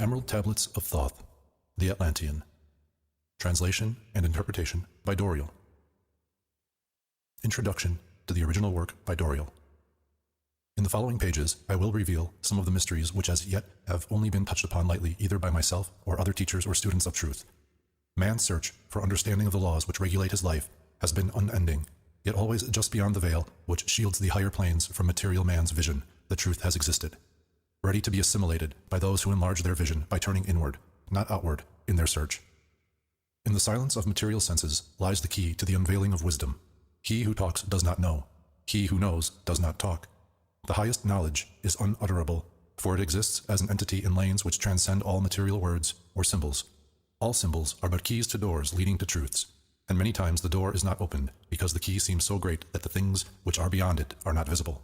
Emerald Tablets of Thoth, the Atlantean. Translation and interpretation by Doriel. Introduction to the original work by Doriel. In the following pages, I will reveal some of the mysteries which as yet have only been touched upon lightly either by myself or other teachers or students of truth. Man's search for understanding of the laws which regulate his life has been unending, yet always just beyond the veil which shields the higher planes from material man's vision, the truth has existed, ready to be assimilated by those who enlarge their vision by turning inward, not outward, in their search. In the silence of material senses lies the key to the unveiling of wisdom. He who talks does not know. He who knows does not talk. The highest knowledge is unutterable, for it exists as an entity in lanes which transcend all material words or symbols. All symbols are but keys to doors leading to truths, and many times the door is not opened because the key seems so great that the things which are beyond it are not visible.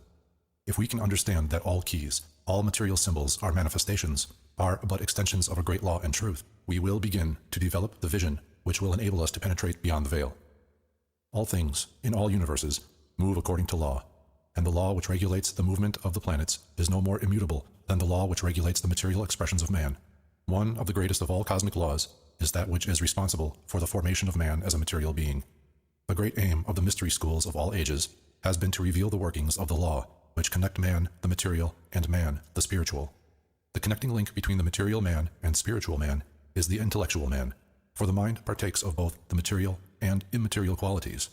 If we can understand that all keys, all material symbols are manifestations, are but extensions of a great law and truth, we will begin to develop the vision which will enable us to penetrate beyond the veil. All things, in all universes, move according to law, and the law which regulates the movement of the planets is no more immutable than the law which regulates the material expressions of man. One of the greatest of all cosmic laws is that which is responsible for the formation of man as a material being. The great aim of the mystery schools of all ages has been to reveal the workings of the law which connect man, the material, and man, the spiritual. The connecting link between the material man and spiritual man is the intellectual man, for the mind partakes of both the material and immaterial qualities.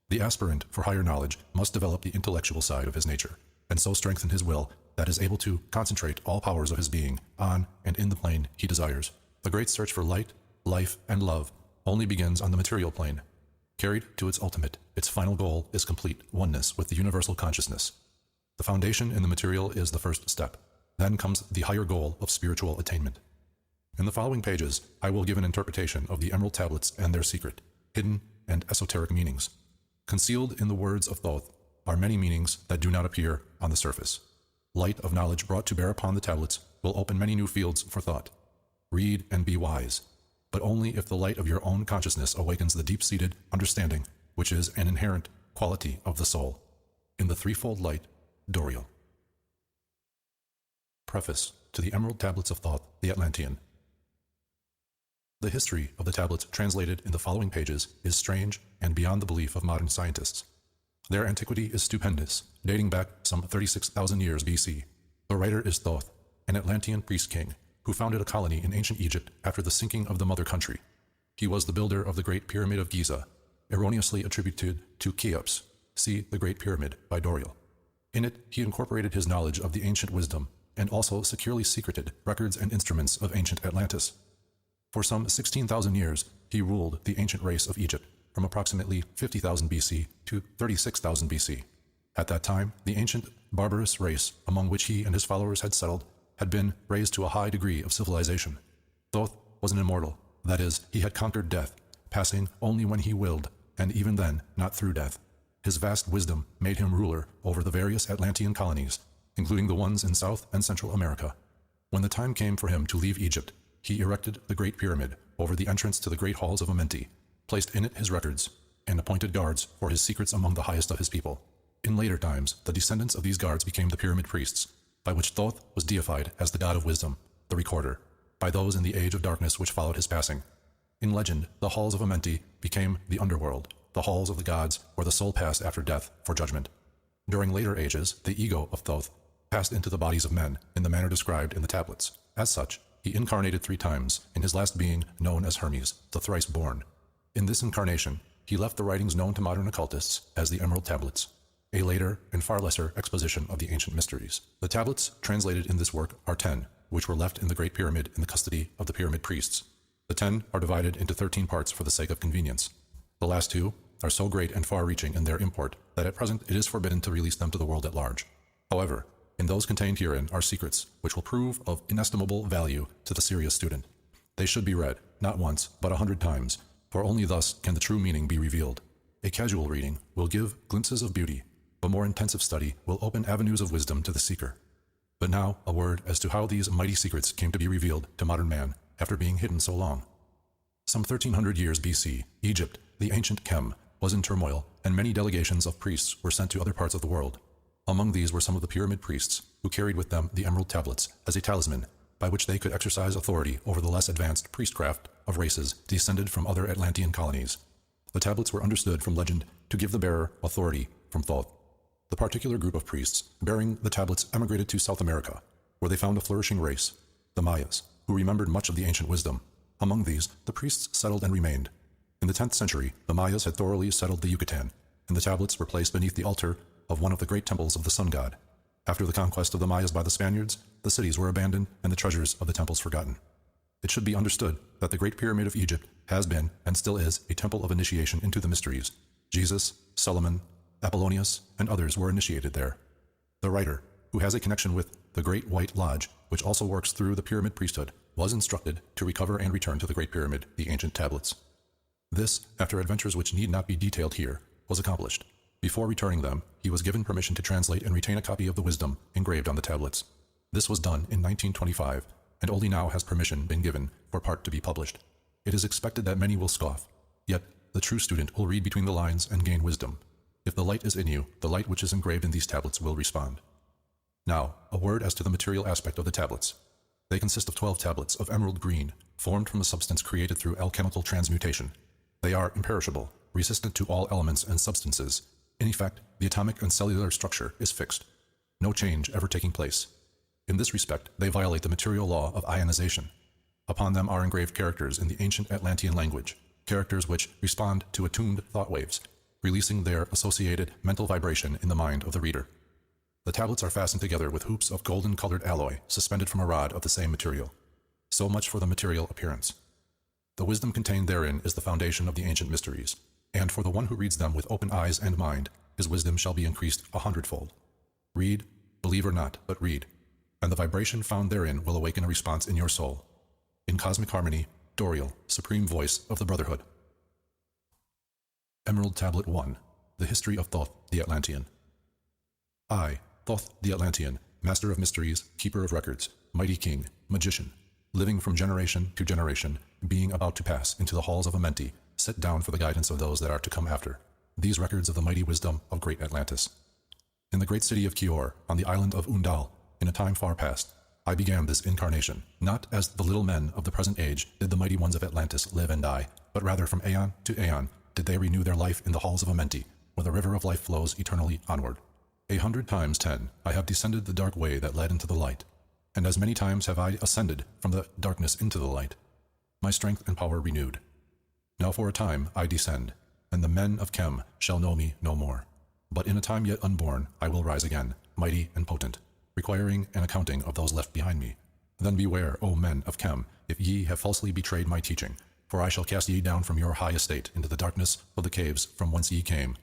The aspirant for higher knowledge must develop the intellectual side of his nature, and so strengthen his will that is able to concentrate all powers of his being on and in the plane he desires. The great search for light, life, and love only begins on the material plane. Carried to its ultimate, its final goal is complete oneness with the universal consciousness. The foundation in the material is the first step. Then comes the higher goal of spiritual attainment. In the following pages, I will give an interpretation of the Emerald Tablets and their secret, hidden and esoteric meanings. Concealed in the words of Thoth are many meanings that do not appear on the surface. Light of knowledge brought to bear upon the tablets will open many new fields for thought. Read and be wise, but only if the light of your own consciousness awakens the deep-seated understanding, which is an inherent quality of the soul. In the threefold light, Doriel. Preface to the Emerald Tablets of Thoth, the Atlantean. The history of the tablets translated in the following pages is strange and beyond the belief of modern scientists. Their antiquity is stupendous, dating back some 36,000 years BC. The writer is Thoth, an Atlantean priest-king, who founded a colony in ancient Egypt after the sinking of the mother country. He was the builder of the Great Pyramid of Giza, erroneously attributed to Cheops. See The Great Pyramid by Doriel. In it, he incorporated his knowledge of the ancient wisdom and also securely secreted records and instruments of ancient Atlantis. For some 16,000 years, he ruled the ancient race of Egypt from approximately 50,000 BC to 36,000 BC. At that time, the ancient barbarous race among which he and his followers had settled had been raised to a high degree of civilization. Thoth was an immortal, that is, he had conquered death, passing only when he willed, and even then not through death. His vast wisdom made him ruler over the various Atlantean colonies, including the ones in South and Central America. When the time came for him to leave Egypt, he erected the Great Pyramid over the entrance to the great halls of Amenti, placed in it his records, and appointed guards for his secrets among the highest of his people. In later times, the descendants of these guards became the pyramid priests, by which Thoth was deified as the god of wisdom, the recorder, by those in the age of darkness which followed his passing. In legend, the halls of Amenti became the underworld, the halls of the gods where the soul passed after death for judgment. During later ages, the ego of Thoth passed into the bodies of men in the manner described in the tablets. As such, he incarnated 3 times, in his last being known as Hermes, the thrice-born. In this incarnation, he left the writings known to modern occultists as the Emerald Tablets, a later and far lesser exposition of the ancient mysteries. The tablets translated in this work are 10, which were left in the Great Pyramid in the custody of the pyramid priests. The 10 are divided into 13 parts for the sake of convenience. The last 2 are so great and far-reaching in their import that at present it is forbidden to release them to the world at large. However, in those contained herein are secrets which will prove of inestimable value to the serious student. They should be read, not once, but 100 times, for only thus can the true meaning be revealed. A casual reading will give glimpses of beauty, but more intensive study will open avenues of wisdom to the seeker. But now, a word as to how these mighty secrets came to be revealed to modern man after being hidden so long. Some 1300 years BC, Egypt, the ancient Chem, was in turmoil, and many delegations of priests were sent to other parts of the world. Among these were some of the pyramid priests, who carried with them the Emerald Tablets as a talisman, by which they could exercise authority over the less advanced priestcraft of races descended from other Atlantean colonies. The tablets were understood from legend to give the bearer authority from Thot. The particular group of priests bearing the tablets emigrated to South America, where they found a flourishing race, the Mayas, who remembered much of the ancient wisdom. Among these, the priests settled and remained. In the 10th century, the Mayas had thoroughly settled the Yucatan, and the tablets were placed beneath the altar of one of the great temples of the sun god. After the conquest of the Mayas by the Spaniards, the cities were abandoned and the treasures of the temples forgotten. It should be understood that the Great Pyramid of Egypt has been, and still is, a temple of initiation into the mysteries. Jesus, Solomon, Apollonius, and others were initiated there. The writer, who has a connection with the Great White Lodge, which also works through the pyramid priesthood, was instructed to recover and return to the Great Pyramid the ancient tablets. This, after adventures which need not be detailed here, was accomplished. Before returning them, he was given permission to translate and retain a copy of the wisdom engraved on the tablets. This was done in 1925, and only now has permission been given for part to be published. It is expected that many will scoff, yet the true student will read between the lines and gain wisdom. If the light is in you, the light which is engraved in these tablets will respond. Now, a word as to the material aspect of the tablets. They consist of 12 tablets of emerald green, formed from a substance created through alchemical transmutation. They are imperishable, resistant to all elements and substances. In effect, the atomic and cellular structure is fixed, no change ever taking place. In this respect, they violate the material law of ionization. Upon them are engraved characters in the ancient Atlantean language, characters which respond to attuned thought waves, releasing their associated mental vibration in the mind of the reader. The tablets are fastened together with hoops of golden-colored alloy suspended from a rod of the same material. So much for the material appearance. The wisdom contained therein is the foundation of the ancient mysteries, and for the one who reads them with open eyes and mind, his wisdom shall be increased 100-fold. Read, believe or not, but read, and the vibration found therein will awaken a response in your soul. In cosmic harmony, Doriel, supreme voice of the Brotherhood. Emerald Tablet 1. The History of Thoth the Atlantean. I, Thoth the Atlantean, master of mysteries, keeper of records, mighty king, magician, living from generation to generation, being about to pass into the halls of Amenti, set down for the guidance of those that are to come after, these records of the mighty wisdom of great Atlantis. In the great city of Kior, on the island of Undal, in a time far past, I began this incarnation, not as the little men of the present age did the mighty ones of Atlantis live and die, but rather from aeon to aeon did they renew their life in the halls of Amenti, where the river of life flows eternally onward. 100 times 10 I have descended the dark way that led into the light, and as many times have I ascended from the darkness into the light, my strength and power renewed. Now for a time I descend, and the men of Chem shall know me no more. But in a time yet unborn I will rise again, mighty and potent, requiring an accounting of those left behind me. Then beware, O men of Chem, if ye have falsely betrayed my teaching, for I shall cast ye down from your high estate into the darkness of the caves from whence ye came.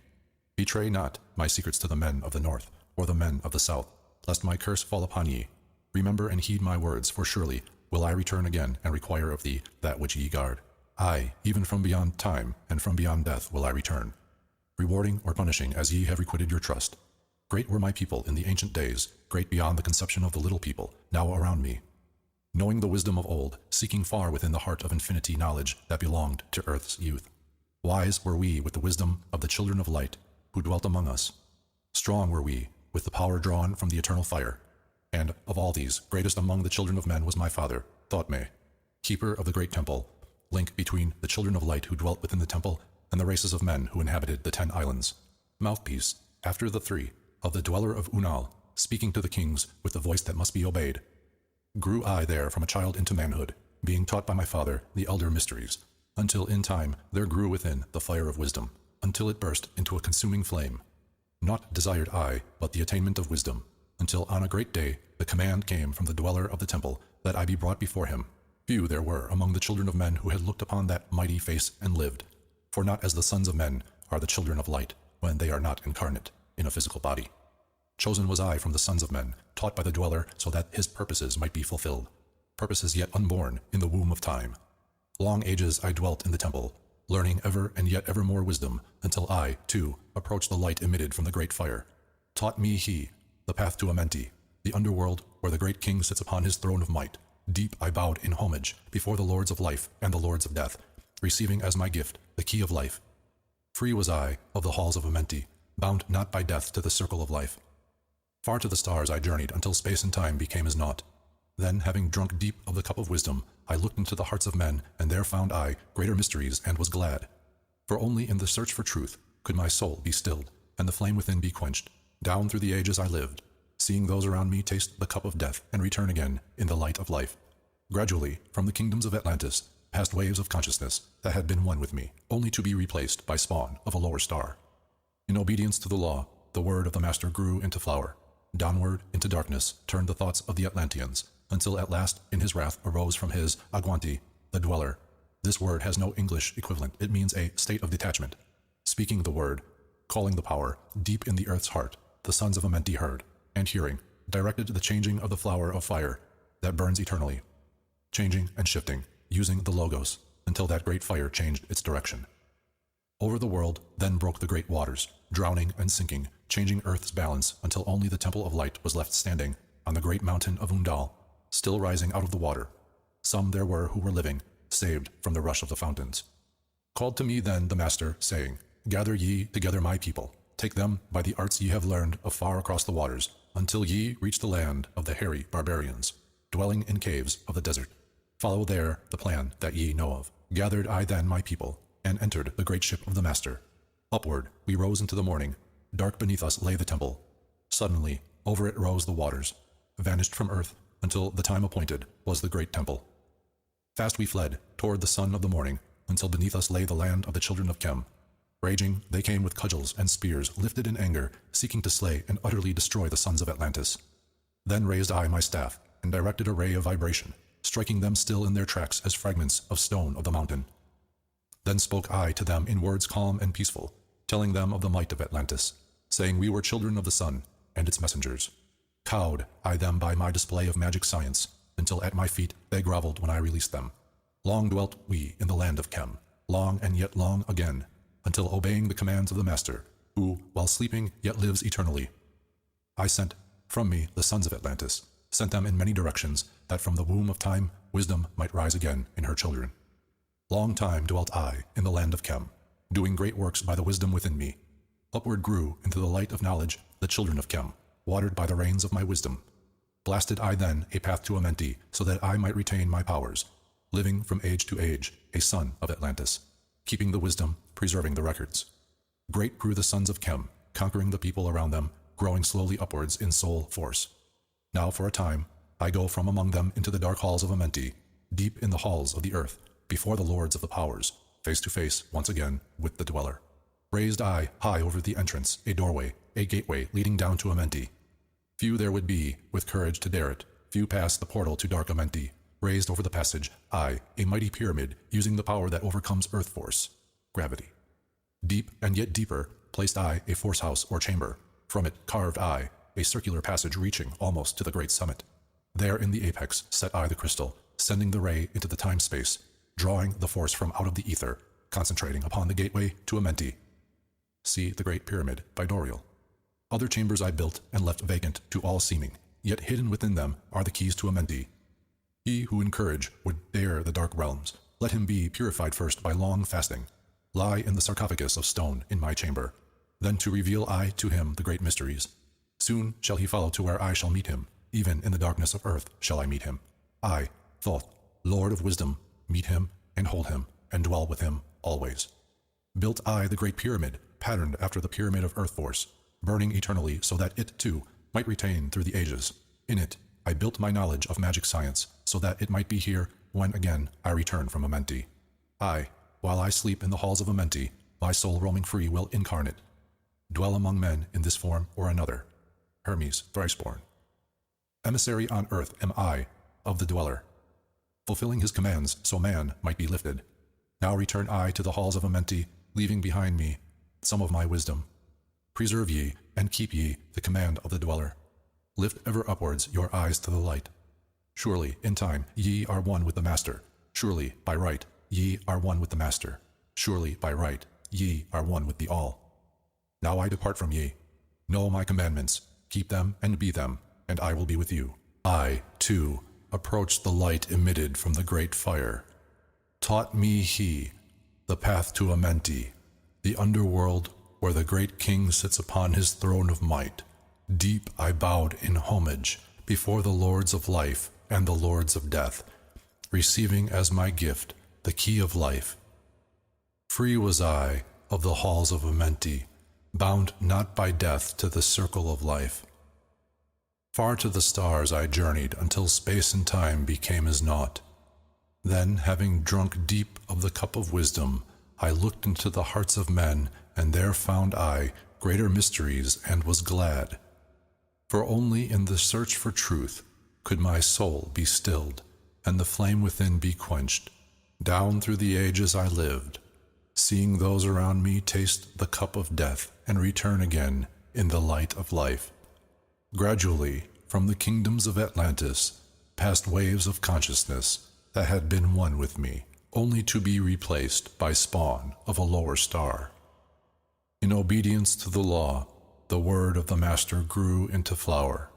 Betray not my secrets to the men of the north, or the men of the south, lest my curse fall upon ye. Remember and heed my words, for surely will I return again and require of thee that which ye guard. Aye, even from beyond time and from beyond death will I return, rewarding or punishing as ye have requited your trust. Great were my people in the ancient days, great beyond the conception of the little people now around me. Knowing the wisdom of old, seeking far within the heart of infinity knowledge that belonged to earth's youth. Wise were we with the wisdom of the children of light, who dwelt among us. Strong were we, with the power drawn from the eternal fire. And of all these, greatest among the children of men was my father, Thot, keeper of the great temple, link between the children of light who dwelt within the temple and the races of men who inhabited the 10 islands. Mouthpiece, after the 3, of the dweller of Unal, speaking to the kings with the voice that must be obeyed. Grew I there from a child into manhood, being taught by my father the elder mysteries, until in time there grew within the fire of wisdom, until it burst into a consuming flame. Not desired I, but the attainment of wisdom, until on a great day the command came from the dweller of the temple that I be brought before him. Few there were among the children of men who had looked upon that mighty face and lived, for not as the sons of men are the children of light, when they are not incarnate in a physical body. Chosen was I from the sons of men, taught by the dweller so that his purposes might be fulfilled, purposes yet unborn in the womb of time. Long ages I dwelt in the temple, learning ever and yet ever more wisdom, until I, too, approached the light emitted from the great fire. Taught me he, the path to Amenti, the underworld where the great king sits upon his throne of might. Deep I bowed in homage before the lords of life and the lords of death, receiving as my gift the key of life. Free was I of the halls of Amenti, bound not by death to the circle of life. Far to the stars I journeyed until space and time became as naught. Then, having drunk deep of the cup of wisdom, I looked into the hearts of men, and there found I greater mysteries, and was glad. For only in the search for truth could my soul be stilled, and the flame within be quenched. Down through the ages I lived, seeing those around me taste the cup of death and return again in the light of life. Gradually, from the kingdoms of Atlantis, passed waves of consciousness that had been one with me, only to be replaced by spawn of a lower star. In obedience to the law, the word of the Master grew into flower. Downward into darkness turned the thoughts of the Atlanteans, until at last in his wrath arose from his Agwanti, the dweller. This word has no English equivalent. It means a state of detachment. Speaking the word, calling the power, deep in the earth's heart, the sons of Amenti heard, and hearing, directed the changing of the flower of fire that burns eternally, changing and shifting, using the Logos, until that great fire changed its direction. Over the world then broke the great waters, drowning and sinking, changing earth's balance until only the temple of light was left standing on the great mountain of Undal, still rising out of the water. Some there were who were living, saved from the rush of the fountains. Called to me then the Master, saying, Gather ye together my people, take them by the arts ye have learned afar across the waters, until ye reach the land of the hairy barbarians, dwelling in caves of the desert. Follow there the plan that ye know of. Gathered I then my people, and entered the great ship of the Master. Upward we rose into the morning. Dark beneath us lay the temple. Suddenly over it rose the waters, vanished from earth, until the time appointed was the great temple. Fast we fled toward the sun of the morning, until beneath us lay the land of the children of Chem. Raging, they came with cudgels and spears, lifted in anger, seeking to slay and utterly destroy the sons of Atlantis. Then raised I my staff, and directed a ray of vibration, striking them still in their tracks as fragments of stone of the mountain. Then spoke I to them in words calm and peaceful, telling them of the might of Atlantis, saying we were children of the sun and its messengers. Cowed I them by my display of magic science, until at my feet they groveled when I released them. Long dwelt we in the land of Chem, long and yet long again, until obeying the commands of the Master, who, while sleeping, yet lives eternally. I sent from me the sons of Atlantis, sent them in many directions, that from the womb of time wisdom might rise again in her children. Long time dwelt I in the land of Chem, doing great works by the wisdom within me. Upward grew into the light of knowledge the children of Chem, watered by the rains of my wisdom. Blasted I then a path to Amenti, so that I might retain my powers, living from age to age, a son of Atlantis, keeping the wisdom, preserving the records. Great grew the sons of Chem, conquering the people around them, growing slowly upwards in soul force. Now for a time, I go from among them into the dark halls of Amenti, deep in the halls of the earth, before the lords of the powers, face to face once again with the dweller. Raised I high over the entrance, a doorway, a gateway leading down to Amenti. Few there would be with courage to dare it, few pass the portal to dark Amenti. Raised over the passage, I, a mighty pyramid, using the power that overcomes earth force, gravity. Deep and yet deeper, placed I a force house or chamber. From it carved I a circular passage reaching almost to the great summit. There in the apex set I the crystal, sending the ray into the time-space, drawing the force from out of the ether, concentrating upon the gateway to Amenti. See the Great Pyramid by Doriel. Other chambers I built and left vacant to all seeming, yet hidden within them are the keys to Amenti. He who in courage would dare the dark realms, let him be purified first by long fasting. Lie in the sarcophagus of stone in my chamber. Then to reveal I to him the great mysteries. Soon shall he follow to where I shall meet him. Even in the darkness of earth shall I meet him. I, Thoth, Lord of wisdom, meet him and hold him and dwell with him always. Built I the great pyramid, patterned after the pyramid of earth force, burning eternally so that it too might retain through the ages. In it I built my knowledge of magic science, so that it might be here when again I return from Amenti. I, while I sleep in the halls of Amenti, my soul roaming free will incarnate, dwell among men in this form or another. Hermes, thrice-born. Emissary on earth am I, of the dweller, fulfilling his commands so man might be lifted. Now return I to the halls of Amenti, leaving behind me some of my wisdom. Preserve ye, and keep ye the command of the dweller. Lift ever upwards your eyes to the light. Surely, in time, ye are one with the Master. Surely, by right, ye are one with the Master. Surely, by right, ye are one with the All. Now I depart from ye. Know my commandments, keep them and be them, and I will be with you. I, too, approach the light emitted from the great fire. Taught me he, the path to Amenti, the underworld where the great king sits upon his throne of might. Deep I bowed in homage before the lords of life, and the lords of death, receiving as my gift the key of life. Free was I of the halls of Amenti, bound not by death to the circle of life. Far to the stars I journeyed until space and time became as naught. Then, having drunk deep of the cup of wisdom, I looked into the hearts of men, and there found I greater mysteries, and was glad. For only in the search for truth could my soul be stilled, and the flame within be quenched. Down through the ages I lived, seeing those around me taste the cup of death and return again in the light of life. Gradually, from the kingdoms of Atlantis, passed waves of consciousness that had been one with me, only to be replaced by spawn of a lower star. In obedience to the law, the word of the Master grew into flower.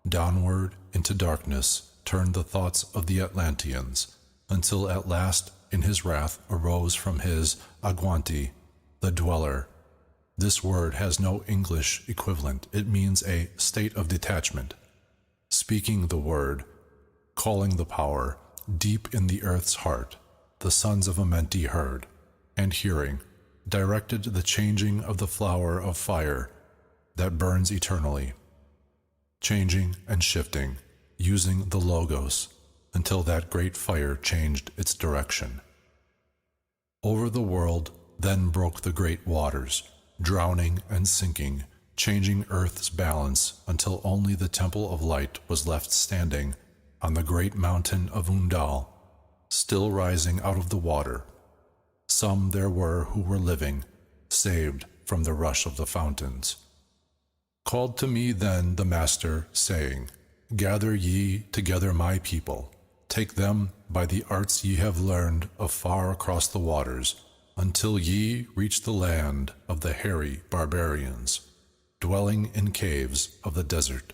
Downward into darkness turned the thoughts of the Atlanteans, until at last in his wrath arose from his Agwanti, the dweller. This word has no English equivalent. It means a state of detachment. Speaking the word, calling the power, deep in the earth's heart, the sons of Amenti heard, and hearing, directed the changing of the flower of fire that burns eternally, changing and shifting, using the Logos, until that great fire changed its direction. Over the world then broke the great waters, drowning and sinking, changing earth's balance until only the temple of light was left standing on the great mountain of Undal, still rising out of the water. Some there were who were living, saved from the rush of the fountains. Called to me then the Master, saying, Gather ye together my people, take them by the arts ye have learned afar across the waters, until ye reach the land of the hairy barbarians, dwelling in caves of the desert.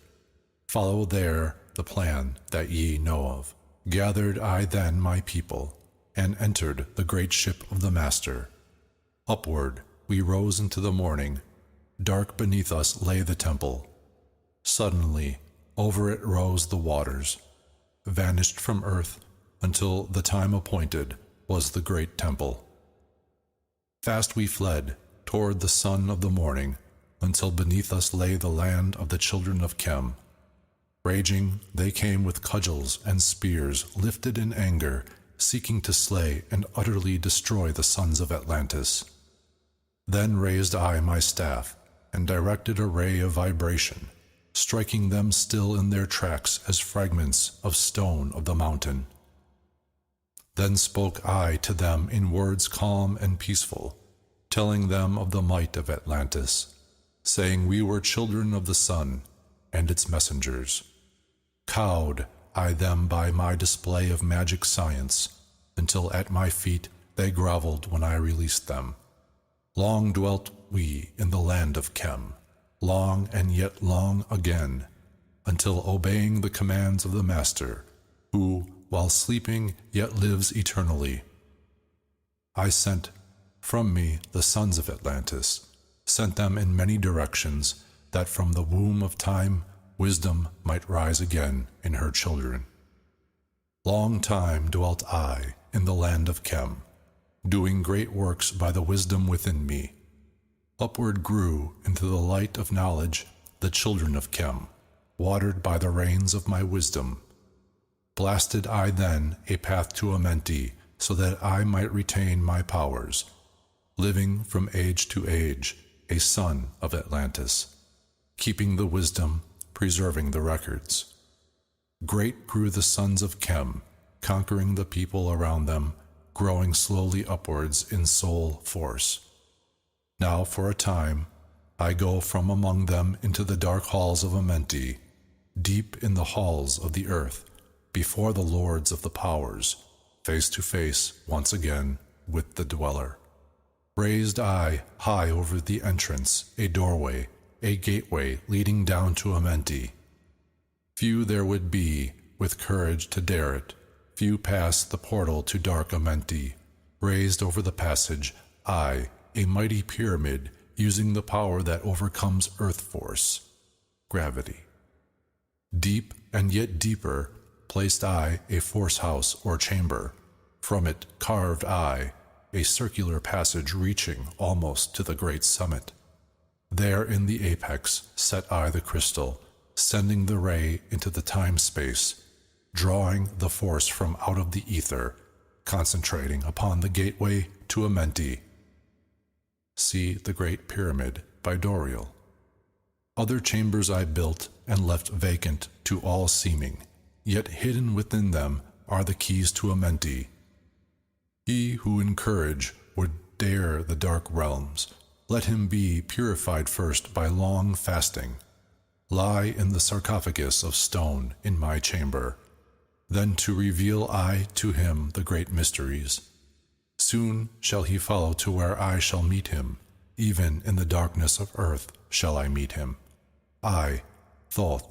Follow there the plan that ye know of. Gathered I then my people, and entered the great ship of the Master. Upward we rose into the morning. Dark beneath us lay the temple. Suddenly over it rose the waters, vanished from earth until the time appointed was the great temple. Fast we fled toward the sun of the morning, until beneath us lay the land of the children of Chem. Raging, they came with cudgels and spears lifted in anger, seeking to slay and utterly destroy the sons of Atlantis. Then raised I my staff, and directed a ray of vibration, striking them still in their tracks as fragments of stone of the mountain. Then spoke I to them in words calm and peaceful, telling them of the might of Atlantis, saying we were children of the sun and its messengers. Cowed I them by my display of magic science, until at my feet they groveled when I released them. Long dwelt we in the land of Chem, long and yet long again, until obeying the commands of the Master, who, while sleeping, yet lives eternally, I sent from me the sons of Atlantis, sent them in many directions, that from the womb of time wisdom might rise again in her children. Long time dwelt I in the land of Chem, doing great works by the wisdom within me. Upward grew into the light of knowledge the children of Chem, watered by the rains of my wisdom. Blasted I then a path to Amenti, so that I might retain my powers, living from age to age, a son of Atlantis, keeping the wisdom, preserving the records. Great grew the sons of Chem, conquering the people around them, growing slowly upwards in soul force. Now for a time I go from among them into the dark halls of Amenti, deep in the halls of the earth, before the lords of the powers, face to face once again with the dweller. Raised I high over the entrance, a doorway, a gateway leading down to Amenti. Few there would be with courage to dare it. Few pass the portal to dark Amenti. Raised over the passage, I, a mighty pyramid, using the power that overcomes earth force, gravity. Deep and yet deeper, placed I a force house or chamber. From it carved I a circular passage reaching almost to the great summit. There in the apex set I the crystal, sending the ray into the time-space, drawing the force from out of the ether, concentrating upon the gateway to Amenti. See the Great Pyramid by Doriel. Other chambers I built and left vacant to all seeming, yet hidden within them are the keys to Amenti. He who in courage would dare the dark realms, let him be purified first by long fasting. Lie in the sarcophagus of stone in my chamber, then to reveal I to him the great mysteries. Soon shall he follow to where I shall meet him, even in the darkness of earth shall I meet him. I, Thoth,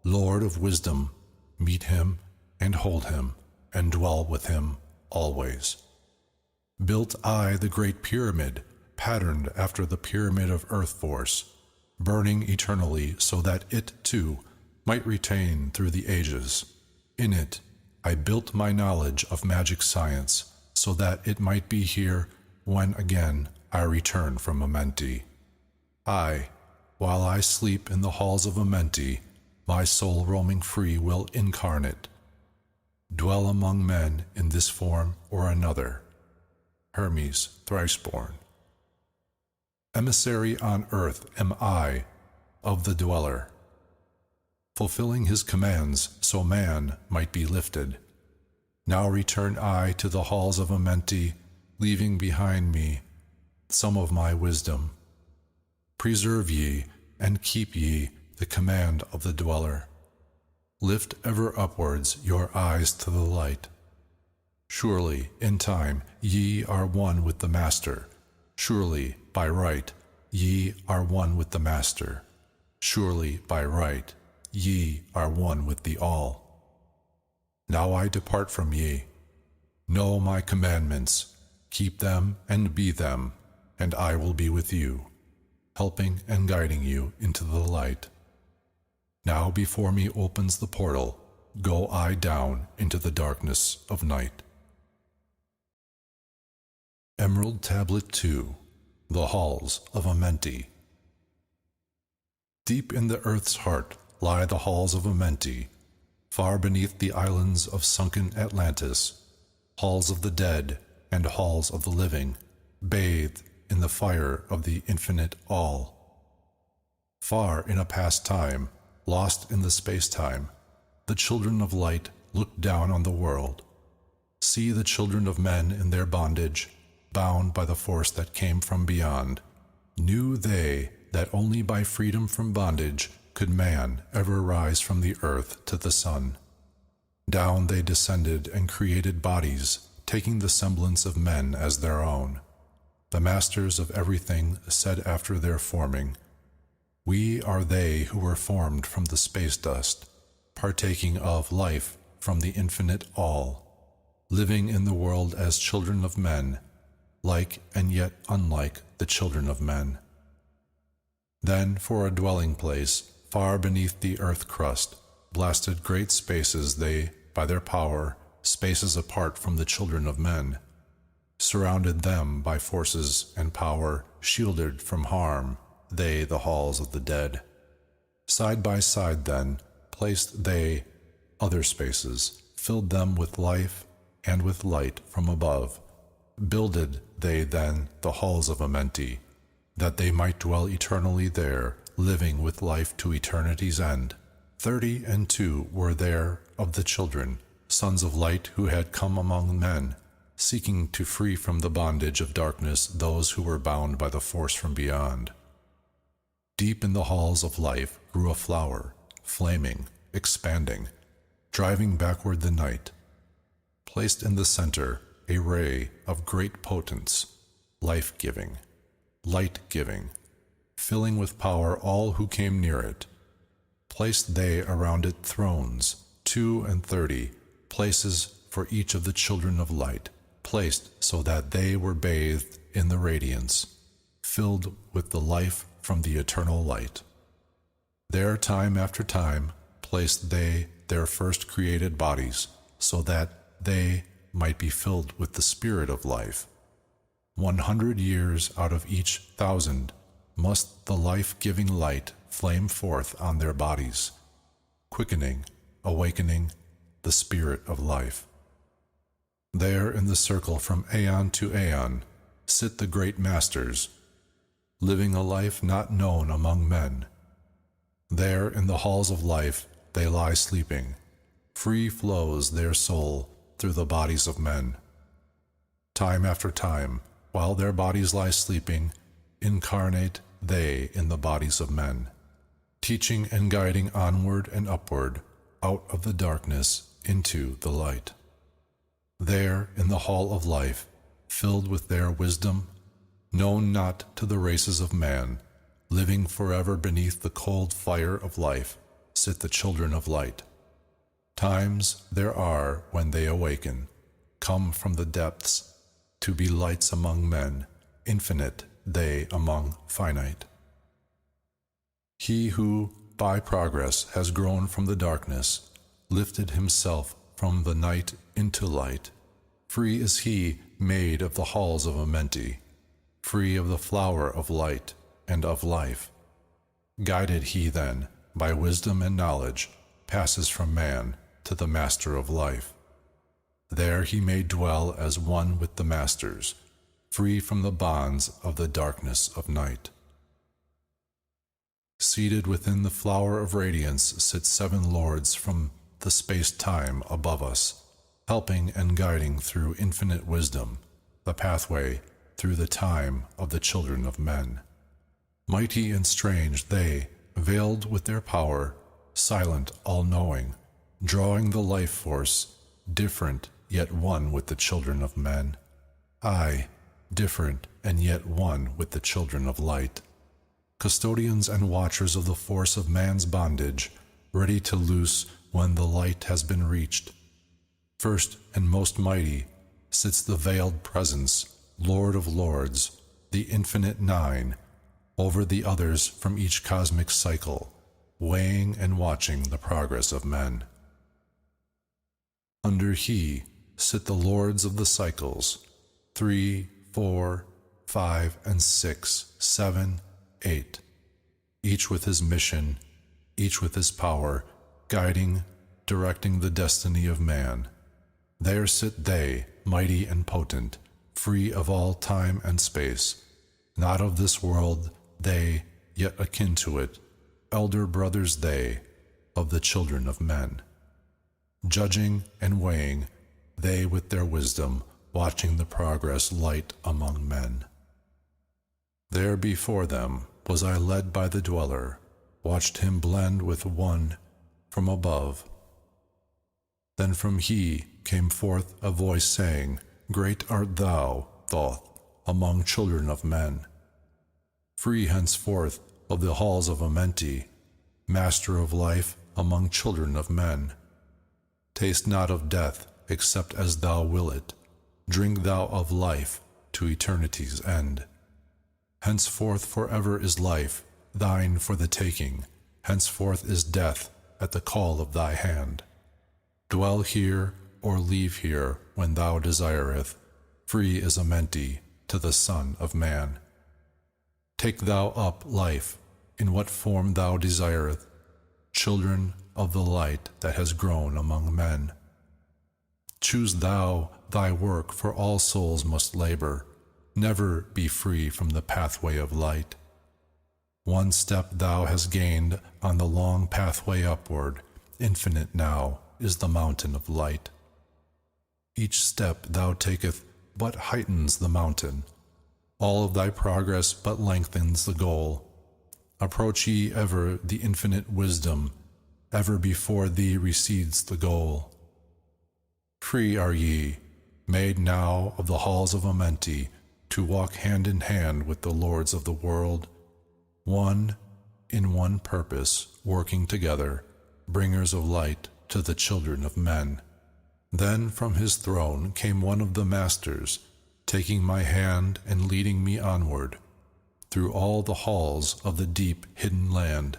Lord of wisdom, meet him and hold him and dwell with him always. Built I the great pyramid, patterned after the pyramid of earth force, burning eternally so that it, too, might retain through the ages. In it, I built my knowledge of magic science so that it might be here when again I return from Amenti. I, while I sleep in the halls of Amenti, my soul roaming free will incarnate, dwell among men in this form or another. Hermes, thrice-born. Emissary on earth am I, of the dweller, fulfilling his commands so man might be lifted. Now return I to the halls of Amenti, leaving behind me some of my wisdom. Preserve ye and keep ye the command of the dweller. Lift ever upwards your eyes to the light. Surely, in time, ye are one with the Master. Surely, by right, ye are one with the Master. Surely, by right, ye are one with the All. Now I depart from ye. Know my commandments, keep them and be them, and I will be with you, helping and guiding you into the light. Now before me opens the portal, go I down into the darkness of night. Emerald Tablet 2, The Halls of Amenti. Deep in the earth's heart lie the halls of Amenti, far beneath the islands of sunken Atlantis, halls of the dead and halls of the living, bathed in the fire of the infinite All. Far in a past time, lost in the space-time, the children of light look down on the world, see the children of men in their bondage, bound by the force that came from beyond. Knew they that only by freedom from bondage could man ever rise from the earth to the sun. Down they descended and created bodies, taking the semblance of men as their own. The masters of everything said after their forming, "We are they who were formed from the space dust, partaking of life from the infinite All, living in the world as children of men, like and yet unlike the children of men." Then for a dwelling place, far beneath the earth crust, blasted great spaces they, by their power, spaces apart from the children of men, surrounded them by forces and power, shielded from harm, they the halls of the dead. Side by side then, placed they other spaces, filled them with life and with light from above. Builded they then the halls of Amenti, that they might dwell eternally there, living with life to eternity's end. 32 were there of the children, sons of light who had come among men, seeking to free from the bondage of darkness those who were bound by the force from beyond. Deep in the halls of life grew a flower, flaming, expanding, driving backward the night. Placed in the center, a ray of great potence, life-giving, light-giving, filling with power all who came near it. Placed they around it thrones, 32, places for each of the children of light, placed so that they were bathed in the radiance, filled with the life from the eternal light. There time after time placed they their first created bodies, so that they might be filled with the spirit of life. 100 years out of each 1,000 must the life-giving light flame forth on their bodies, quickening, awakening the spirit of life. There in the circle from aeon to aeon sit the great masters, living a life not known among men. There in the halls of life they lie sleeping. Free flows their soul through the bodies of men. Time after time, while their bodies lie sleeping, incarnate they in the bodies of men, teaching and guiding onward and upward, out of the darkness into the light. There in the hall of life, filled with their wisdom, known not to the races of man, living forever beneath the cold fire of life, sit the children of light. Times there are when they awaken, come from the depths, to be lights among men, infinite they among finite. He who, by progress, has grown from the darkness, lifted himself from the night into light. Free is he made of the halls of Amenti, free of the flower of light and of life. Guided he then, by wisdom and knowledge, passes from man to the master of life. There he may dwell as one with the masters, free from the bonds of the darkness of night. Seated within the flower of radiance sit 7 lords from the space-time above us, helping and guiding through infinite wisdom, the pathway through the time of the children of men. Mighty and strange they, veiled with their power, silent, all-knowing, drawing the life force, different yet one with the children of men. Aye, different and yet one with the children of light. Custodians and watchers of the force of man's bondage, ready to loose when the light has been reached. First and most mighty sits the veiled presence, Lord of Lords, the infinite Nine, over the others from each cosmic cycle, weighing and watching the progress of men. Under he sit the lords of the cycles, 3, 4, 5, and 6, 7, 8, each with his mission, each with his power, guiding, directing the destiny of man. There sit they, mighty and potent, free of all time and space, not of this world they, yet akin to it, elder brothers they, of the children of men. Judging and weighing, they with their wisdom, watching the progress light among men. There before them was I led by the dweller, watched him blend with one from above. Then from he came forth a voice saying, Great art thou, Thoth, among children of men. Free henceforth of the halls of Amenti, master of life among children of men. Taste not of death, except as thou will it. Drink thou of life to eternity's end. Henceforth forever is life, thine for the taking. Henceforth is death at the call of thy hand. Dwell here or leave here when thou desireth. Free is Amenti to the Son of Man. Take thou up life in what form thou desireth, children of the light that has grown among men. Choose thou thy work, for all souls must labor, never be free from the pathway of light. One step thou hast gained on the long pathway upward, infinite now is the mountain of light. Each step thou taketh but heightens the mountain. All of thy progress but lengthens the goal. Approach ye ever the infinite wisdom, ever before thee recedes the goal. Free are ye, made now of the halls of Amenti, to walk hand in hand with the lords of the world, one in one purpose, working together, bringers of light to the children of men. Then from his throne came one of the masters, taking my hand and leading me onward, through all the halls of the deep hidden land.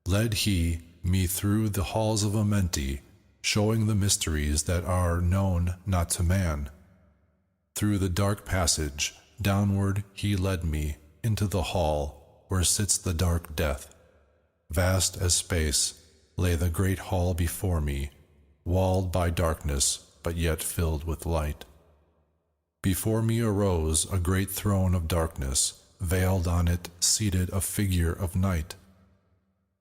Led he me through the halls of Amenti, showing the mysteries that are known not to man. Through the dark passage, downward he led me, into the hall, where sits the dark death. Vast as space lay the great hall before me, walled by darkness, but yet filled with light. Before me arose a great throne of darkness, veiled on it seated a figure of night.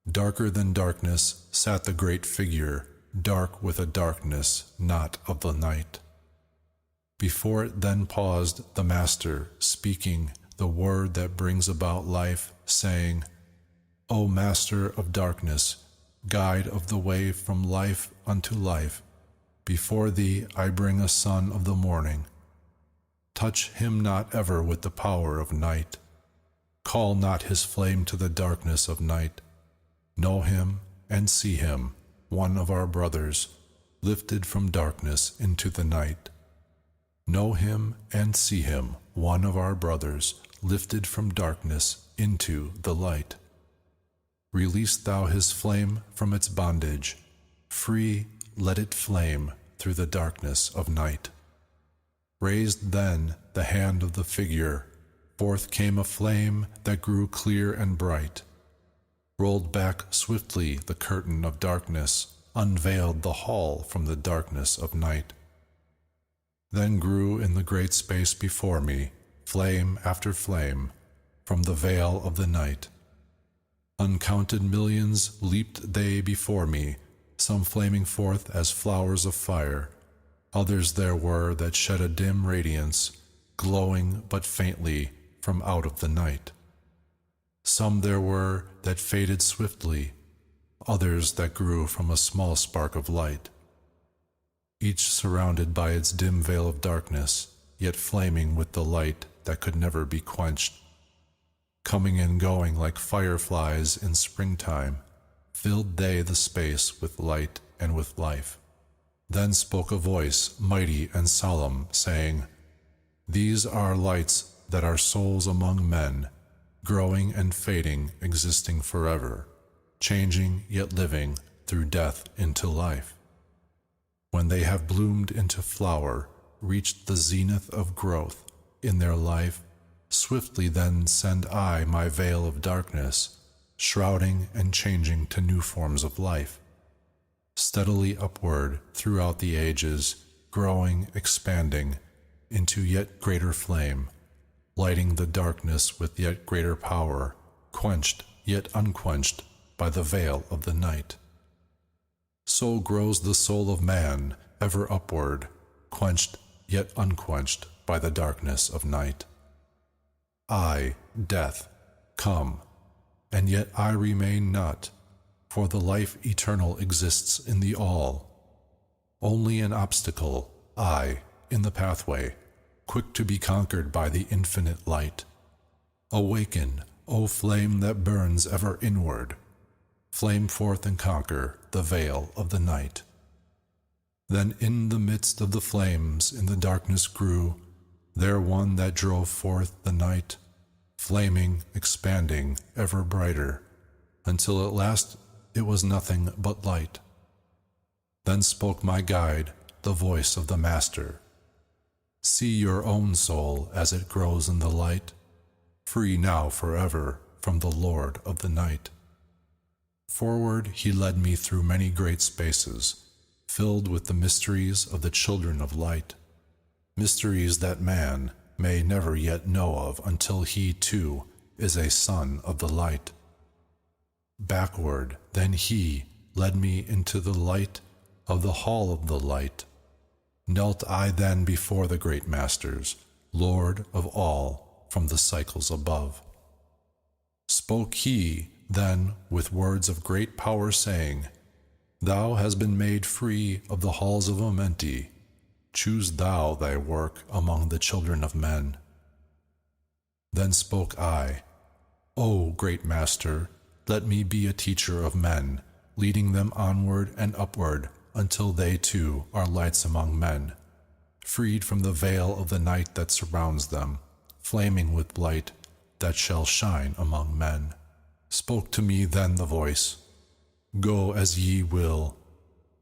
Darker than darkness sat the great figure, dark with a darkness not of the night. Before it then paused the Master, speaking the word that brings about life, saying, O Master of darkness, guide of the way from life unto life, before thee I bring a son of the morning. Touch him not ever with the power of night. Call not his flame to the darkness of night. Know him and see him, one of our brothers, lifted from darkness into the night. Know him and see him, one of our brothers, lifted from darkness into the light. Release thou his flame from its bondage. Free let it flame through the darkness of night. Raised then the hand of the figure, forth came a flame that grew clear and bright. Rolled back swiftly the curtain of darkness, unveiled the hall from the darkness of night. Then grew in the great space before me, flame after flame, from the veil of the night. Uncounted millions leaped they before me, some flaming forth as flowers of fire. Others there were that shed a dim radiance, glowing but faintly from out of the night. Some there were that faded swiftly, others that grew from a small spark of light, each surrounded by its dim veil of darkness, yet flaming with the light that could never be quenched. Coming and going like fireflies in springtime, filled they the space with light and with life. Then spoke a voice mighty and solemn, saying, These are lights that are souls among men, growing and fading, existing forever, changing yet living through death into life. When they have bloomed into flower, reached the zenith of growth in their life, swiftly then send I my veil of darkness, shrouding and changing to new forms of life. Steadily upward throughout the ages, growing, expanding, into yet greater flame, lighting the darkness with yet greater power, quenched yet unquenched by the veil of the night. So grows the soul of man ever upward, quenched yet unquenched by the darkness of night. I, death, come, and yet I remain not, for the life eternal exists in the all. Only an obstacle, I, in the pathway, quick to be conquered by the infinite light. Awaken, O flame that burns ever inward. Flame forth and conquer the veil of the night. Then in the midst of the flames in the darkness grew there one that drove forth the night, flaming, expanding, ever brighter, until at last it was nothing but light. Then spoke my guide, the voice of the Master. See your own soul as it grows in the light, free now forever from the Lord of the night. Forward he led me through many great spaces, filled with the mysteries of the children of light, mysteries that man may never yet know of until he, too, is a son of the light. Backward, then he led me into the light of the hall of the light. Knelt I then before the great Masters, Lord of all, from the cycles above. Spoke he, then, with words of great power, saying, Thou hast been made free of the halls of Amenti. Choose thou thy work among the children of men. Then spoke I, O great Master, let me be a teacher of men, leading them onward and upward, until they too are lights among men, freed from the veil of the night that surrounds them, flaming with light that shall shine among men. Spoke to me then the voice, Go as ye will.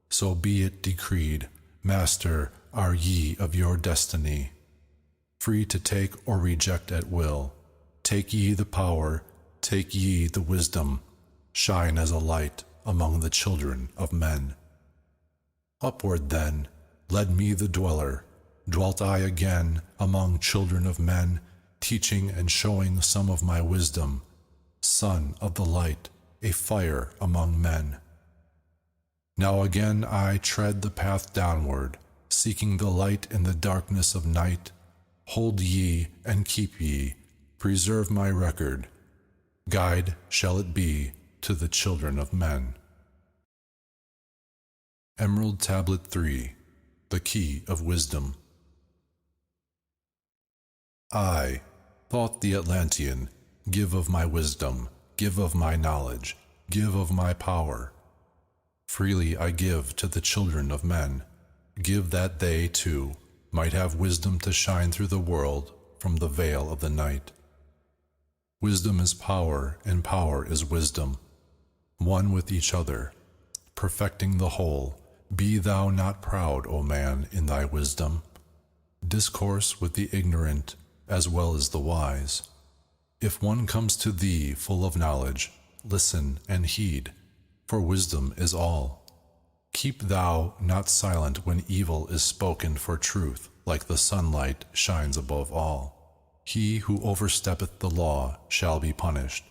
So be it decreed, master are ye of your destiny. Free to take or reject at will. Take ye the power, take ye the wisdom. Shine as a light among the children of men. Upward then, led me the dweller. Dwelt I again among children of men, teaching and showing some of my wisdom. Son of the light, a fire among men. Now again I tread the path downward, seeking the light in the darkness of night. Hold ye and keep ye, preserve my record. Guide shall it be to the children of men. Emerald Tablet 3, the Key of Wisdom. I, Thot the Atlantean, give of my wisdom, give of my knowledge, give of my power. Freely I give to the children of men, give that they, too, might have wisdom to shine through the world from the veil of the night. Wisdom is power, and power is wisdom, one with each other, perfecting the whole. Be thou not proud, O man, in thy wisdom. Discourse with the ignorant as well as the wise. If one comes to thee full of knowledge, listen and heed, for wisdom is all. Keep thou not silent when evil is spoken, for truth, like the sunlight, shines above all. He who oversteppeth the law shall be punished,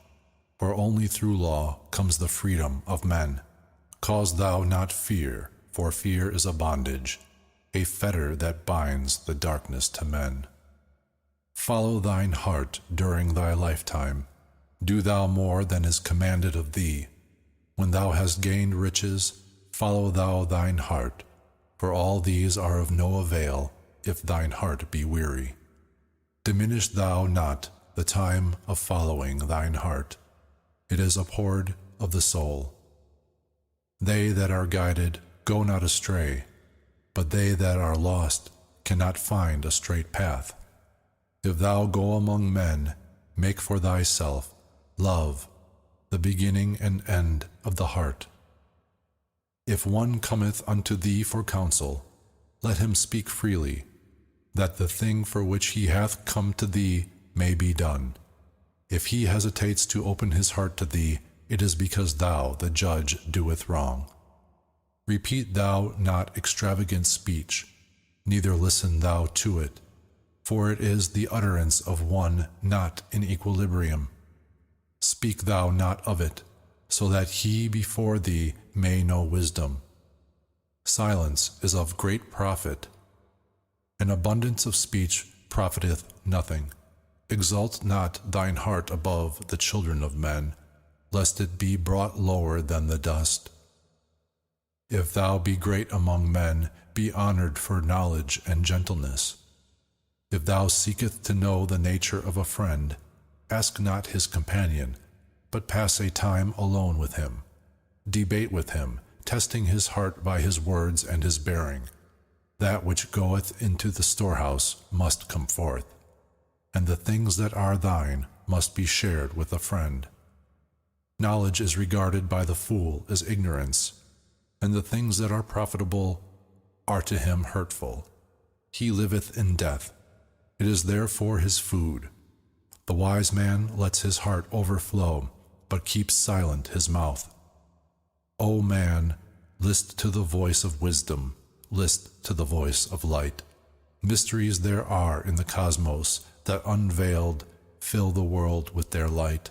for only through law comes the freedom of men. Cause thou not fear, for fear is a bondage, a fetter that binds the darkness to men. Follow thine heart during thy lifetime. Do thou more than is commanded of thee. When thou hast gained riches, follow thou thine heart, for all these are of no avail if thine heart be weary. Diminish thou not the time of following thine heart. It is a hoard of the soul. They that are guided go not astray, but they that are lost cannot find a straight path. If thou go among men, make for thyself love, the beginning and end of the heart. If one cometh unto thee for counsel, let him speak freely, that the thing for which he hath come to thee may be done. If he hesitates to open his heart to thee, it is because thou, the judge, doeth wrong. Repeat thou not extravagant speech, neither listen thou to it, for it is the utterance of one not in equilibrium. Speak thou not of it, so that he before thee may know wisdom. Silence is of great profit. An abundance of speech profiteth nothing. Exalt not thine heart above the children of men, lest it be brought lower than the dust. If thou be great among men, be honored for knowledge and gentleness. If thou seeketh to know the nature of a friend, ask not his companion, but pass a time alone with him. Debate with him, testing his heart by his words and his bearing. That which goeth into the storehouse must come forth, and the things that are thine must be shared with a friend. Knowledge is regarded by the fool as ignorance, and the things that are profitable are to him hurtful. He liveth in death. It is therefore his food. The wise man lets his heart overflow, but keeps silent his mouth. O man, list to the voice of wisdom, list to the voice of light. Mysteries there are in the cosmos that unveiled fill the world with their light.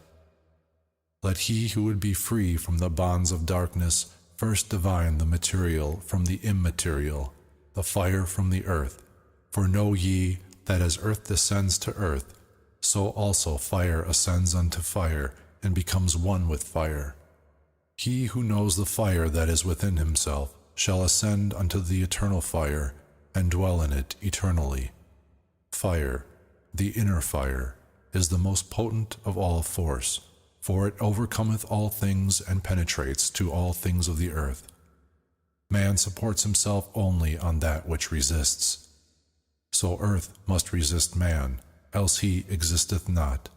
Let he who would be free from the bonds of darkness first divine the material from the immaterial, the fire from the earth. For know ye that as earth descends to earth, so also fire ascends unto fire, and becomes one with fire. He who knows the fire that is within himself shall ascend unto the eternal fire, and dwell in it eternally. Fire, the inner fire, is the most potent of all force, for it overcometh all things and penetrates to all things of the earth. Man supports himself only on that which resists. So earth must resist man, else he existeth not.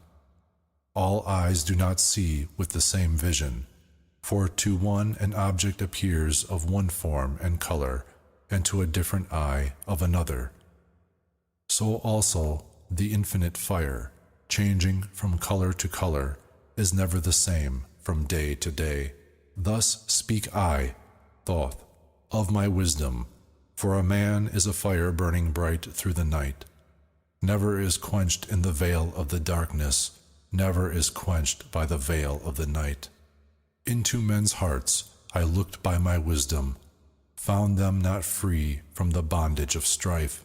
All eyes do not see with the same vision, For to one an object appears of one form and color, and to a different eye of another. So also the infinite fire, changing from color to color, is never the same from day to day. Thus speak I, Thoth, of my wisdom, for a man is a fire burning bright through the night. Never is quenched in the veil of the darkness, never is quenched by the veil of the night. Into men's hearts I looked by my wisdom, found them not free from the bondage of strife.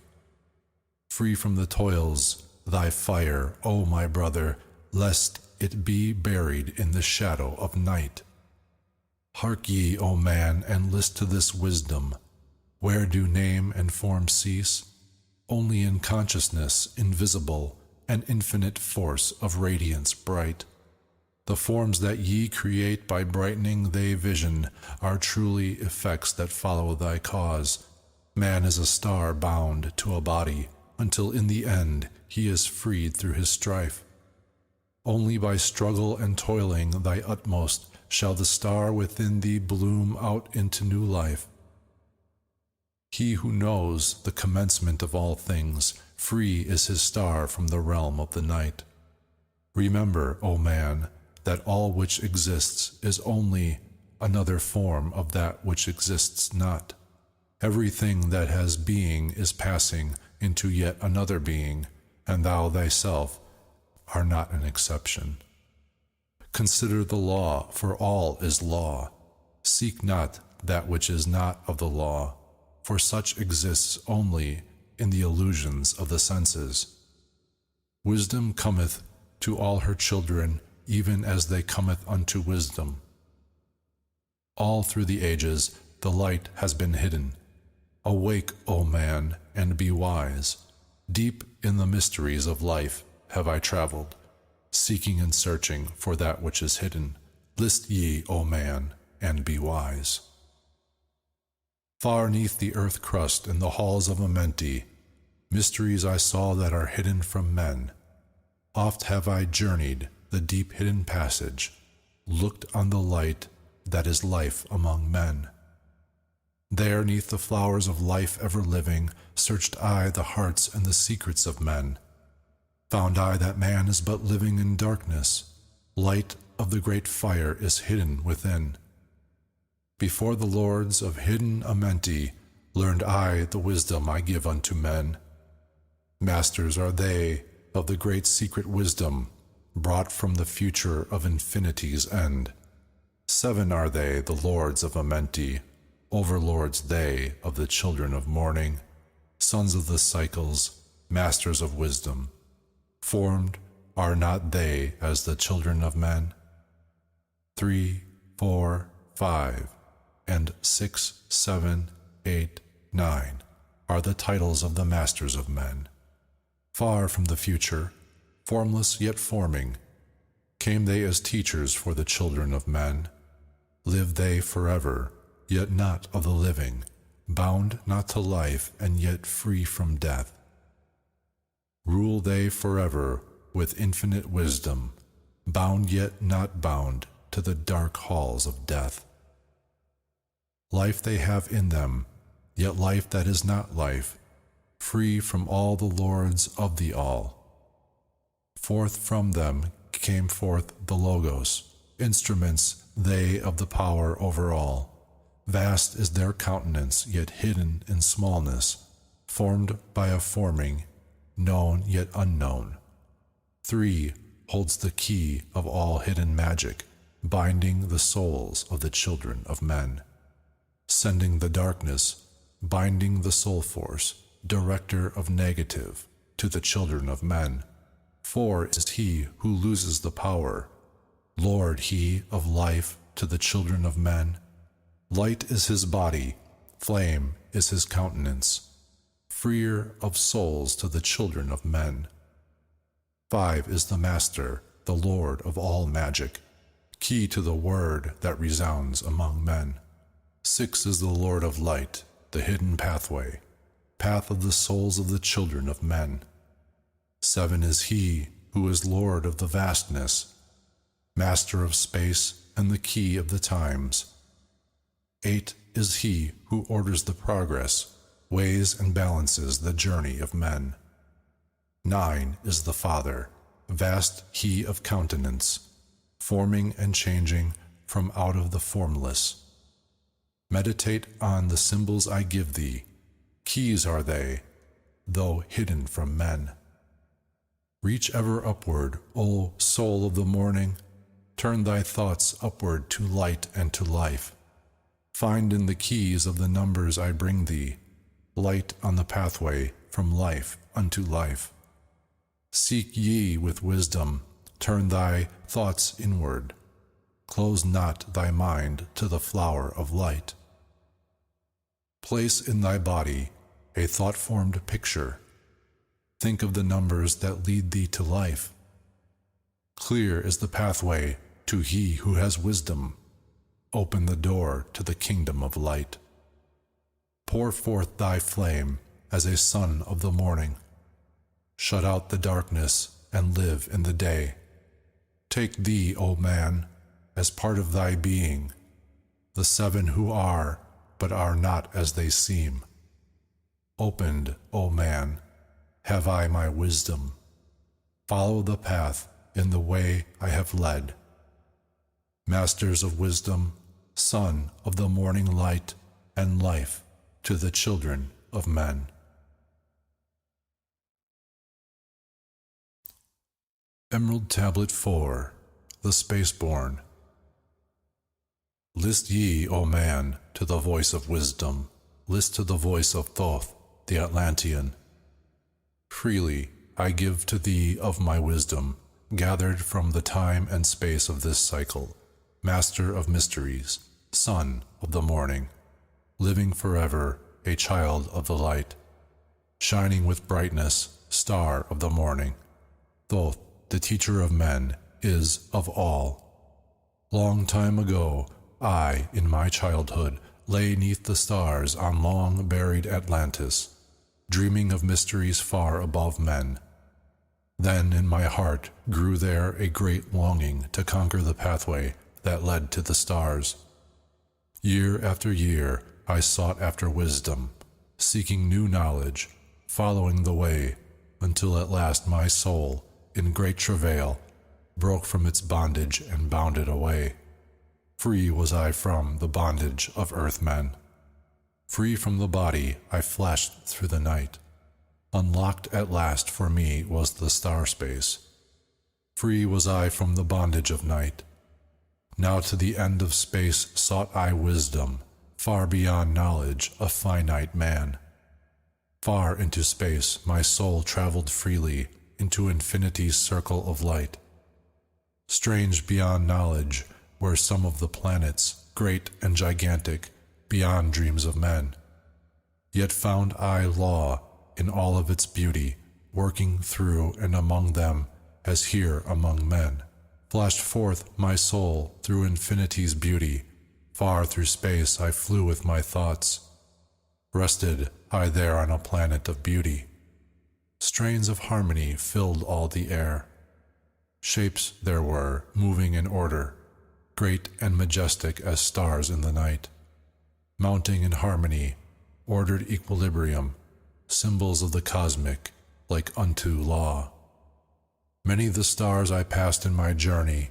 Free from the toils, thy fire, O my brother, lest it be buried in the shadow of night. Hark ye, O man, and list to this wisdom. Where do name and form cease? Only in consciousness invisible, and infinite force of radiance bright. The forms that ye create by brightening thy vision are truly effects that follow thy cause. Man is a star bound to a body, until in the end he is freed through his strife. Only by struggle and toiling thy utmost shall the star within thee bloom out into new life. He who knows the commencement of all things, free is his star from the realm of the night. Remember, O man, that all which exists is only another form of that which exists not. Everything that has being is passing into yet another being, and thou thyself are not an exception. Consider the law, for all is law. Seek not that which is not of the law, for such exists only in the illusions of the senses. Wisdom cometh to all her children, even as they cometh unto wisdom. All through the ages the light has been hidden. Awake, O man, and be wise. Deep in the mysteries of life have I traveled, seeking and searching for that which is hidden. List ye, O man, and be wise. Far neath the earth crust in the halls of Amenti, mysteries I saw that are hidden from men. Oft have I journeyed the deep hidden passage, looked on the light that is life among men. There, neath the flowers of life ever living, searched I the hearts and the secrets of men. Found I that man is but living in darkness, light of the great fire is hidden within. Before the lords of hidden Amenti learned I the wisdom I give unto men. Masters are they of the great secret wisdom, brought from the future of infinity's end. 7 are they, the lords of Amenti, overlords they of the children of morning, sons of the cycles, masters of wisdom. Formed are not they as the children of men? 3, 4, 5, and 6, 7, 8, 9 are the titles of the masters of men. Far from the future, formless yet forming, came they as teachers for the children of men. Live they forever, yet not of the living, bound not to life and yet free from death. Rule they forever with infinite wisdom, bound yet not bound to the dark halls of death. Life they have in them, yet life that is not life, free from all the lords of the all. Forth from them came forth the Logos, instruments they of the power over all. Vast is their countenance, yet hidden in smallness, formed by a forming, known yet unknown. 3 holds the key of all hidden magic, binding the souls of the children of men. Sending the darkness, binding the soul force, director of negative, to the children of men. 4 is he who loses the power, Lord he of life to the children of men. Light is his body, flame is his countenance, freer of souls to the children of men. 5 is the Master, the Lord of all magic, key to the word that resounds among men. 6 is the Lord of light, the hidden pathway, path of the souls of the children of men. 7 is he who is Lord of the vastness, master of space and the key of the times. 8 is he who orders the progress, weighs and balances the journey of men. 9 is the Father, vast he of countenance, forming and changing from out of the formless. Meditate on the symbols I give thee, keys are they, though hidden from men. Reach ever upward, O soul of the morning, turn thy thoughts upward to light and to life. Find in the keys of the numbers I bring thee, light on the pathway from life unto life. Seek ye with wisdom, turn thy thoughts inward. Close not thy mind to the flower of light. Place in thy body a thought-formed picture. Think of the numbers that lead thee to life. Clear is the pathway to he who has wisdom. Open the door to the kingdom of light. Pour forth thy flame as a sun of the morning. Shut out the darkness and live in the day. Take thee, O man, as part of thy being, the 7 who are, but are not as they seem. Opened, O man, have I my wisdom. Follow the path in the way I have led. Masters of wisdom, son of the morning light and life to the children of men. Emerald Tablet 4, the Spaceborn. List ye, O man, to the voice of wisdom. List to the voice of Thoth, the Atlantean. Freely I give to thee of my wisdom, gathered from the time and space of this cycle, master of mysteries, son of the morning, living forever, a child of the light, shining with brightness, star of the morning. Thoth, the teacher of men, is of all. Long time ago, I, in my childhood, lay 'neath the stars on long-buried Atlantis, dreaming of mysteries far above men. Then in my heart grew there a great longing to conquer the pathway that led to the stars. Year after year I sought after wisdom, seeking new knowledge, following the way, until at last my soul, in great travail, broke from its bondage and bounded away. Free was I from the bondage of earthmen. Free from the body I flashed through the night. Unlocked at last for me was the star space. Free was I from the bondage of night. Now to the end of space sought I wisdom, far beyond knowledge of finite man. Far into space my soul traveled freely, into infinity's circle of light. Strange beyond knowledge were some of the planets, great and gigantic, beyond dreams of men. Yet found I law in all of its beauty, working through and among them as here among men. Flashed forth my soul through infinity's beauty, far through space I flew with my thoughts. Rested I there on a planet of beauty. Strains of harmony filled all the air. Shapes there were, moving in order, great and majestic as stars in the night, mounting in harmony, ordered equilibrium, symbols of the cosmic, like unto law. Many the stars I passed in my journey,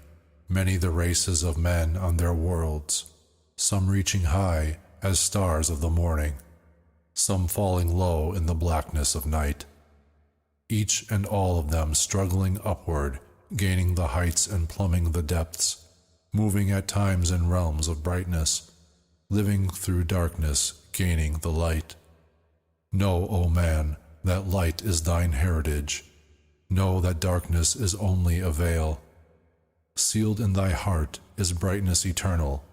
many the races of men on their worlds, some reaching high as stars of the morning, some falling low in the blackness of night, each and all of them struggling upward, gaining the heights and plumbing the depths, moving at times in realms of brightness, living through darkness, gaining the light. Know, O man, that light is thine heritage. Know that darkness is only a veil. Sealed in thy heart is brightness eternal,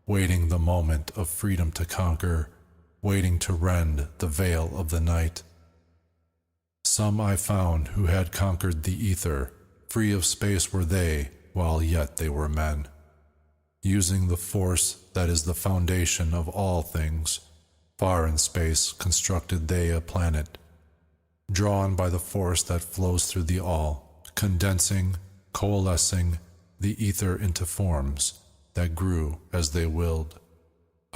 waiting the moment of freedom to conquer, waiting to rend the veil of the night. Some I found who had conquered the ether, free of space were they, while yet they were men. Using the force that is the foundation of all things, far in space constructed they a planet, drawn by the force that flows through the all, condensing, coalescing the ether into forms, that grew as they willed.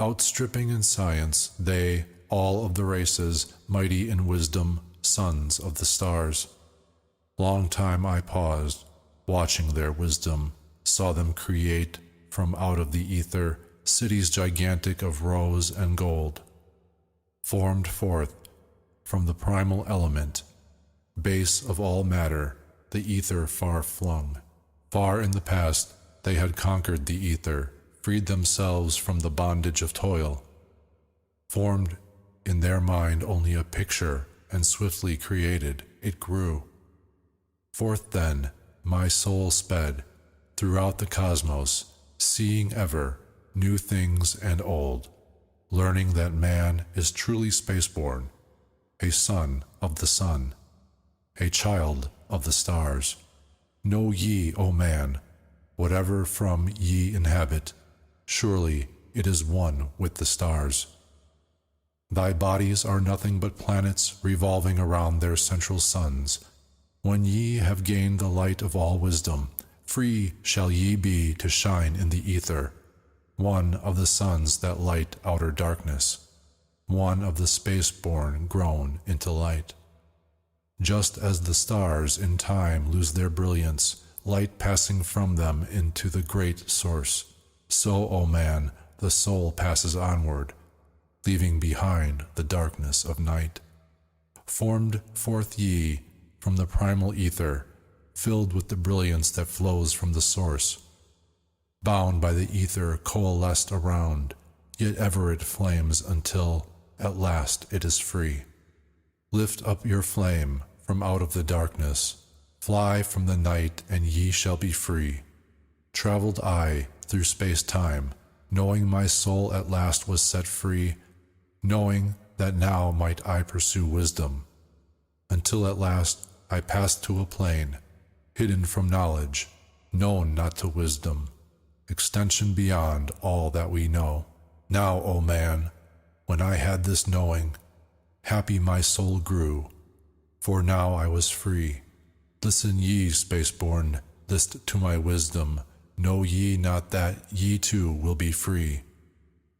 Outstripping in science, they, all of the races, mighty in wisdom, sons of the stars. Long time I paused, watching their wisdom, saw them create, from out of the ether, cities gigantic of rose and gold. Formed forth, from the primal element, base of all matter, the ether far flung. Far in the past, they had conquered the ether, freed themselves from the bondage of toil. Formed in their mind only a picture, and swiftly created, it grew. Forth then, my soul sped, throughout the cosmos, seeing ever new things and old, learning that man is truly spaceborn, a son of the sun, a child of the stars. Know ye, O man, whatever from ye inhabit, surely it is one with the stars. Thy bodies are nothing but planets revolving around their central suns. When ye have gained the light of all wisdom, free shall ye be to shine in the ether, one of the suns that light outer darkness, one of the space-born grown into light. Just as the stars in time lose their brilliance, light passing from them into the great source, so, O man, the soul passes onward, leaving behind the darkness of night. Formed forth ye from the primal ether, filled with the brilliance that flows from the source. Bound by the ether coalesced around, yet ever it flames until, at last, it is free. Lift up your flame from out of the darkness, fly from the night, and ye shall be free. Traveled I through space-time, knowing my soul at last was set free, knowing that now might I pursue wisdom, until at last I passed to a plane, hidden from knowledge, known not to wisdom, extension beyond all that we know. Now, O man, when I had this knowing, happy my soul grew, for now I was free. Listen ye, spaceborn, list to my wisdom, know ye not that ye too will be free?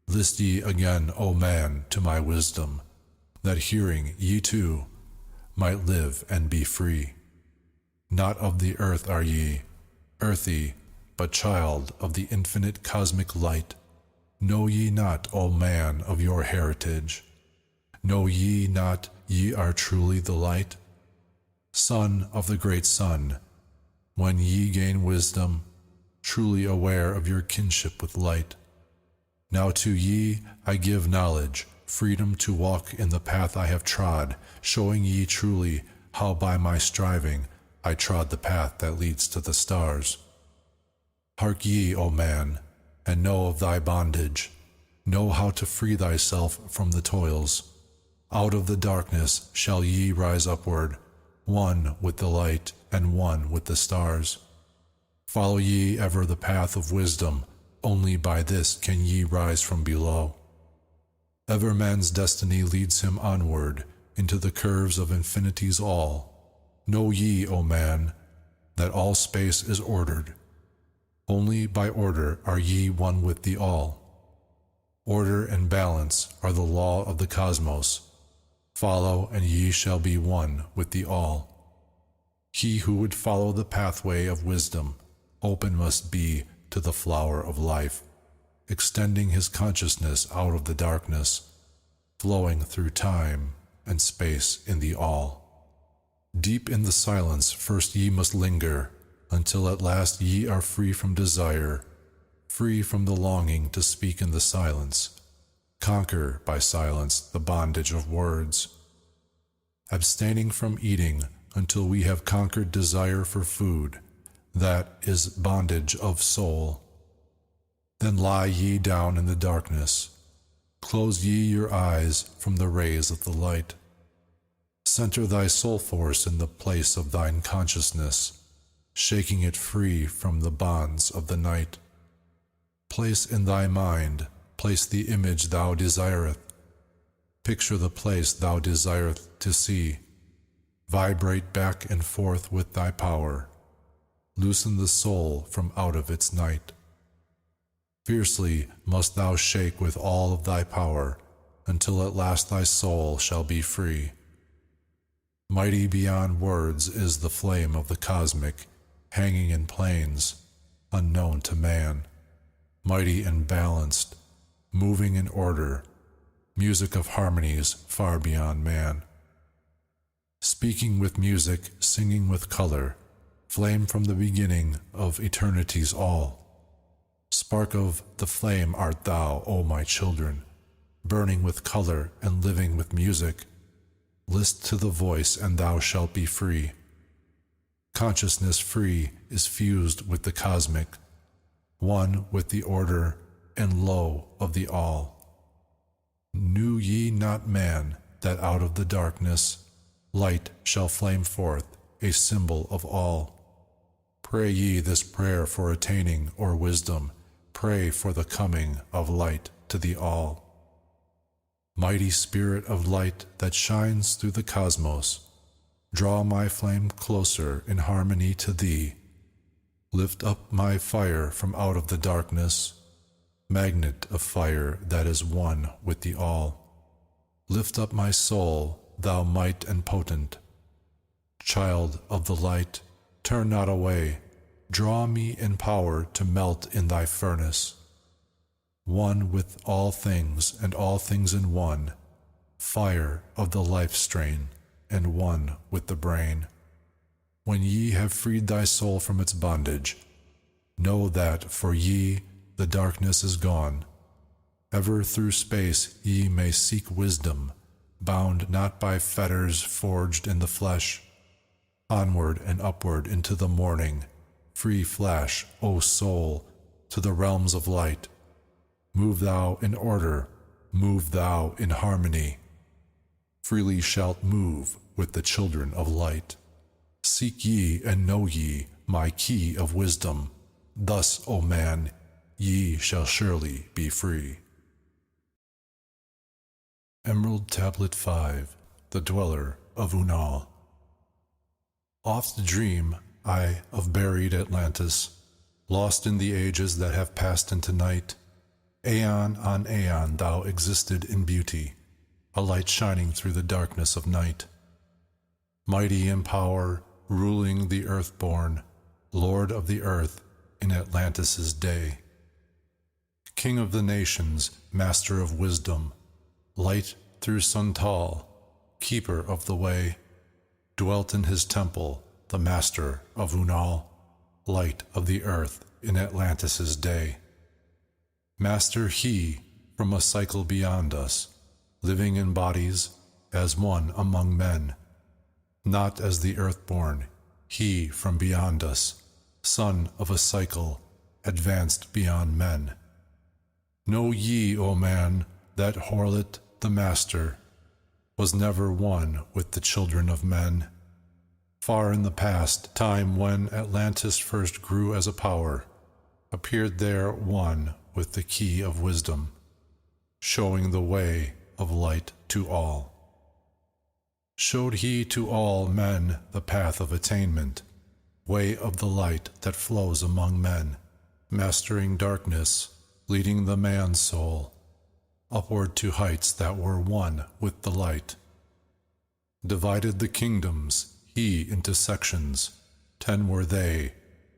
List ye again, O man, to my wisdom, that hearing ye too might live and be free. Not of the earth are ye, earthy, but child of the infinite cosmic light. Know ye not, O man, of your heritage? Know ye not ye are truly the light? Son of the great sun, when ye gain wisdom, truly aware of your kinship with light. Now to ye I give knowledge, freedom to walk in the path I have trod, showing ye truly how by my striving I trod the path that leads to the stars. Hark ye, O man, and know of thy bondage. Know how to free thyself from the toils. Out of the darkness shall ye rise upward, one with the light and one with the stars. Follow ye ever the path of wisdom, only by this can ye rise from below. Ever man's destiny leads him onward, into the curves of infinity's all. Know ye, O man, that all space is ordered. Only by order are ye one with the all. Order and balance are the law of the cosmos. Follow, and ye shall be one with the all. He who would follow the pathway of wisdom, open must be to the flower of life, extending his consciousness out of the darkness, flowing through time and space in the all. Deep in the silence first ye must linger, until at last ye are free from desire, free from the longing to speak in the silence. Conquer by silence the bondage of words, abstaining from eating until we have conquered desire for food, that is bondage of soul. Then lie ye down in the darkness, close ye your eyes from the rays of the light. Center thy soul force in the place of thine consciousness, shaking it free from the bonds of the night. Place in thy mind, place the image thou desireth. Picture the place thou desireth to see. Vibrate back and forth with thy power. Loosen the soul from out of its night. Fiercely must thou shake with all of thy power, until at last thy soul shall be free. Mighty beyond words is the flame of the cosmic, hanging in plains, unknown to man. Mighty and balanced, moving in order, music of harmonies far beyond man. Speaking with music, singing with color, flame from the beginning of eternity's all. Spark of the flame art thou, O my children, burning with color and living with music. List to the voice and thou shalt be free. Consciousness free is fused with the cosmic, one with the order and lo of the all. Knew ye not, man, that out of the darkness light shall flame forth, a symbol of all? Pray ye this prayer for attaining or wisdom, pray for the coming of light to the all. Mighty spirit of light that shines through the cosmos, draw my flame closer in harmony to thee. Lift up my fire from out of the darkness, magnet of fire that is one with the all. Lift up my soul, thou might and potent. Child of the light, turn not away, draw me in power to melt in thy furnace. One with all things and all things in one, fire of the life strain, and one with the brain. When ye have freed thy soul from its bondage, know that for ye the darkness is gone. Ever through space ye may seek wisdom, bound not by fetters forged in the flesh. Onward and upward into the morning, free flash, O soul, to the realms of light. Move thou in order, move thou in harmony. Freely shalt move with the children of light. Seek ye and know ye my key of wisdom. Thus, O man, ye shall surely be free. Emerald Tablet 5, the Dweller of Unal. Oft dream I of buried Atlantis, lost in the ages that have passed into night. Aeon on aeon thou existed in beauty, a light shining through the darkness of night. Mighty in power, ruling the earth-born, Lord of the earth in Atlantis' day. King of the nations, master of wisdom, light through Suntal, keeper of the way, dwelt in his temple, the master of Unal, light of the earth in Atlantis' day. Master he from a cycle beyond us, living in bodies as one among men, not as the earthborn, he from beyond us, son of a cycle, advanced beyond men. Know ye, O man, that Horlet, the master, was never one with the children of men. Far in the past time when Atlantis first grew as a power, appeared there one with the key of wisdom, showing the way of light to all. Showed he to all men the path of attainment, way of the light that flows among men, mastering darkness, leading the man's soul upward to heights that were one with the light. Divided the kingdoms he into sections, 10 were they,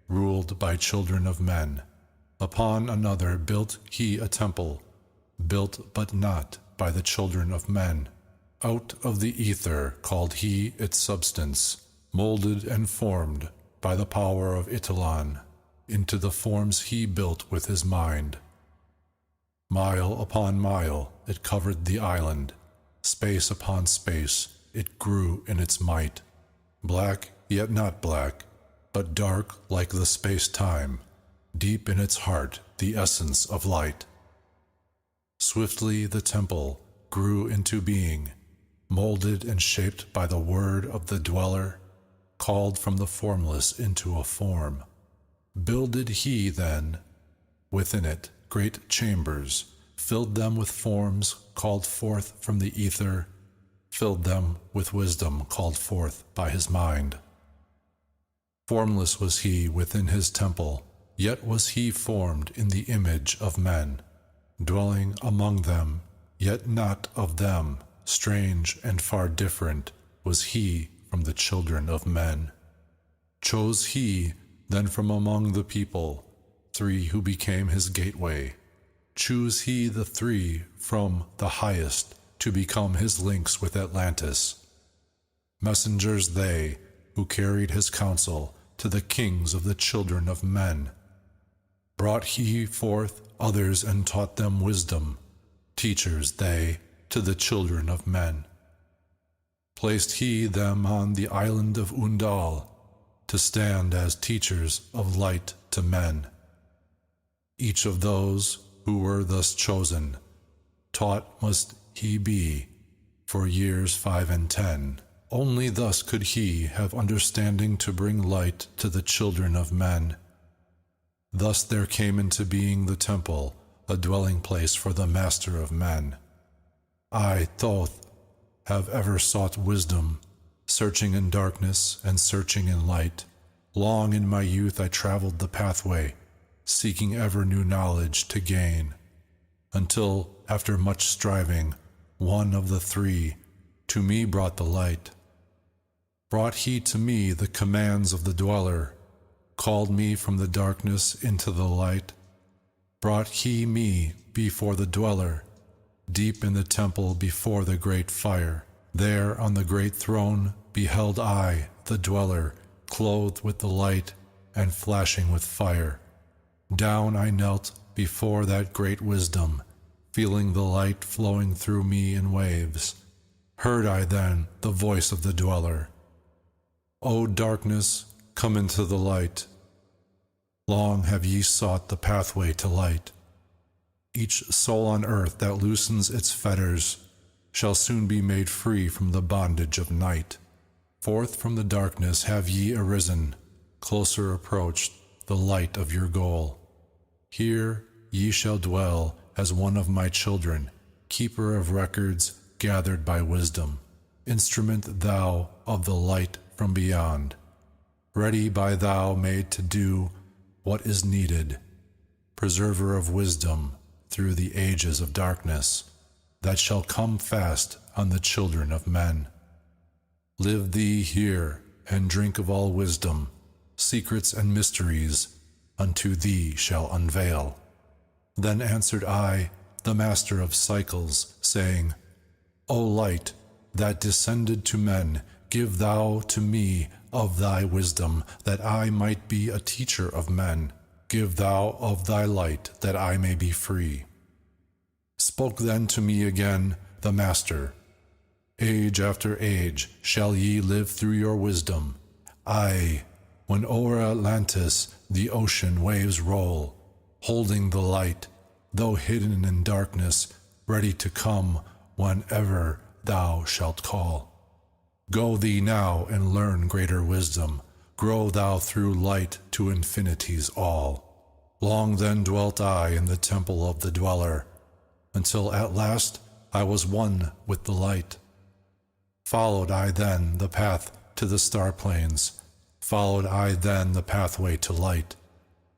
ruled by children of men. Upon another built he a temple, built but not by the children of men. Out of the ether called he its substance, molded and formed by the power of E10. Into the forms he built with his mind. Mile upon mile it covered the island, space upon space it grew in its might. Black yet not black, but dark like the space-time, deep in its heart the essence of light. Swiftly the temple grew into being, molded and shaped by the word of the dweller, called from the formless into a form. Builded he then, within it, great chambers, filled them with forms called forth from the ether, filled them with wisdom called forth by his mind. Formless was he within his temple, Yet was he formed in the image of men, dwelling among them, yet not of them. Strange and far different was he from the children of men. Chose he then from among the people 3 who became his gateway. Choose he the 3 from the highest to become his links with Atlantis. Messengers they who carried his counsel to the kings of the children of men. Brought he forth others and taught them wisdom, teachers they to the children of men. Placed he them on the island of Undal, to stand as teachers of light to men. Each of those who were thus chosen, taught must he be for years 5 and 10. Only thus could he have understanding to bring light to the children of men. Thus there came into being the temple, a dwelling place for the master of men. I, Thoth, have ever sought wisdom, searching in darkness and searching in light. Long in my youth I traveled the pathway, seeking ever new knowledge to gain, until, after much striving, one of the 3 to me brought the light. Brought he to me the commands of the dweller, called me from the darkness into the light. Brought he me before the dweller, deep in the temple before the great fire. There on the great throne beheld I the dweller, clothed with the light and flashing with fire. Down I knelt before that great wisdom, feeling the light flowing through me in waves. Heard I then the voice of the dweller, O darkness, come into the light. Long have ye sought the pathway to light. Each soul on earth that loosens its fetters shall soon be made free from the bondage of night. Forth from the darkness have ye arisen, closer approached the light of your goal. Here ye shall dwell as one of my children, keeper of records gathered by wisdom, instrument thou of the light from beyond, ready by thou made to do what is needed, preserver of wisdom through the ages of darkness, that shall come fast on the children of men. Live thee here, and drink of all wisdom, secrets and mysteries unto thee shall unveil. Then answered I, the master of cycles, saying, O light, that descended to men, give thou to me of thy wisdom, that I might be a teacher of men. Give thou of thy light, that I may be free. Spoke then to me again the master, Age after age shall ye live through your wisdom. Aye, when o'er Atlantis the ocean waves roll, holding the light, though hidden in darkness, ready to come whenever thou shalt call. Go thee now and learn greater wisdom. Grow thou through light to infinities all. Long then dwelt I in the temple of the dweller, until at last I was one with the light. Followed I then the path to the star plains, followed I then the pathway to light.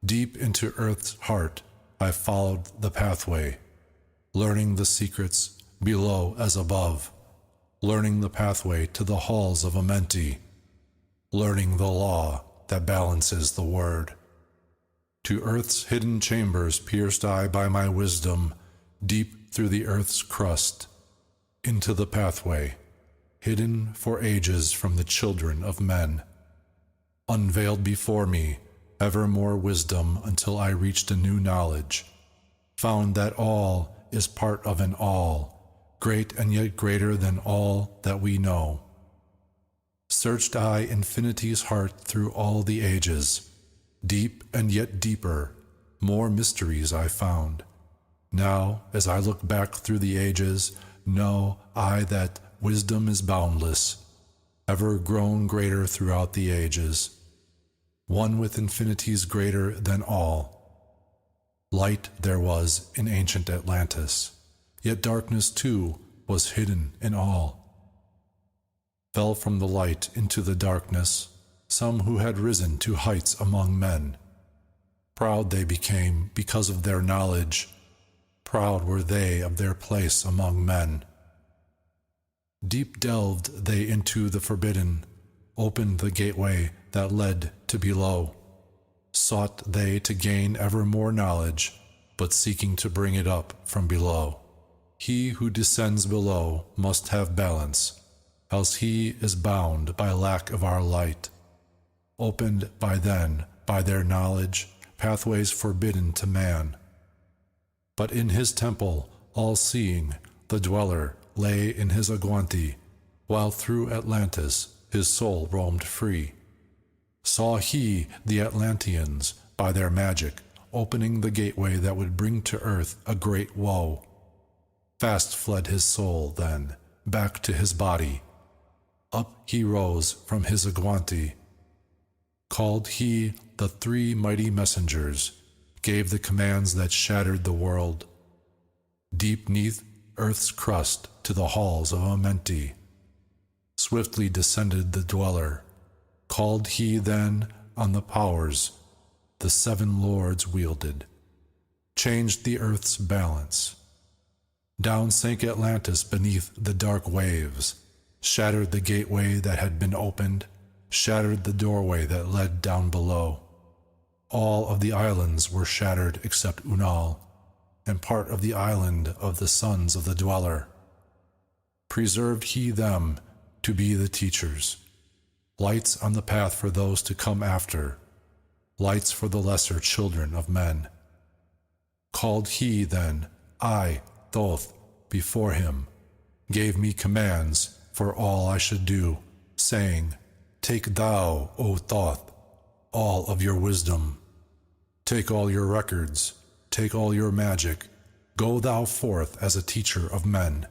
Deep into earth's heart I followed the pathway, learning the secrets below as above, learning the pathway to the halls of Amenti, learning the law that balances the word. To earth's hidden chambers pierced I by my wisdom, deep through the earth's crust, into the pathway, hidden for ages from the children of men. Unveiled before me, ever more wisdom until I reached a new knowledge, found that all is part of an all, great and yet greater than all that we know. Searched I infinity's heart through all the ages, deep and yet deeper, more mysteries I found. Now, as I look back through the ages, know I that wisdom is boundless, ever grown greater throughout the ages, one with infinities greater than all. Light there was in ancient Atlantis, yet darkness too was hidden in all. Fell from the light into the darkness some who had risen to heights among men, Proud they became because of their knowledge. Proud were they of their place among men. Deep delved they into the forbidden, opened the gateway that led to below. Sought they to gain ever more knowledge, but seeking to bring it up from below. He who descends below must have balance, else he is bound by lack of our light. Opened by their knowledge, pathways forbidden to man. But in his temple, all-seeing, the dweller lay in his Agwanti, while through Atlantis his soul roamed free. Saw he the Atlanteans, by their magic, opening the gateway that would bring to earth a great woe. Fast fled his soul, then, back to his body. Up he rose from his Agwanti. Called he the three mighty messengers, gave the commands that shattered the world. Deep neath earth's crust to the halls of Amenti, swiftly descended the dweller. Called he then on the powers the seven lords wielded, changed the earth's balance. Down sank Atlantis beneath the dark waves, shattered the gateway that had been opened, shattered the doorway that led down below. All of the islands were shattered except Unal, and part of the island of the sons of the dweller. Preserved he them to be the teachers, lights on the path for those to come after, lights for the lesser children of men. Called he then, I, Thoth, before him, gave me commands for all I should do, saying, Take thou, O Thoth, all of your wisdom. Take all your records, take all your magic. Go thou forth as a teacher of men.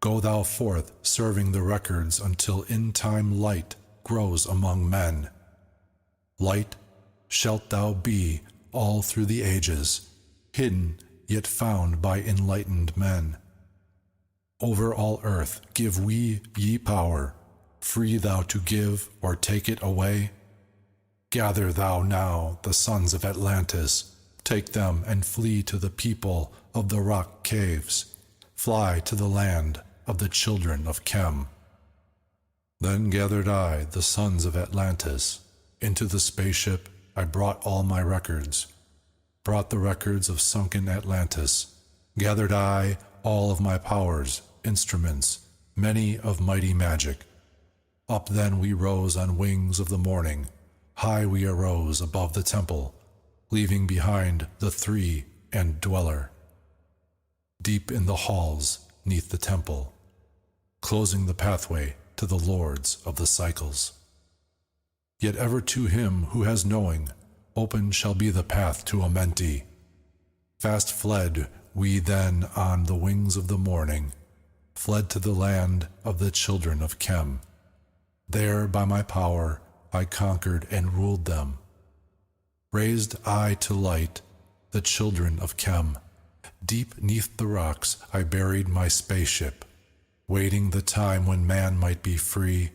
Go thou forth serving the records until in time light grows among men. Light shalt thou be all through the ages, hidden yet found by enlightened men. Over all earth give we ye power, free thou to give or take it away. Gather thou now the sons of Atlantis, take them and flee to the people of the rock caves, fly to the land of the children of Chem. Then gathered I the sons of Atlantis. Into the spaceship I brought all my records, brought the records of sunken Atlantis. Gathered I all of my powers, instruments, many of mighty magic. Up then we rose on wings of the morning. High we arose above the temple, leaving behind the three and dweller. Deep in the halls, neath the temple, closing the pathway to the lords of the cycles. Yet ever to him who has knowing, open shall be the path to Amenti. Fast fled we then on the wings of the morning, fled to the land of the children of Chem. There by my power I conquered and ruled them. Raised I to light the children of Chem. Deep neath the rocks I buried my spaceship, waiting the time when man might be free.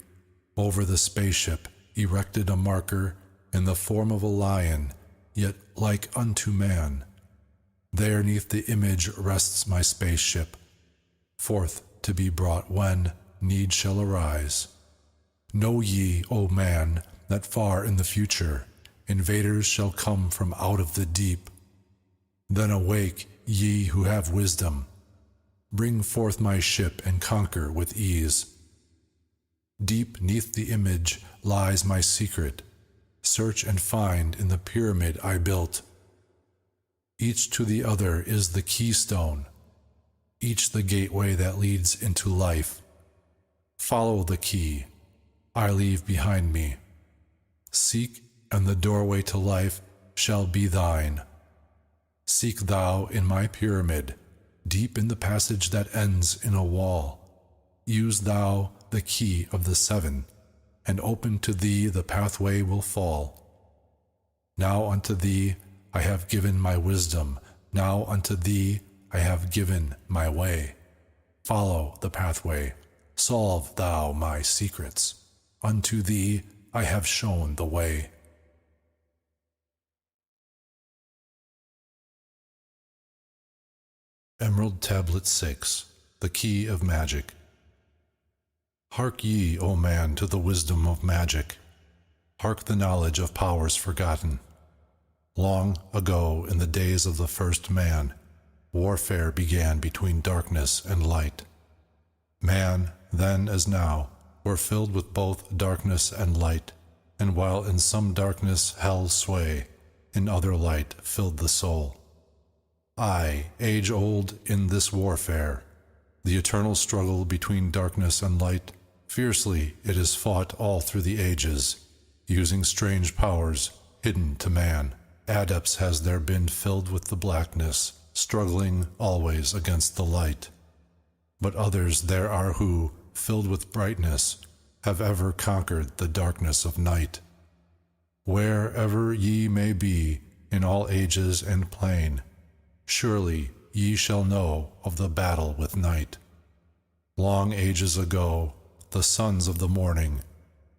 Over the spaceship erected a marker in the form of a lion, yet like unto man. There neath the image rests my spaceship, forth to be brought when need shall arise. Know ye, O man, that far in the future invaders shall come from out of the deep. Then awake, ye who have wisdom. Bring forth my ship and conquer with ease. Deep neath the image lies my secret. Search and find in the pyramid I built. Each to the other is the keystone, each the gateway that leads into life. Follow the key I leave behind me. Seek, and the doorway to life shall be thine. Seek thou in my pyramid, deep in the passage that ends in a wall. Use thou the key of the seven, and open to thee the pathway will fall. Now unto thee I have given my wisdom, now unto thee I have given my way. Follow the pathway, solve thou my secrets. Unto thee I have shown the way. Emerald Tablet 6, the Key of Magic. Hark ye, O man, to the wisdom of magic. Hark the knowledge of powers forgotten. Long ago, in the days of the first man, warfare began between darkness and light. Man, then as now, were filled with both darkness and light, and while in some darkness held sway, in other light filled the soul. Aye, age-old in this warfare, the eternal struggle between darkness and light, fiercely it is fought all through the ages, using strange powers hidden to man. Adepts has there been filled with the blackness, struggling always against the light. But others there are who, filled with brightness, have ever conquered the darkness of night. Wherever ye may be, in all ages and plain, surely ye shall know of the battle with night. Long ages ago, the sons of the morning,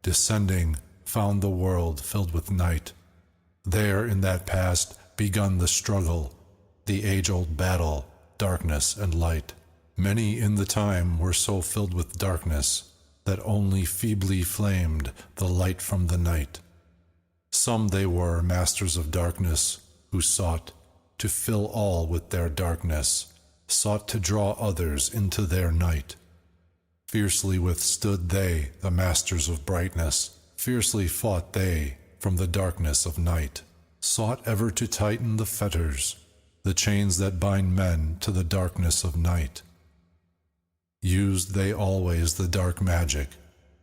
descending, found the world filled with night. There in that past begun the struggle, the age-old battle, darkness and light. Many in the time were so filled with darkness that only feebly flamed the light from the night. Some they were masters of darkness who sought to fill all with their darkness, sought to draw others into their night. Fiercely withstood they, the masters of brightness, fiercely fought they from the darkness of night, sought ever to tighten the fetters, the chains that bind men to the darkness of night. Used they always the dark magic,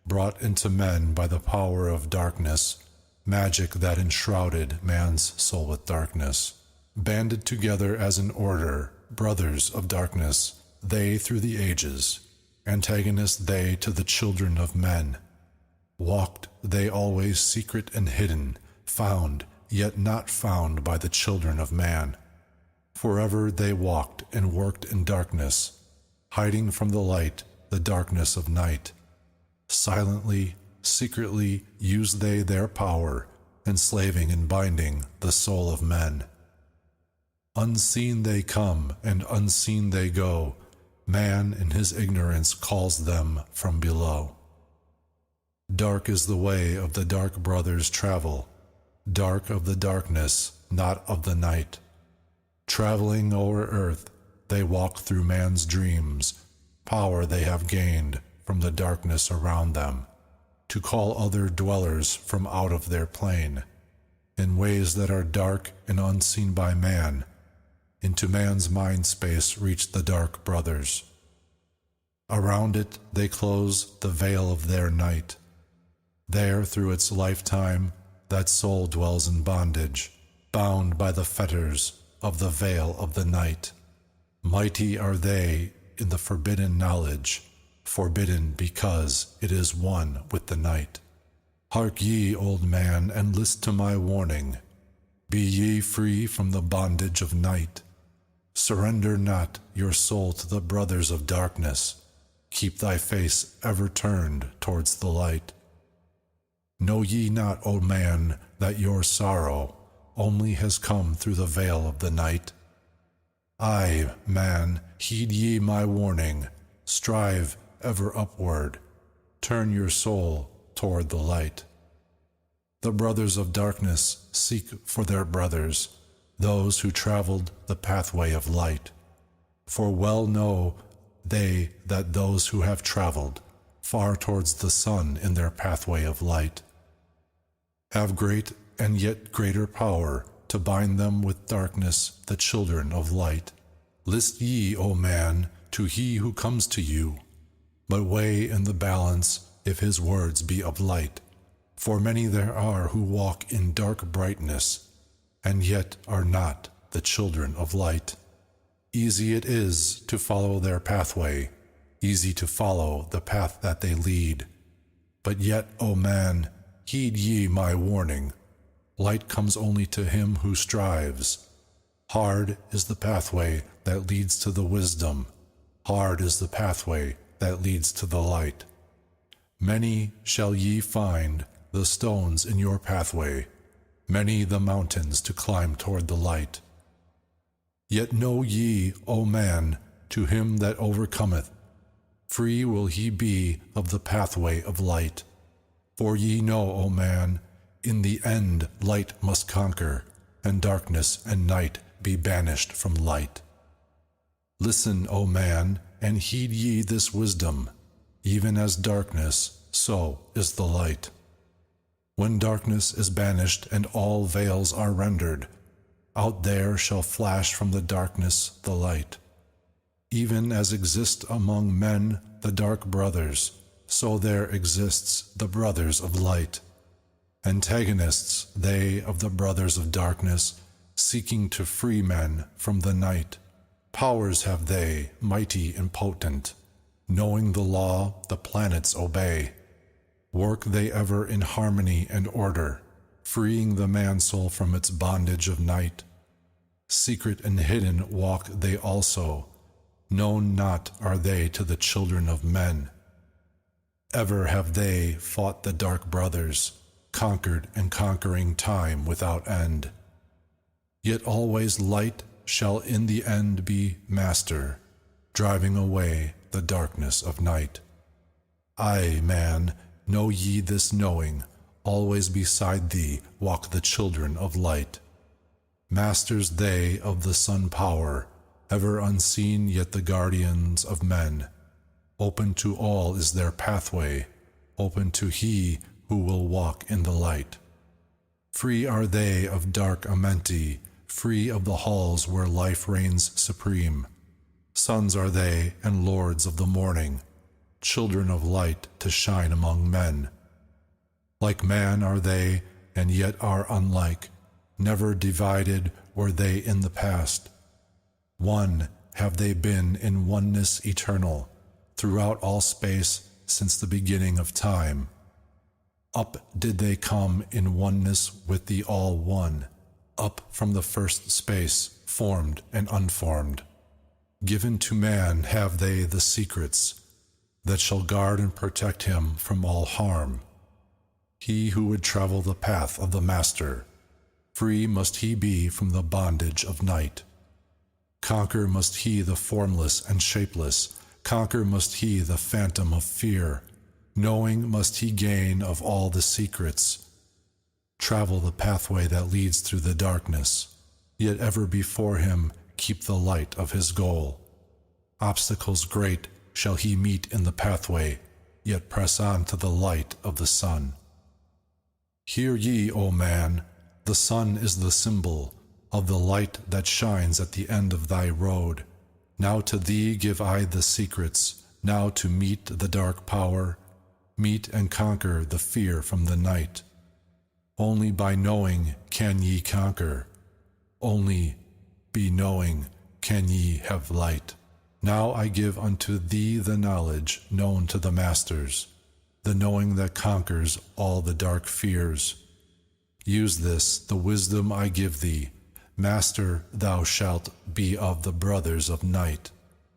brought into men by the power of darkness, magic that enshrouded man's soul with darkness. Banded together as an order, brothers of darkness, they through the ages, antagonists they to the children of men. Walked they always secret and hidden, found, yet not found by the children of man. Forever they walked and worked in darkness, hiding from the light the darkness of night. Silently, secretly used they their power, enslaving and binding the soul of men. Unseen they come, and unseen they go. Man in his ignorance calls them from below. Dark is the way of the dark brothers travel, dark of the darkness, not of the night. Traveling o'er earth, they walk through man's dreams. Power they have gained from the darkness around them, to call other dwellers from out of their plane, in ways that are dark and unseen by man. Into man's mind space reach the dark brothers. Around it they close the veil of their night. There through its lifetime that soul dwells in bondage, bound by the fetters of the veil of the night. Mighty are they in the forbidden knowledge, forbidden because it is one with the night. Hark ye, old man, and list to my warning. Be ye free from the bondage of night. Surrender not your soul to the brothers of darkness. Keep thy face ever turned towards the light. Know ye not, O man, that your sorrow only has come through the veil of the night? Aye, man, heed ye my warning. Strive ever upward. Turn your soul toward the light. The brothers of darkness seek for their brothers, those who traveled the pathway of light. For well know they that those who have traveled far towards the sun in their pathway of light have great and yet greater power to bind them with darkness, the children of light. List ye, O man, to he who comes to you, but weigh in the balance if his words be of light. For many there are who walk in dark brightness, and yet are not the children of light. Easy it is to follow their pathway, easy to follow the path that they lead. But yet, O man, heed ye my warning. Light comes only to him who strives. Hard is the pathway that leads to the wisdom. Hard is the pathway that leads to the light. Many shall ye find the stones in your pathway, many the mountains to climb toward the light. Yet know ye, O man, to him that overcometh, free will he be of the pathway of light. For ye know, O man, in the end light must conquer, and darkness and night be banished from light. Listen, O man, and heed ye this wisdom. Even as darkness, so is the light. When darkness is banished and all veils are rendered, out there shall flash from the darkness the light. Even as exist among men the dark brothers, so there exists the brothers of light. Antagonists they of the brothers of darkness, seeking to free men from the night. Powers have they, mighty and potent. Knowing the law, the planets obey. Work they ever in harmony and order, freeing the man-soul from its bondage of night. Secret and hidden walk they also, known not are they to the children of men. Ever have they fought the dark brothers, conquered and conquering time without end. Yet always light shall in the end be master, driving away the darkness of night. Aye, man, know ye this knowing, always beside thee walk the children of light. Masters they of the sun power, ever unseen yet the guardians of men. Open to all is their pathway, open to he who will walk in the light. Free are they of dark Amenti, free of the halls where life reigns supreme. Sons are they and lords of the morning, children of light to shine among men. Like man are they, and yet are unlike, never divided were they in the past. One have they been in oneness eternal, throughout all space since the beginning of time. Up did they come in oneness with the All One, up from the first space, formed and unformed. Given to man have they the secrets that shall guard and protect him from all harm. He who would travel the path of the Master, free must he be from the bondage of night. Conquer must he the formless and shapeless, conquer must he the phantom of fear, knowing must he gain of all the secrets. Travel the pathway that leads through the darkness, yet ever before him keep the light of his goal. Obstacles great shall he meet in the pathway, yet press on to the light of the sun. Hear ye, O man, the sun is the symbol of the light that shines at the end of thy road. Now to thee give I the secrets, now to meet the dark power, meet and conquer the fear from the night. Only by knowing can ye conquer, only be knowing can ye have light. Now I give unto thee the knowledge known to the masters, the knowing that conquers all the dark fears. Use this, the wisdom I give thee. Master, thou shalt be of the brothers of night.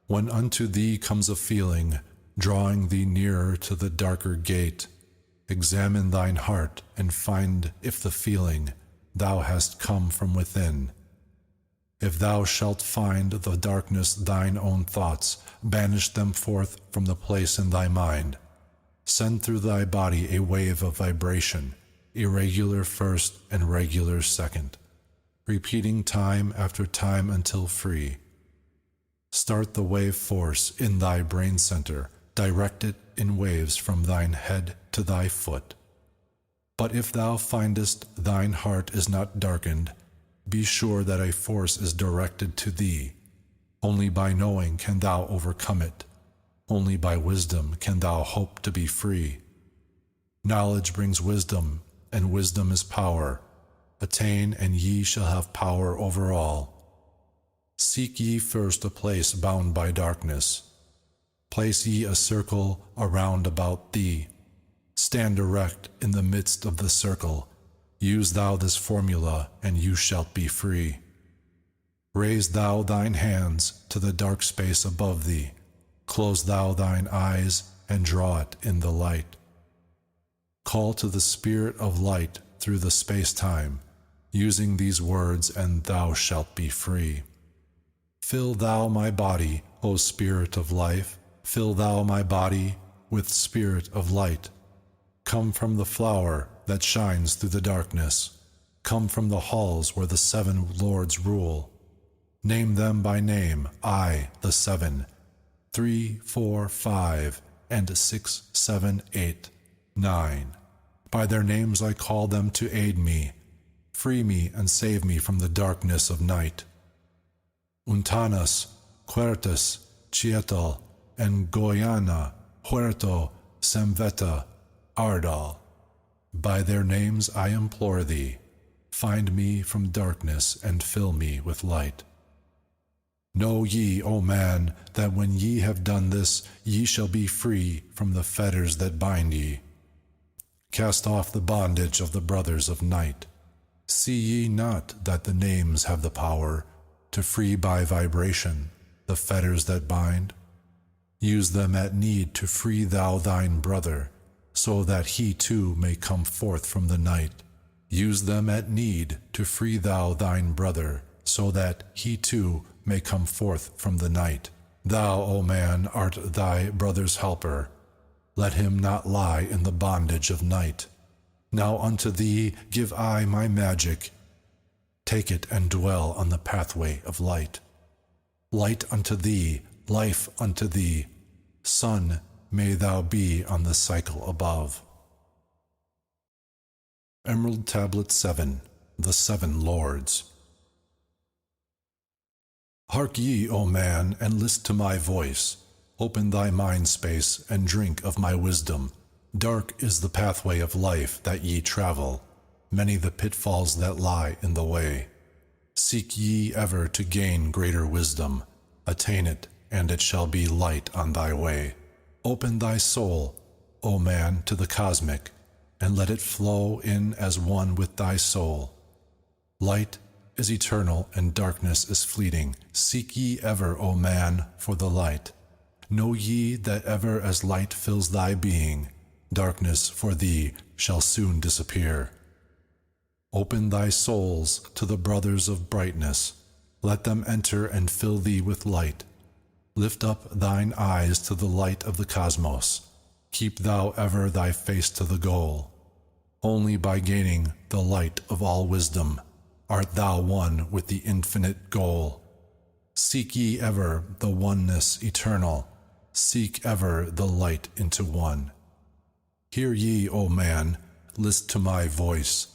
When unto thee comes a feeling, drawing thee nearer to the darker gate, examine thine heart and find if the feeling thou hast come from within. If thou shalt find the darkness thine own thoughts, banish them forth from the place in thy mind. Send through thy body a wave of vibration, irregular first and regular second, repeating time after time until free. Start the wave force in thy brain center, direct it in waves from thine head to thy foot. But if thou findest thine heart is not darkened, be sure that a force is directed to thee. Only by knowing can thou overcome it. Only by wisdom can thou hope to be free. Knowledge brings wisdom, and wisdom is power. Attain, and ye shall have power over all. Seek ye first a place bound by darkness. Place ye a circle around about thee. Stand erect in the midst of the circle. Use thou this formula, and you shalt be free. Raise thou thine hands to the dark space above thee. Close thou thine eyes, and draw it in the light. Call to the spirit of light through the space-time, using these words, and thou shalt be free. Fill thou my body, O Spirit of life, fill thou my body with spirit of light. Come from the flower that shines through the darkness. Come from the halls where the 7 lords rule. Name them by name, I, the 7, 3, 4, 5, and 6, 7, 8, 9. By their names I call them to aid me. Free me and save me from the darkness of night. Untanas, Quertus, Chiatal, and Goiana, Huerto, Semveta, Ardal. By their names I implore thee. Find me from darkness and fill me with light. Know ye, O man, that when ye have done this, ye shall be free from the fetters that bind ye. Cast off the bondage of the brothers of night. See ye not that the names have the power to free by vibration the fetters that bind? Use them at need to free thou thine brother, so that he too may come forth from the night. Use them at need to free thou thine brother, so that he too may come forth from the night. Thou, O man, art thy brother's helper. Let him not lie in the bondage of night. Now unto thee give I my magic. Take it and dwell on the pathway of light. Light unto thee, life unto thee. Sun may thou be on the cycle above. Emerald Tablet 7, the 7 Lords. Hark ye, O man, and list to my voice. Open thy mind space and drink of my wisdom. Dark is the pathway of life that ye travel, many the pitfalls that lie in the way. Seek ye ever to gain greater wisdom. Attain it, and it shall be light on thy way. Open thy soul, O man, to the cosmic, and let it flow in as one with thy soul. Light is eternal and darkness is fleeting. Seek ye ever, O man, for the light. Know ye that ever as light fills thy being, darkness for thee shall soon disappear. Open thy souls to the brothers of brightness. Let them enter and fill thee with light. Lift up thine eyes to the light of the cosmos. Keep thou ever thy face to the goal. Only by gaining the light of all wisdom art thou one with the infinite goal. Seek ye ever the oneness eternal. Seek ever the light into one. Hear ye, O man, list to my voice,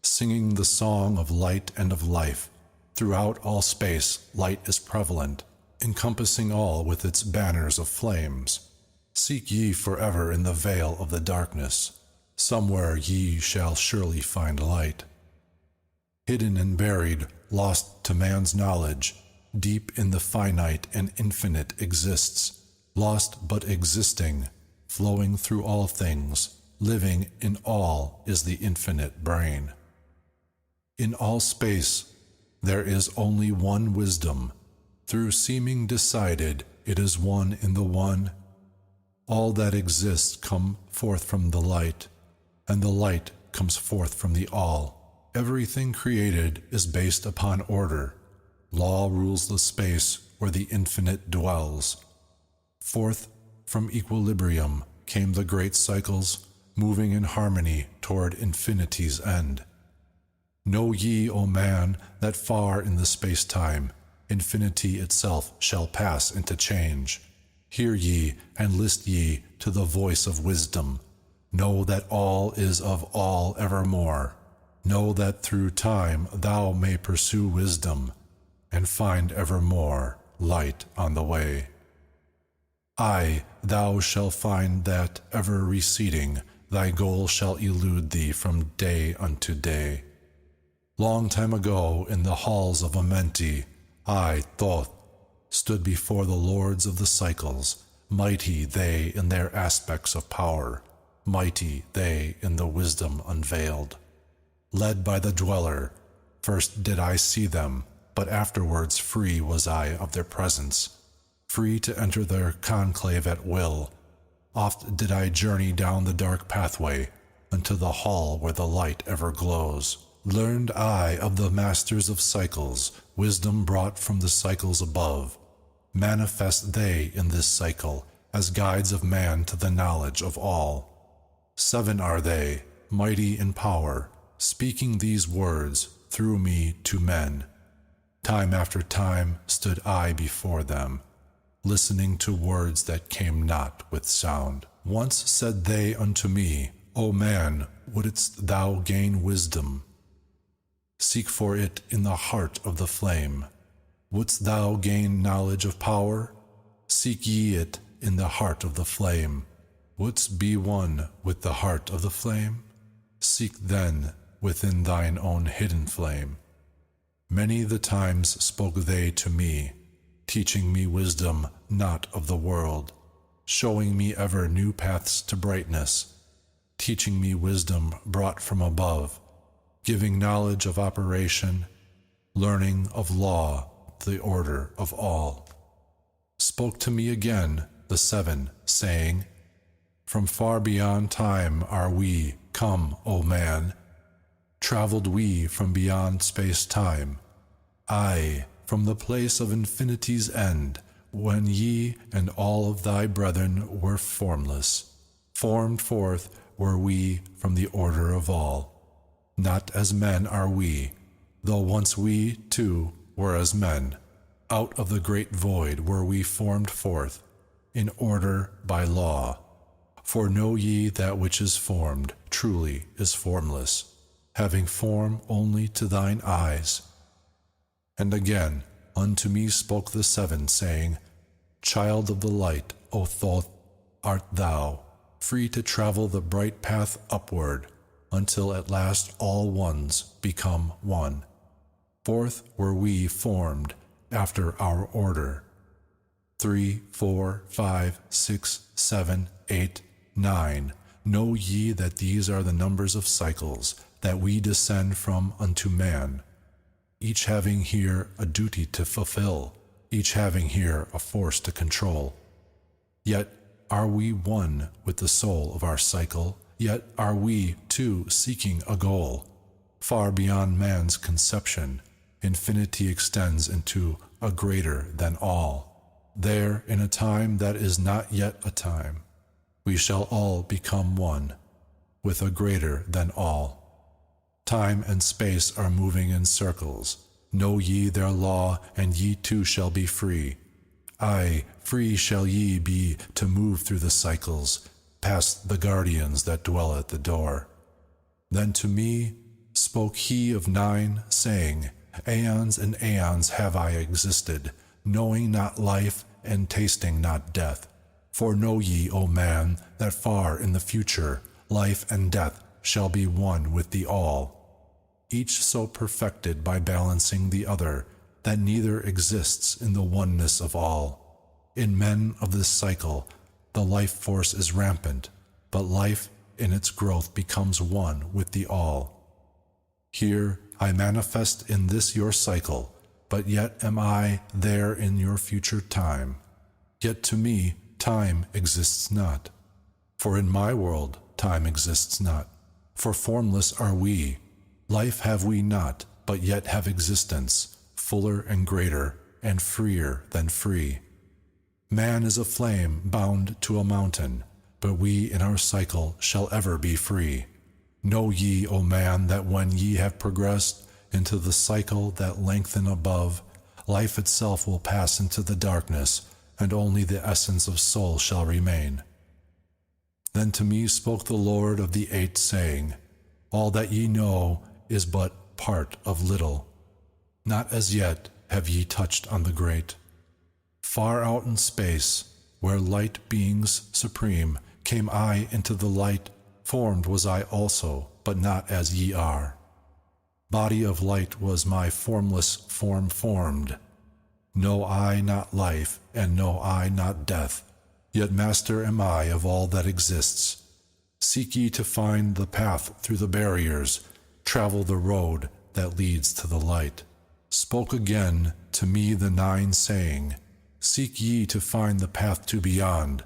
singing the song of light and of life. Throughout all space light is prevalent, encompassing all with its banners of flames. Seek ye forever in the veil of the darkness. Somewhere ye shall surely find light. Hidden and buried, lost to man's knowledge, deep in the finite and infinite exists, lost but existing, flowing through all things, living in all is the infinite brain. In all space there is only one wisdom. Through seeming decided, it is one in the one. All that exists come forth from the light, and the light comes forth from the all. Everything created is based upon order. Law rules the space where the infinite dwells. Forth from equilibrium came the great cycles, moving in harmony toward infinity's end. Know ye, O man, that far in the space-time, infinity itself shall pass into change. Hear ye, and list ye to the voice of wisdom. Know that all is of all evermore. Know that through time thou may pursue wisdom, and find evermore light on the way. Aye, thou shalt find that, ever receding, thy goal shall elude thee from day unto day. Long time ago, in the halls of Amenti, I, Thoth, stood before the lords of the cycles, mighty they in their aspects of power, mighty they in the wisdom unveiled. Led by the dweller, first did I see them, but afterwards free was I of their presence, free to enter their conclave at will. Oft did I journey down the dark pathway, unto the hall where the light ever glows, Learned I of the masters of cycles, wisdom brought from the cycles above. Manifest they in this cycle, as guides of man to the knowledge of all. 7 are they, mighty in power, speaking these words through me to men. Time after time stood I before them, listening to words that came not with sound. Once said they unto me, O man, wouldst thou gain wisdom? Seek for it in the heart of the flame. Wouldst thou gain knowledge of power? Seek ye it in the heart of the flame. Wouldst be one with the heart of the flame? Seek then within thine own hidden flame. Many the times spoke they to me, teaching me wisdom not of the world, showing me ever new paths to brightness, teaching me wisdom brought from above, giving knowledge of operation, learning of law, the order of all. Spoke to me again the 7, saying, From far beyond time are we come, O man. Traveled we from beyond space-time, aye, from the place of infinity's end, when ye and all of thy brethren were formless. Formed forth were we from the order of all. Not as men are we, though once we, too, were as men. Out of the great void were we formed forth, in order by law. For know ye that which is formed truly is formless, having form only to thine eyes. And again unto me spoke the 7, saying, Child of the light, O Thoth, art thou, free to travel the bright path upward, until at last all ones become one. Forth were we formed after our order. 3, 4, 5, 6, 7, 8, 9. Know ye that these are the numbers of cycles that we descend from unto man, each having here a duty to fulfill, each having here a force to control. Yet are we one with the soul of our cycle, yet are we, too, seeking a goal. Far beyond man's conception, infinity extends into a greater than all. There, in a time that is not yet a time, we shall all become one, with a greater than all. Time and space are moving in circles. Know ye their law, and ye too shall be free. Aye, free shall ye be to move through the cycles, past the guardians that dwell at the door. Then to me spoke he of 9, saying, Aeons and aeons have I existed, knowing not life and tasting not death. For know ye, O man, that far in the future life and death shall be one with the all, each so perfected by balancing the other, that neither exists in the oneness of all. In men of this cycle, the life force is rampant, but life in its growth becomes one with the all. Here I manifest in this your cycle, but yet am I there in your future time. Yet to me time exists not. For in my world time exists not. For formless are we. Life have we not, but yet have existence, fuller and greater, and freer than free. Man is a flame bound to a mountain, but we in our cycle shall ever be free. Know ye, O man, that when ye have progressed into the cycle that lengthen above, life itself will pass into the darkness, and only the essence of soul shall remain. Then to me spoke the Lord of the 8, saying, All that ye know is but part of little. Not as yet have ye touched on the great. Far out in space, where light beings supreme, came I into the light, formed was I also, but not as ye are. Body of light was my formless form formed. Know I not life, and know I not death, yet master am I of all that exists. Seek ye to find the path through the barriers, travel the road that leads to the light. Spoke again to me the 9, saying, Seek ye to find the path to beyond.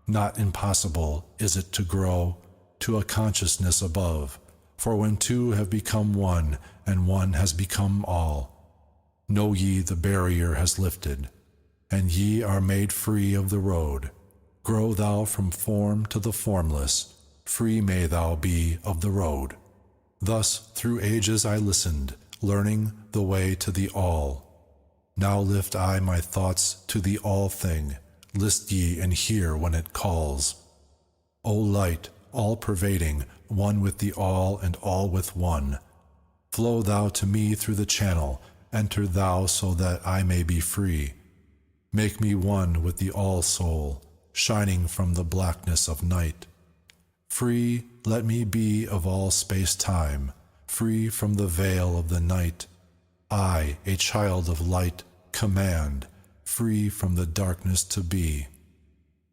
Not impossible is it to grow to a consciousness above, For when two have become one, and one has become all, know ye the barrier has lifted, and ye are made free of the road. Grow thou from form to the formless, free may thou be of the road. Thus through ages I listened, learning the way to the all. Now lift I my thoughts to the all-thing, list ye and hear when it calls. O light, all-pervading, one with the all and all with one, flow thou to me through the channel, enter thou so that I may be free. Make me one with the all-soul, shining from the blackness of night. Free let me be of all space-time, free from the veil of the night. I, a child of light, command, free from the darkness to be.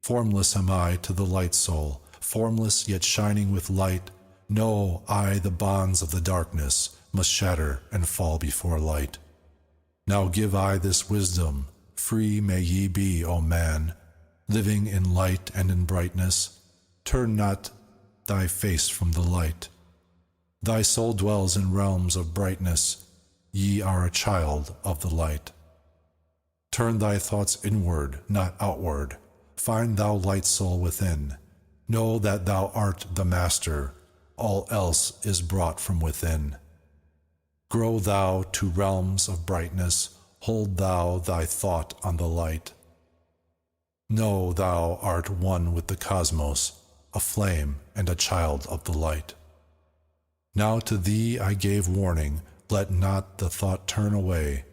Formless am I to the light soul, formless yet shining with light. Know I the bonds of the darkness must shatter and fall before light. Now give I this wisdom, free may ye be, O man, living in light and in brightness. Turn not thy face from the light. Thy soul dwells in realms of brightness. Ye are a child of the light. Turn thy thoughts inward, not outward. Find thou light soul within. Know that thou art the master. All else is brought from within. Grow thou to realms of brightness. Hold thou thy thought on the light. Know thou art one with the cosmos, a flame and a child of the light. Now to thee I gave warning, let not the thought turn away.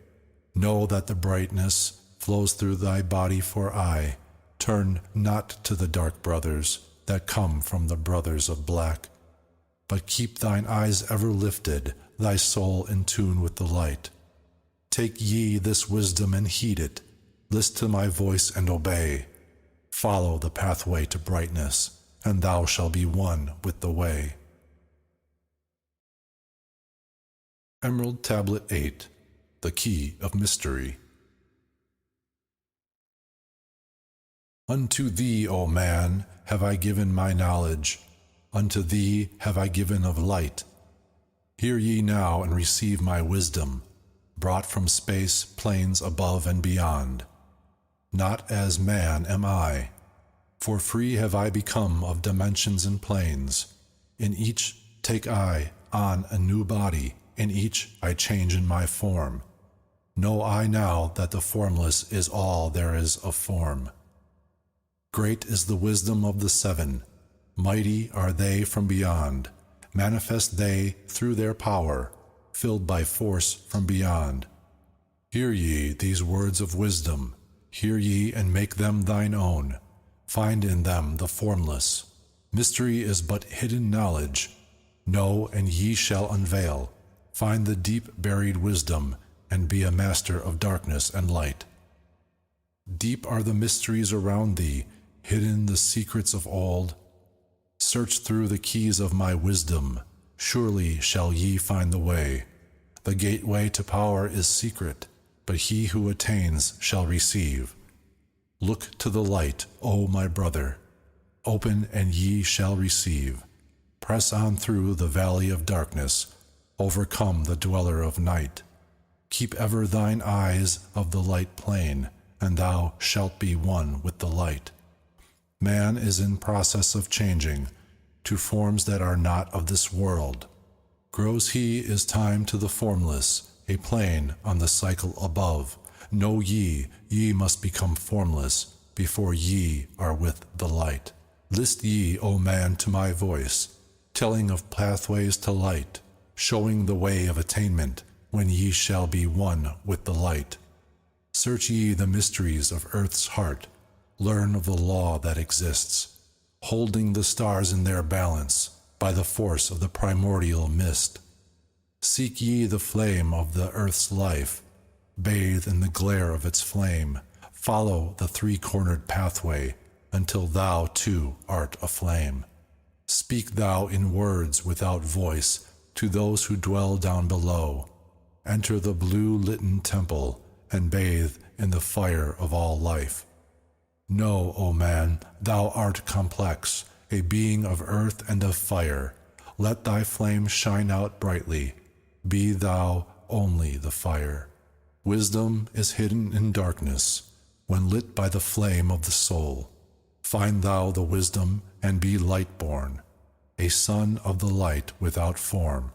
Know that the brightness flows through thy body for aye. Turn not to the dark brothers that come from the brothers of black, but keep thine eyes ever lifted, thy soul in tune with the light. Take ye this wisdom and heed it, list to my voice and obey. Follow the pathway to brightness, and thou shalt be one with the way. Emerald Tablet 8, The Key of Mystery. Unto thee, O man, have I given my knowledge, unto thee have I given of light. Hear ye now and receive my wisdom, brought from space, planes above and beyond. Not as man am I, for free have I become of dimensions and planes. In each take I on a new body, in each I change in my form. Know I now that the formless is all there is of form. Great is the wisdom of the seven, mighty are they from beyond, manifest they through their power, filled by force from beyond. Hear ye these words of wisdom, hear ye and make them thine own. Find in them the formless. Mystery is but hidden knowledge. Know and ye shall unveil. Find the deep buried wisdom, and be a master of darkness and light. Deep are the mysteries around thee, hidden the secrets of old. Search through the keys of my wisdom, surely shall ye find the way. The gateway to power is secret, but he who attains shall receive. Look to the light, O my brother. Open and ye shall receive. Press on through the valley of darkness. Overcome the dweller of night. Keep ever thine eyes of the light plain, and thou shalt be one with the light. Man is in process of changing to forms that are not of this world. Grows he is time to the formless, a plane on the cycle above. Know ye, ye must become formless before ye are with the light. List ye, O man, to my voice, telling of pathways to light, showing the way of attainment when ye shall be one with the light. Search ye the mysteries of earth's heart, learn of the law that exists, holding the stars in their balance by the force of the primordial mist. Seek ye the flame of the earth's life, bathe in the glare of its flame, follow the three-cornered pathway until thou too art aflame. Speak thou in words without voice to those who dwell down below. Enter the blue-litten temple and bathe in the fire of all life. Know, O man, thou art complex, a being of earth and of fire. Let thy flame shine out brightly. Be thou only the fire. Wisdom is hidden in darkness, when lit by the flame of the soul. Find thou the wisdom and be light-born, a son of the light without form.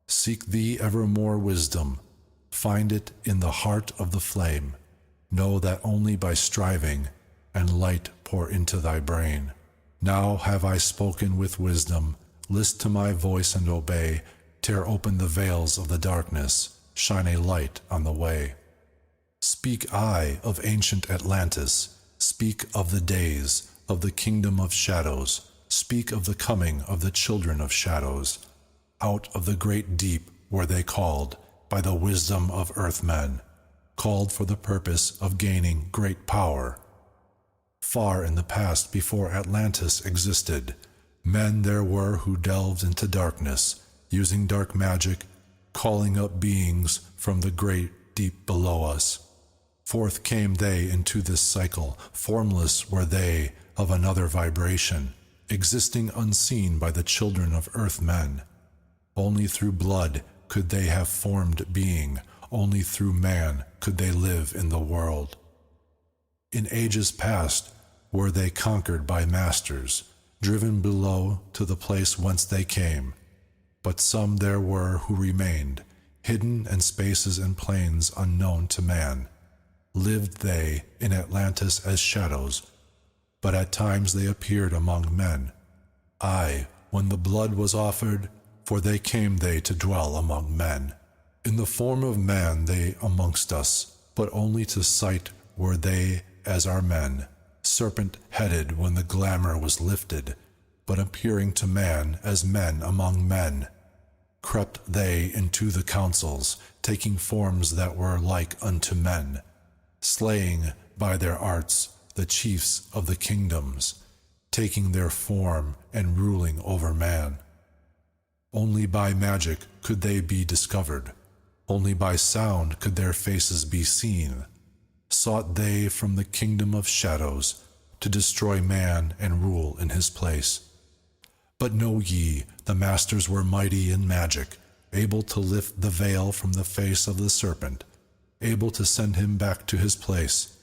Seek thee evermore wisdom, find it in the heart of the flame. Know that only by striving and light pour into thy brain. Now have I spoken with wisdom, list to my voice and obey. Tear open the veils of the darkness, shine a light on the way. Speak I of ancient Atlantis, speak of the days of the kingdom of shadows, speak of the coming of the children of shadows. Out of the great deep were they called by the wisdom of earthmen, called for the purpose of gaining great power. Far in the past, before Atlantis existed, men there were who delved into darkness, using dark magic, calling up beings from the great deep below us. Forth came they into this cycle, formless were they of another vibration, existing unseen by the children of earth men. Only through blood could they have formed being, only through man could they live in the world. In ages past were they conquered by masters, driven below to the place whence they came. But some there were who remained, hidden in spaces and plains unknown to man. Lived they in Atlantis as shadows, but at times they appeared among men. Aye, when the blood was offered, for they came they to dwell among men. In the form of man they amongst us, but only to sight were they as our men, serpent-headed when the glamour was lifted, but appearing to man as men among men. Crept they into the councils, taking forms that were like unto men, slaying by their arts the chiefs of the kingdoms, taking their form and ruling over man. Only by magic could they be discovered, only by sound could their faces be seen. Sought they from the kingdom of shadows to destroy man and rule in his place. But know ye, the masters were mighty in magic, able to lift the veil from the face of the serpent, able to send him back to his place.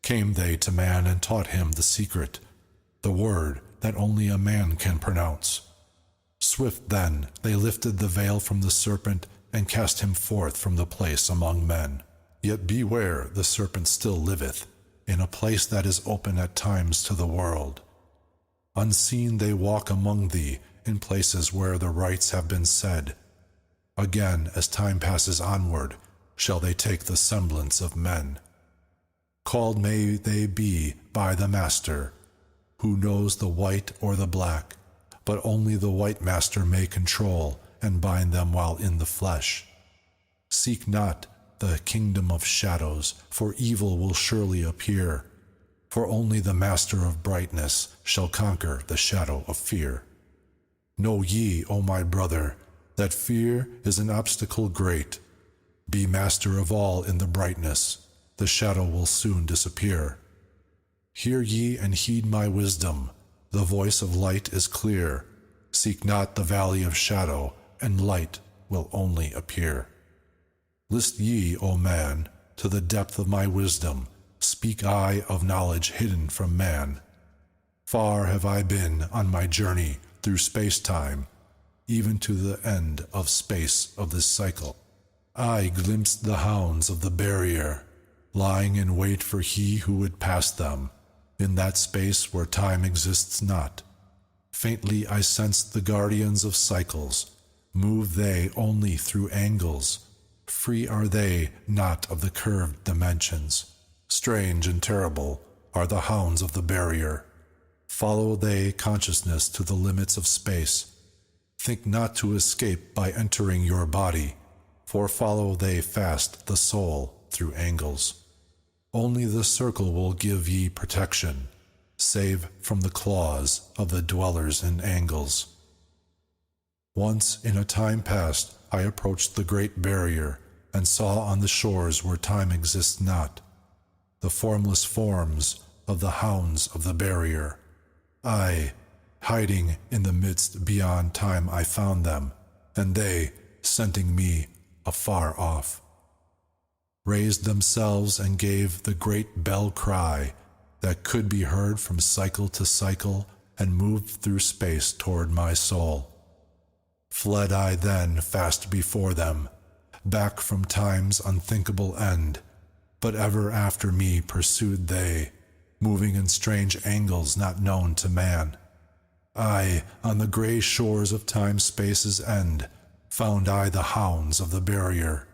Came they to man and taught him the secret, the word that only a man can pronounce. Swift then they lifted the veil from the serpent and cast him forth from the place among men. Yet beware, the serpent still liveth, in a place that is open at times to the world. Unseen they walk among thee, in places where the rites have been said. Again, as time passes onward, shall they take the semblance of men. Called may they be by the Master, who knows the white or the black, but only the white Master may control and bind them while in the flesh. Seek not the kingdom of shadows, for evil will surely appear, for only the Master of brightness shall conquer the shadow of fear. Know ye, O my brother, that fear is an obstacle great. Be master of all in the brightness, the shadow will soon disappear. Hear ye and heed my wisdom, the voice of light is clear. Seek not the valley of shadow, and light will only appear. List ye, O man, to the depth of my wisdom, speak I of knowledge hidden from man. Far have I been on my journey through space-time, even to the end of space of this cycle. I glimpsed the hounds of the barrier, lying in wait for he who would pass them, in that space where time exists not. Faintly I sensed the guardians of cycles, move they only through angles, free are they not of the curved dimensions. Strange and terrible are the hounds of the barrier. Follow they consciousness to the limits of space. Think not to escape by entering your body, for follow they fast the soul through angles. Only the circle will give ye protection, save from the claws of the dwellers in angles. Once in a time past I approached the great barrier, and saw on the shores where time exists not, the formless forms of the hounds of the barrier. Aye, hiding in the midst beyond time I found them, and they, scenting me afar off, raised themselves and gave the great bell cry that could be heard from cycle to cycle and moved through space toward my soul. Fled I then fast before them, back from time's unthinkable end, but ever after me pursued they, moving in strange angles not known to man. I, on the gray shores of time-space's end, found I the hounds of the barrier,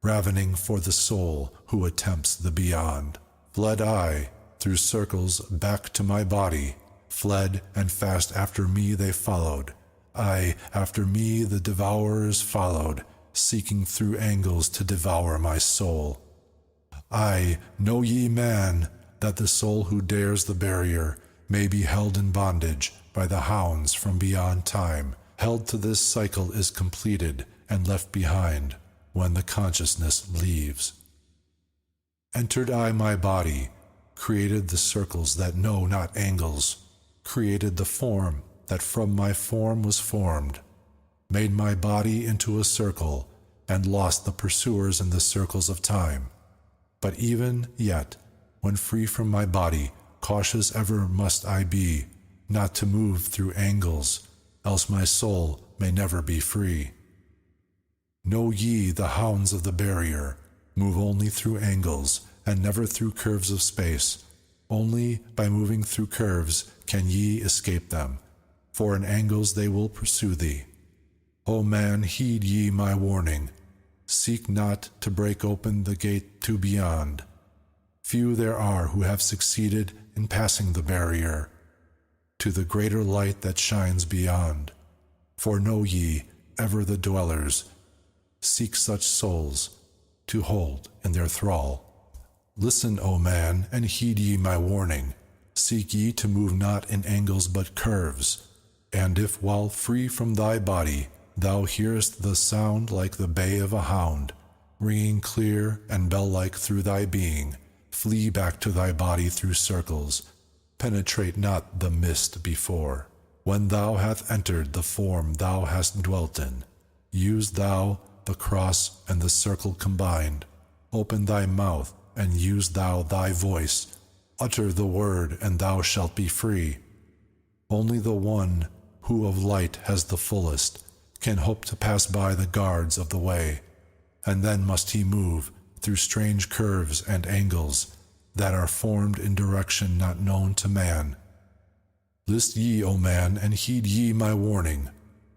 ravening for the soul who attempts the beyond. Fled I, through circles back to my body, fled, and fast after me they followed. Aye, after me the devourers followed, seeking through angles to devour my soul. Aye, know ye, man, that the soul who dares the barrier may be held in bondage by the hounds from beyond time, held to this cycle is completed and left behind when the consciousness leaves. Entered I my body, created the circles that know not angles, created the form that from my form was formed, made my body into a circle, and lost the pursuers in the circles of time. But even yet, when free from my body, cautious ever must I be, not to move through angles, else my soul may never be free. Know ye the hounds of the barrier move only through angles, and never through curves of space. Only by moving through curves can ye escape them, for in angles they will pursue thee. O man, heed ye my warning. Seek not to break open the gate to beyond. Few there are who have succeeded in passing the barrier to the greater light that shines beyond. For know ye, ever the dwellers seek such souls to hold in their thrall. Listen, O man, and heed ye my warning. Seek ye to move not in angles but curves. And if while free from thy body thou hearest the sound like the bay of a hound, ringing clear and bell-like through thy being, flee back to thy body through circles. Penetrate not the mist before. When thou hast entered the form thou hast dwelt in, use thou the cross and the circle combined. Open thy mouth and use thou thy voice. Utter the word and thou shalt be free. Only the one who of light has the fullest can hope to pass by the guards of the way, and then must he move through strange curves and angles that are formed in direction not known to man. List ye, O man, and heed ye my warning.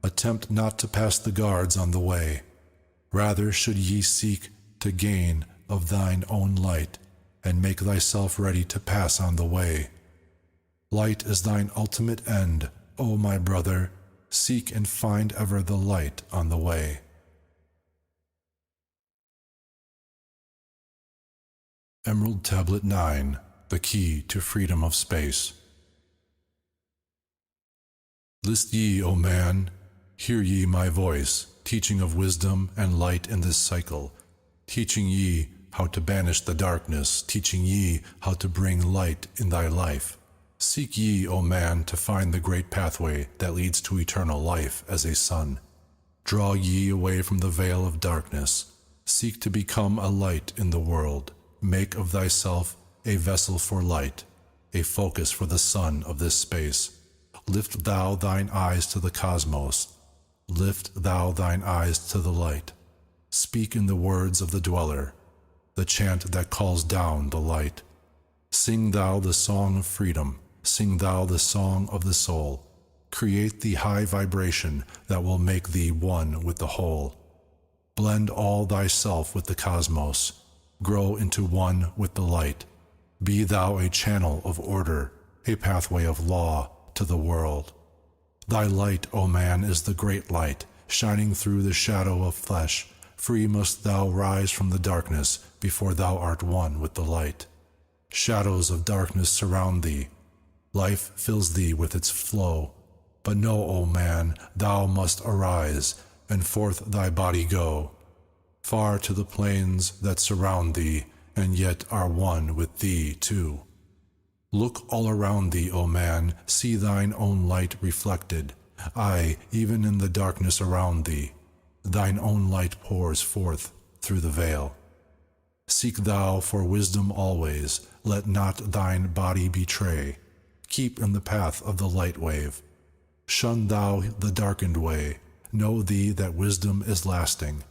Attempt not to pass the guards on the way. Rather should ye seek to gain of thine own light, and make thyself ready to pass on the way. Light is thine ultimate end, O my brother. Seek and find ever the light on the way. Emerald Tablet 9, the Key to Freedom of Space. List ye, O man, hear ye my voice, teaching of wisdom and light in this cycle, teaching ye how to banish the darkness, teaching ye how to bring light in thy life. Seek ye, O man, to find the great pathway that leads to eternal life as a sun. Draw ye away from the veil of darkness. Seek to become a light in the world. Make of thyself a vessel for light, a focus for the sun of this space. Lift thou thine eyes to the cosmos. Lift thou thine eyes to the light. Speak in the words of the dweller, the chant that calls down the light. Sing thou the song of freedom. Sing thou the song of the soul. Create the high vibration that will make thee one with the whole. Blend all thyself with the cosmos. Grow into one with the light. Be thou a channel of order, a pathway of law to the world. Thy light, O man, is the great light, shining through the shadow of flesh. Free must thou rise from the darkness before thou art one with the light. Shadows of darkness surround thee. Life fills thee with its flow. But know, O man, thou must arise, and forth thy body go, far to the plains that surround thee, and yet are one with thee too. Look all around thee, O man, see thine own light reflected. Aye, even in the darkness around thee, thine own light pours forth through the veil. Seek thou for wisdom always, let not thine body betray. Keep in the path of the light wave. Shun thou the darkened way. Know thee that wisdom is lasting,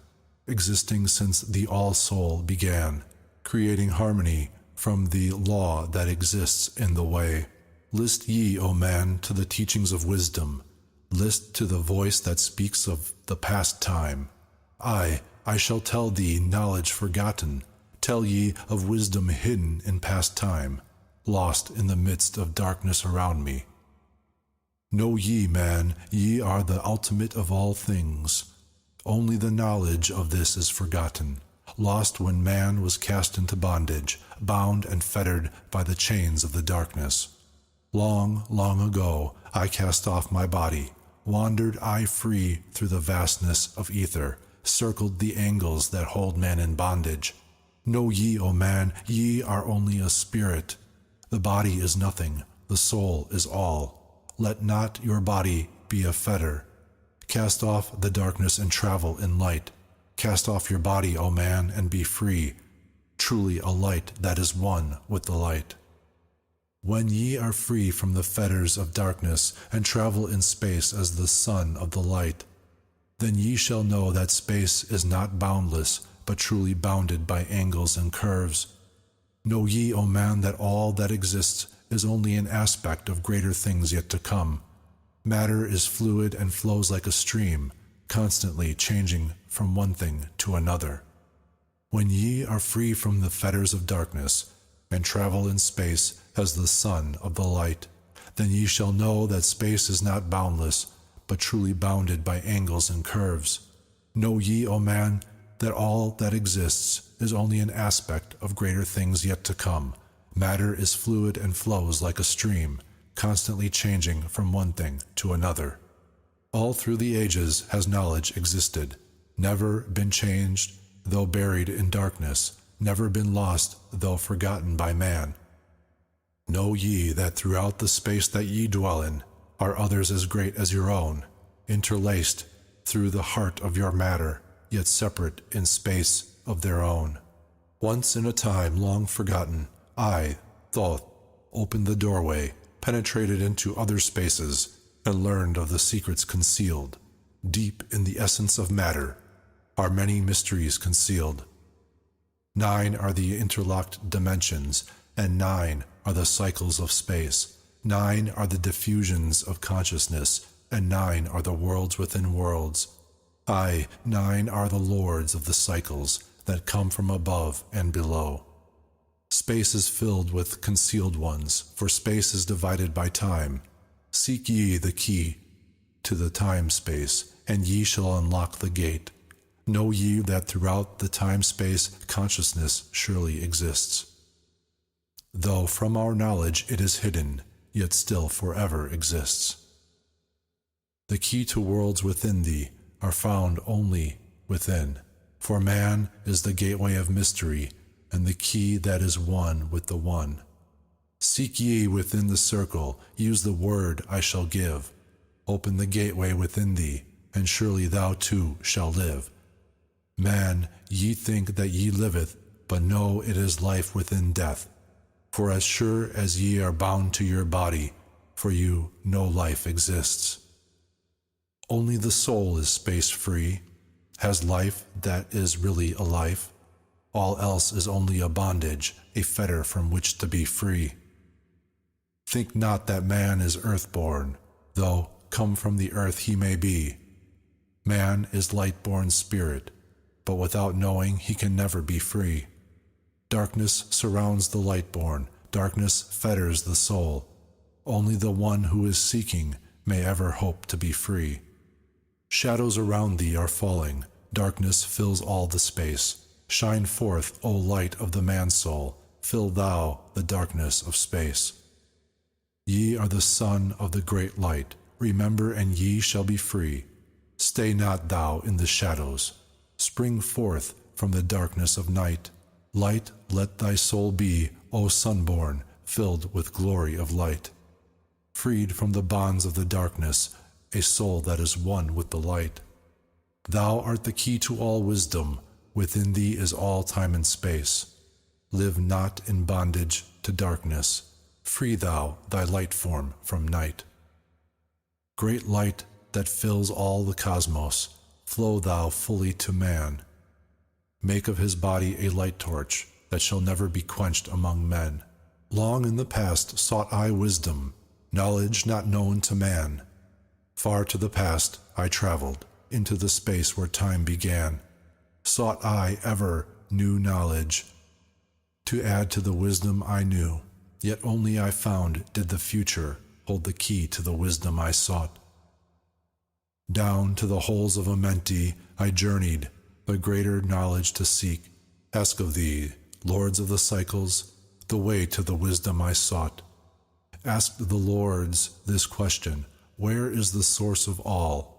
existing since the all-soul began, creating harmony from the law that exists in the way. List ye, O man, to the teachings of wisdom. List to the voice that speaks of the past time. I shall tell thee knowledge forgotten, tell ye of wisdom hidden in past time, lost in the midst of darkness around me. Know ye, man, ye are the ultimate of all things. Only the knowledge of this is forgotten, lost when man was cast into bondage, bound and fettered by the chains of the darkness. Long, long ago, I cast off my body, wandered I free through the vastness of ether, circled the angles that hold man in bondage. Know ye, O man, ye are only a spirit. The body is nothing, the soul is all. Let not your body be a fetter. Cast off the darkness and travel in light. Cast off your body, O man, and be free, truly a light that is one with the light. When ye are free from the fetters of darkness and travel in space as the son of the light, then ye shall know that space is not boundless, but truly bounded by angles and curves. Know ye, O man, that all that exists is only an aspect of greater things yet to come. Matter is fluid and flows like a stream, constantly changing from one thing to another. When ye are free from the fetters of darkness, and travel in space as the son of the light, then ye shall know that space is not boundless, but truly bounded by angles and curves. Know ye, O man, that all that exists is only an aspect of greater things yet to come. Matter is fluid and flows like a stream, constantly changing from one thing to another. All through the ages has knowledge existed, never been changed, though buried in darkness, never been lost, though forgotten by man. Know ye that throughout the space that ye dwell in are others as great as your own, interlaced through the heart of your matter, yet separate in space of their own. Once in a time long forgotten, I, Thoth, opened the doorway, penetrated into other spaces, and learned of the secrets concealed. Deep in the essence of matter are many mysteries concealed. 9 are the interlocked dimensions, and 9 are the cycles of space. 9 are the diffusions of consciousness, and 9 are the worlds within worlds. 9 are the lords of the cycles that come from above and below. Space is filled with concealed ones, for space is divided by time. Seek ye the key to the time-space, and ye shall unlock the gate. Know ye that throughout the time-space consciousness surely exists. Though from our knowledge it is hidden, yet still forever exists. The key to worlds within thee are found only within, for man is the gateway of mystery, and the key that is one with the one. Seek ye within the circle, use the word I shall give. Open the gateway within thee, and surely thou too shall live. Man, ye think that ye liveth, but know it is life within death. For as sure as ye are bound to your body, for you no life exists. Only the soul is space-free, has life that is really a life. All else is only a bondage, a fetter from which to be free. Think not that man is earth-born, though come from the earth he may be. Man is light-born spirit, but without knowing he can never be free. Darkness surrounds the light-born, darkness fetters the soul. Only the one who is seeking may ever hope to be free. Shadows around thee are falling, darkness fills all the space. Shine forth, O light of the man-soul, fill thou the darkness of space. Ye are the son of the great light, remember and ye shall be free. Stay not thou in the shadows, spring forth from the darkness of night. Light let thy soul be, O sunborn, filled with glory of light. Freed from the bonds of the darkness, a soul that is one with the light. Thou art the key to all wisdom, within thee is all time and space. Live not in bondage to darkness, free thou thy light form from night. Great light that fills all the cosmos, flow thou fully to man. Make of his body a light torch that shall never be quenched among men. Long in the past sought I wisdom, knowledge not known to man. Far to the past I traveled, into the space where time began. Sought I ever new knowledge, to add to the wisdom I knew. Yet only I found did the future hold the key to the wisdom I sought. Down to the holes of Amenti I journeyed, the greater knowledge to seek. Ask of thee, lords of the cycles, the way to the wisdom I sought. Asked the lords this question, where is the source of all?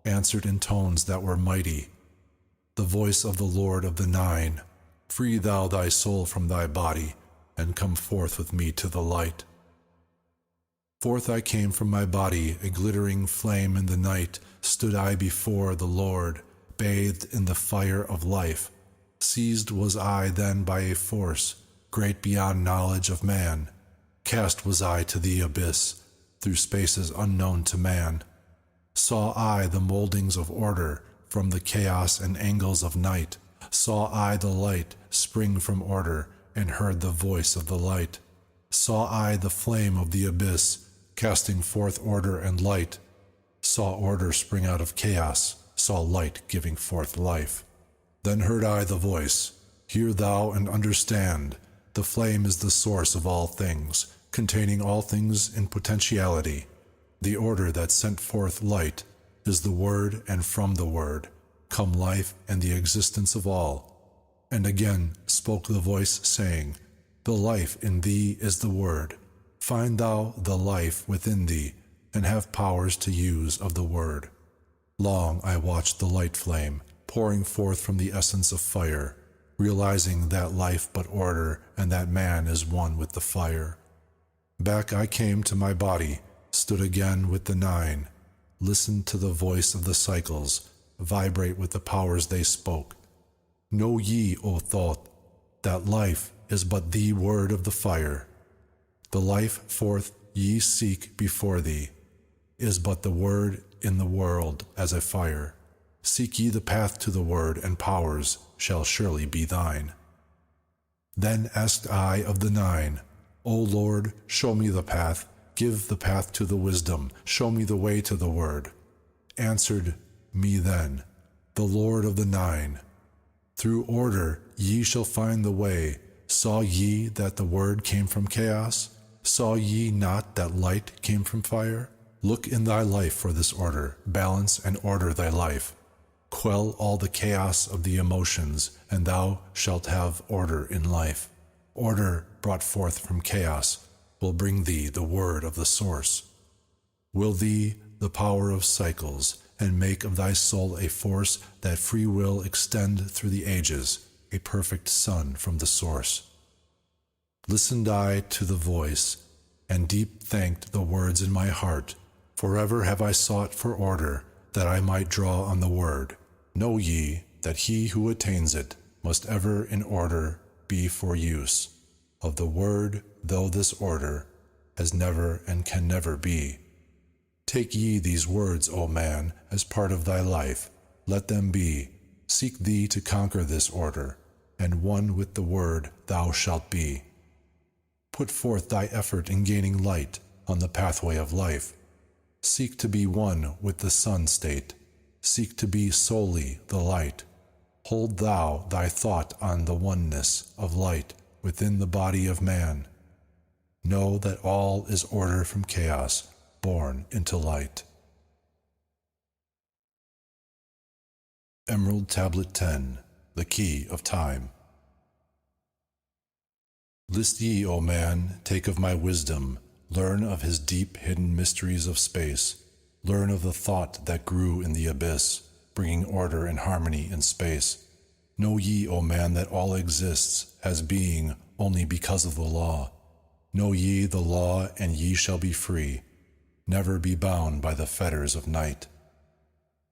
Answered in tones that were mighty, the voice of the Lord of the Nine. Free thou thy soul from thy body, and come forth with me to the light. Forth I came from my body, a glittering flame in the night. Stood I before the Lord, bathed in the fire of life. Seized was I then by a force, great beyond knowledge of man. Cast was I to the abyss, through spaces unknown to man. Saw I the moldings of order, from the chaos and angles of night. Saw I the light spring from order, and heard the voice of the light. Saw I the flame of the abyss, casting forth order and light. Saw order spring out of chaos, saw light giving forth life. Then heard I the voice, hear thou and understand. The flame is the source of all things, containing all things in potentiality. The order that sent forth light is the Word, and from the Word come life and the existence of all. And again spoke the voice, saying, the life in thee is the Word. Find thou the life within thee, and have powers to use of the Word. Long I watched the light flame, pouring forth from the essence of fire, realizing that life but order, and that man is one with the fire. Back I came to my body, stood again with the Nine, listened to the voice of the cycles, vibrate with the powers they spoke. Know ye, O Thot, that life is but the word of the fire. The life forth ye seek before thee is but the word in the world as a fire. Seek ye the path to the word, and powers shall surely be thine. Then asked I of the Nine, O Lord, show me the path, give the path to the wisdom, show me the way to the word. Answered me then the Lord of the Nine, through order ye shall find the way. Saw ye that the word came from chaos? Saw ye not that light came from fire? Look in thy life for this order, balance and order thy life. Quell all the chaos of the emotions, and thou shalt have order in life. Order brought forth from chaos will bring thee the word of the source. Will thee the power of cycles, and make of thy soul a force that free will extend through the ages, a perfect sun from the source. Listened I to the voice, and deep thanked the words in my heart. Forever have I sought for order, that I might draw on the word. Know ye that he who attains it must ever in order be for use of the word, though this order has never and can never be. Take ye these words, O man, as part of thy life. Let them be. Seek thee to conquer this order, and one with the word thou shalt be. Put forth thy effort in gaining light on the pathway of life. Seek to be one with the sun state. Seek to be solely the light. Hold thou thy thought on the oneness of light within the body of man. Know that all is order from chaos, born into light. Emerald Tablet 10, the Key of Time. List ye, O man, take of my wisdom, learn of his deep hidden mysteries of space, learn of the thought that grew in the abyss, bringing order and harmony in space. Know ye, O man, that all exists as being only because of the law. Know ye the law, and ye shall be free. Never be bound by the fetters of night.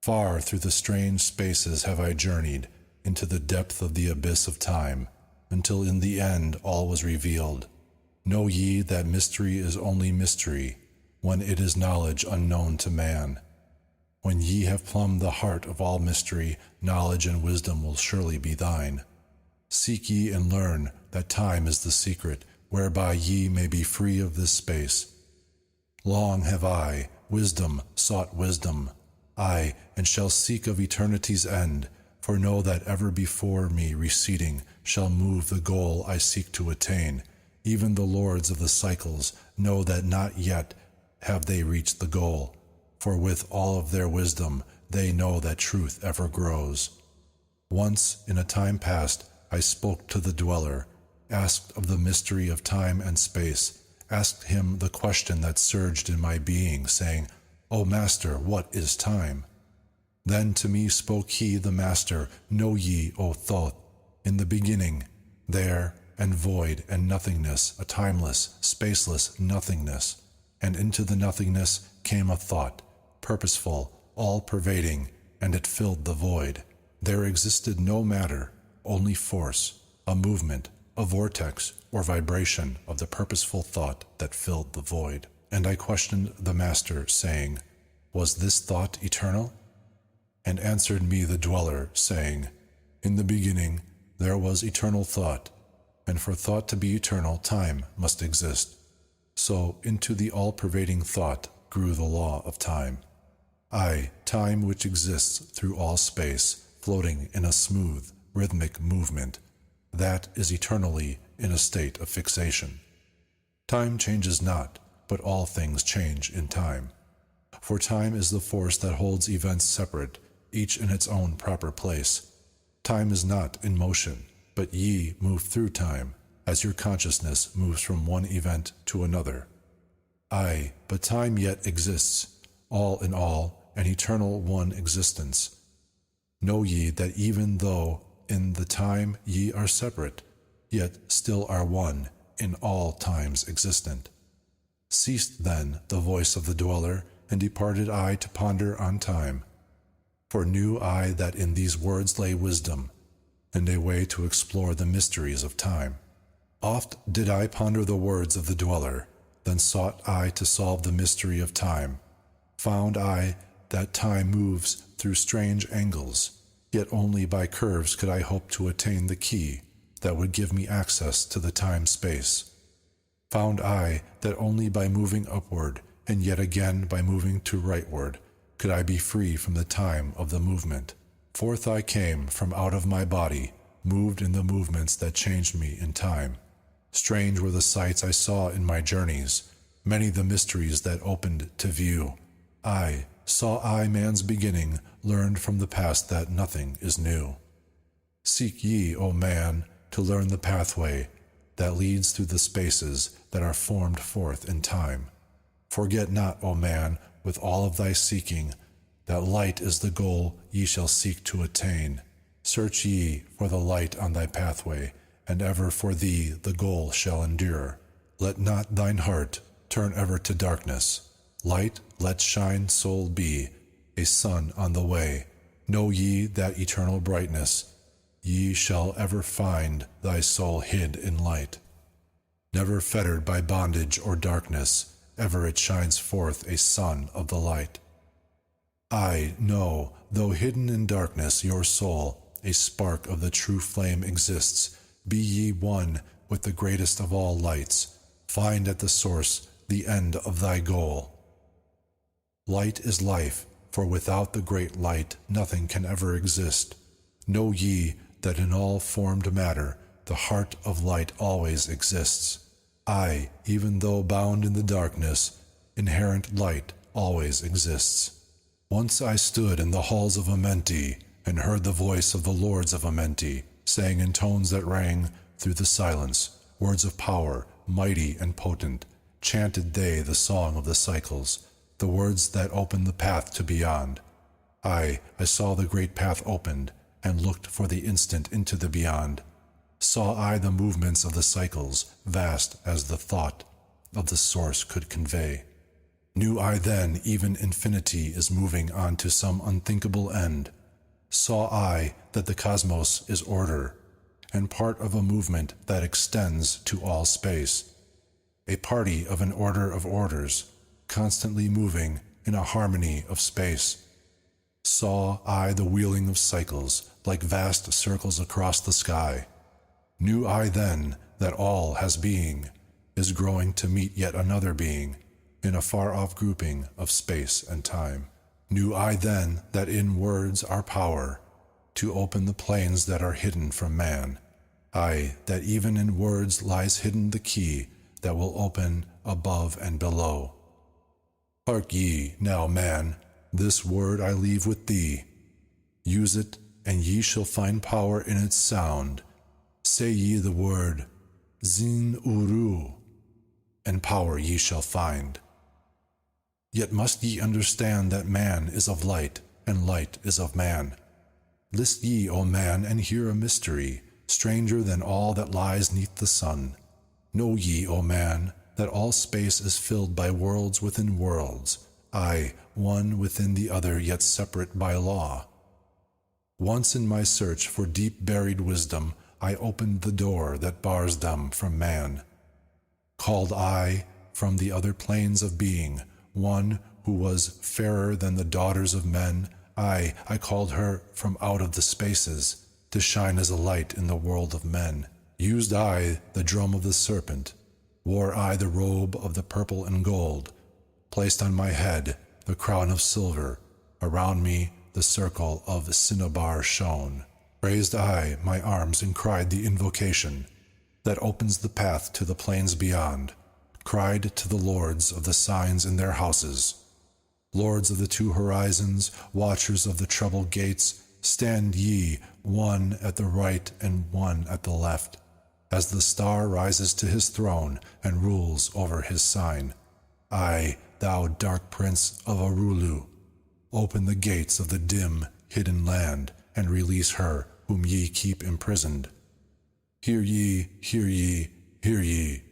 Far through the strange spaces have I journeyed, into the depth of the abyss of time, until in the end all was revealed. Know ye that mystery is only mystery, when it is knowledge unknown to man. When ye have plumbed the heart of all mystery, knowledge and wisdom will surely be thine. Seek ye and learn that time is the secret, whereby ye may be free of this space. Long have I, wisdom, sought wisdom, I, and shall seek of eternity's end, for know that ever before me receding shall move the goal I seek to attain. Even the lords of the cycles know that not yet have they reached the goal, for with all of their wisdom they know that truth ever grows. Once, in a time past, I spoke to the dweller, asked of the mystery of time and space, asked him the question that surged in my being, saying, O Master, what is time? Then to me spoke he, the Master, Know ye, O Thoth, in the beginning, there, and void and nothingness, a timeless, spaceless nothingness, and into the nothingness came a thought, purposeful, all-pervading, and it filled the void. There existed no matter, only force, a movement, a vortex or vibration of the purposeful thought that filled the void. And I questioned the Master, saying, Was this thought eternal? And answered me the dweller, saying, In the beginning there was eternal thought, and for thought to be eternal, time must exist. So into the all-pervading thought grew the law of time. Aye, time which exists through all space, floating in a smooth, rhythmic movement, that is eternally in a state of fixation. Time changes not, but all things change in time. For time is the force that holds events separate, each in its own proper place. Time is not in motion, but ye move through time, as your consciousness moves from one event to another. Aye, but time yet exists, all in all, an eternal one existence. Know ye that even though in the time ye are separate, yet still are one, in all times existent. Ceased then the voice of the dweller, and departed I to ponder on time. For knew I that in these words lay wisdom, and a way to explore the mysteries of time. Oft did I ponder the words of the dweller, then sought I to solve the mystery of time. Found I that time moves through strange angles, yet only by curves could I hope to attain the key that would give me access to the time-space. Found I that only by moving upward, and yet again by moving to rightward, could I be free from the time of the movement. Forth I came from out of my body, moved in the movements that changed me in time. Strange were the sights I saw in my journeys, many the mysteries that opened to view. I saw man's beginning, learned from the past that nothing is new. Seek ye, O man, to learn the pathway that leads through the spaces that are formed forth in time. Forget not, O man, with all of thy seeking, that light is the goal ye shall seek to attain. Search ye for the light on thy pathway, and ever for thee the goal shall endure. Let not thine heart turn ever to darkness. Light let shine soul be, a sun on the way. Know ye that eternal brightness, ye shall ever find thy soul hid in light. Never fettered by bondage or darkness, ever it shines forth a sun of the light. I know, though hidden in darkness, your soul, a spark of the true flame exists. Be ye one with the greatest of all lights. Find at the source the end of thy goal. Light is life, for without the great light nothing can ever exist. Know ye that in all formed matter the heart of light always exists. Aye, even though bound in the darkness, inherent light always exists. Once I stood in the halls of Amenti, and heard the voice of the lords of Amenti, saying in tones that rang through the silence, words of power, mighty and potent. Chanted they the song of the cycles, the words that opened the path to beyond. I saw the great path opened, and looked for the instant into the beyond. Saw I the movements of the cycles, vast as the thought of the source could convey. Knew I then even infinity is moving on to some unthinkable end. Saw I that the cosmos is order, and part of a movement that extends to all space. A party of an order of orders, constantly moving in a harmony of space. Saw I the wheeling of cycles, like vast circles across the sky. Knew I then that all has being, is growing to meet yet another being, in a far-off grouping of space and time. Knew I then that in words are power, to open the plains that are hidden from man. Aye, that even in words lies hidden the key that will open above and below. Hark ye, now, man, this word I leave with thee. Use it, and ye shall find power in its sound. Say ye the word, Zin Uru, and power ye shall find. Yet must ye understand that man is of light, and light is of man. List ye, O man, and hear a mystery, stranger than all that lies neath the sun. Know ye, O man, that all space is filled by worlds within worlds, aye, one within the other, yet separate by law. Once in my search for deep-buried wisdom, I opened the door that bars them from man. Called I, from the other planes of being, one who was fairer than the daughters of men, I called her from out of the spaces, to shine as a light in the world of men. Used I the drum of the serpent, wore I the robe of the purple and gold, placed on my head the crown of silver, around me the circle of cinnabar shone. Raised I my arms and cried the invocation that opens the path to the plains beyond, cried to the lords of the signs in their houses. Lords of the two horizons, watchers of the treble gates, stand ye, one at the right and one at the left, as the star rises to his throne and rules over his sign. Aye, thou dark prince of Arulu, open the gates of the dim, hidden land, and release her whom ye keep imprisoned. Hear ye, hear ye, hear ye,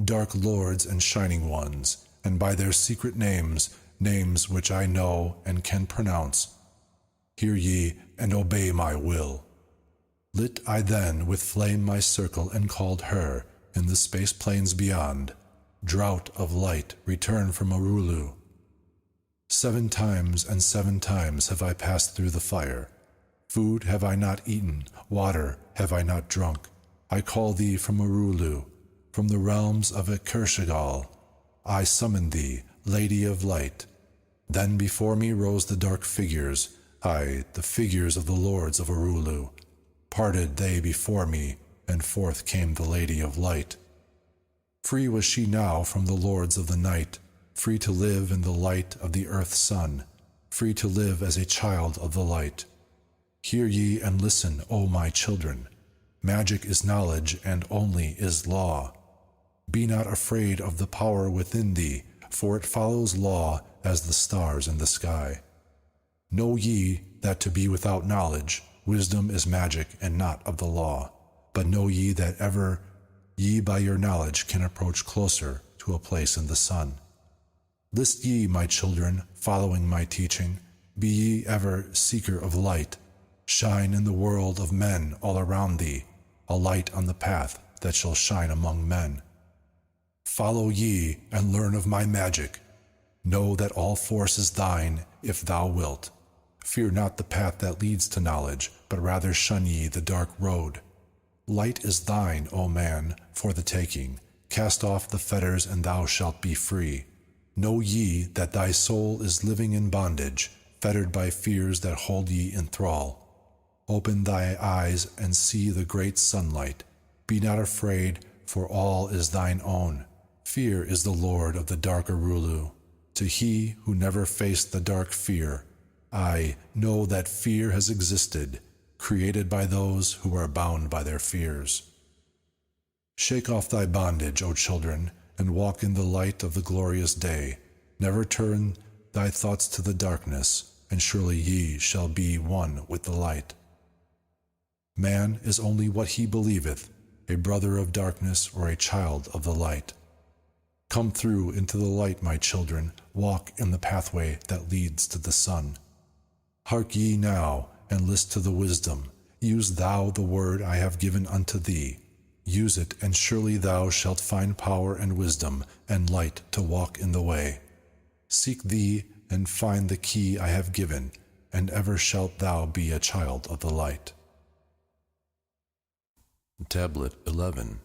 dark lords and shining ones, and by their secret names, names which I know and can pronounce. Hear ye, and obey my will. Lit I then with flame my circle, and called her, in the space plains beyond, drought of light, return from Arulu. 7 times and 7 times have I passed through the fire. Food have I not eaten, water have I not drunk. I call thee from Arulu, from the realms of Akershagal. I summon thee, Lady of Light. Then before me rose the dark figures, aye, the figures of the lords of Arulu. Parted they before me, and forth came the Lady of Light. Free was she now from the lords of the night, free to live in the light of the earth's sun, free to live as a child of the light. Hear ye and listen, O my children. Magic is knowledge, and only is law. Be not afraid of the power within thee, for it follows law as the stars in the sky. Know ye that to be without knowledge, wisdom is magic and not of the law. But know ye that ever ye by your knowledge can approach closer to a place in the sun. List ye, my children, following my teaching, be ye ever seeker of light. Shine in the world of men all around thee, a light on the path that shall shine among men. Follow ye and learn of my magic. Know that all force is thine if thou wilt. Fear not the path that leads to knowledge, but rather shun ye the dark road. Light is thine, O man, for the taking. Cast off the fetters and thou shalt be free. Know ye that thy soul is living in bondage, fettered by fears that hold ye in thrall. Open thy eyes and see the great sunlight. Be not afraid, for all is thine own. Fear is the lord of the dark Arulu. To he who never faced the dark fear, I know that fear has existed, created by those who are bound by their fears. Shake off thy bondage, O children, and walk in the light of the glorious day. Never turn thy thoughts to the darkness, and surely ye shall be one with the light. Man is only what he believeth, a brother of darkness or a child of the light. Come through into the light, my children, walk in the pathway that leads to the sun. Hark ye now, and list to the wisdom. Use thou the word I have given unto thee. Use it, and surely thou shalt find power and wisdom, and light to walk in the way. Seek thee, and find the key I have given, and ever shalt thou be a child of the light. Tablet 11.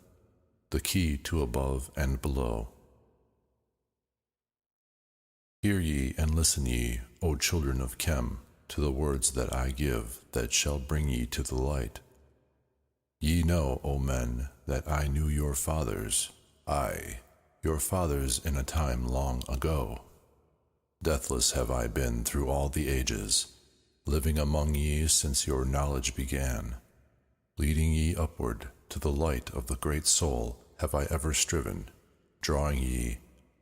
The Key to Above and Below. Hear ye and listen ye, O children of Chem, to the words that I give, that shall bring ye to the light. Ye know, O men, that I knew your fathers, I, your fathers in a time long ago. Deathless have I been through all the ages, living among ye since your knowledge began. Leading ye upward to the light of the great soul have I ever striven, drawing ye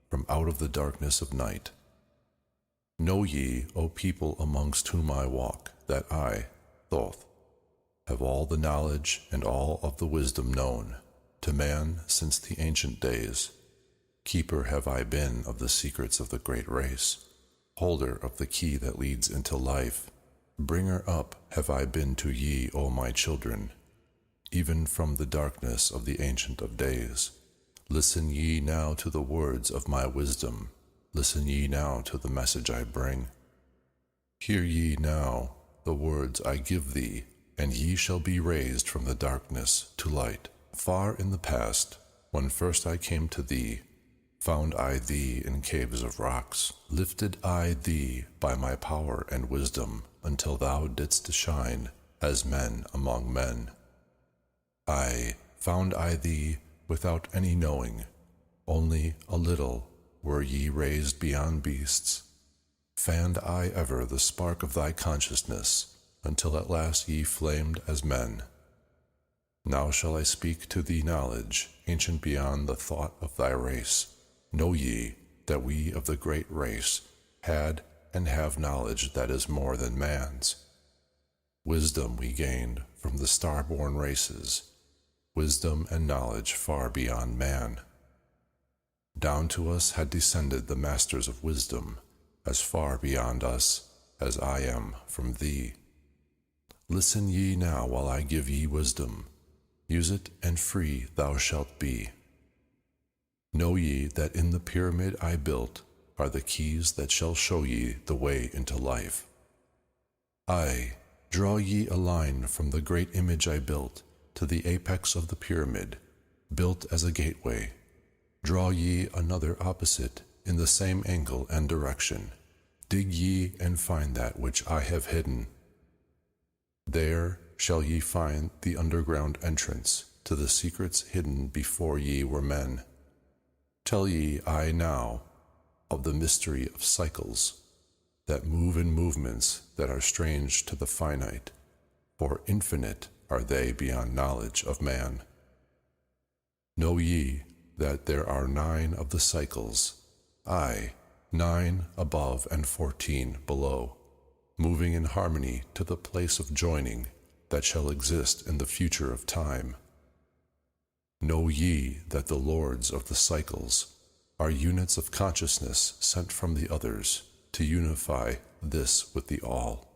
from out of the darkness of night. Know ye, O people amongst whom I walk, that I, Thoth, have all the knowledge and all of the wisdom known to man since the ancient days. Keeper have I been of the secrets of the great race, holder of the key that leads into life. Bringer up have I been to ye, O my children, even from the darkness of the Ancient of Days. Listen ye now to the words of my wisdom. Listen ye now to the message I bring. Hear ye now the words I give thee, and ye shall be raised from the darkness to light. Far in the past, when first I came to thee, found I thee in caves of rocks. Lifted I thee by my power and wisdom, until thou didst shine as men among men. I found I thee without any knowing, only a little were ye raised beyond beasts. Fanned I ever the spark of thy consciousness, until at last ye flamed as men. Now shall I speak to thee knowledge, ancient beyond the thought of thy race. Know ye that we of the great race had and have knowledge that is more than man's. Wisdom we gained from the star-born races, wisdom and knowledge far beyond man. Down to us had descended the masters of wisdom, as far beyond us as I am from thee. Listen ye now while I give ye wisdom. Use it, and free thou shalt be. Know ye that in the pyramid I built are the keys that shall show ye the way into life. Aye, draw ye a line from the great image I built to the apex of the pyramid, built as a gateway. Draw ye another opposite in the same angle and direction. Dig ye and find that which I have hidden. There shall ye find the underground entrance to the secrets hidden before ye were men. Tell ye I now of the mystery of cycles that move in movements that are strange to the finite, for infinite are they beyond knowledge of man. Know ye that there are 9 of the cycles, aye, 9 above and 14 below, moving in harmony to the place of joining that shall exist in the future of time. Know ye that the lords of the cycles are units of consciousness sent from the others to unify this with the all.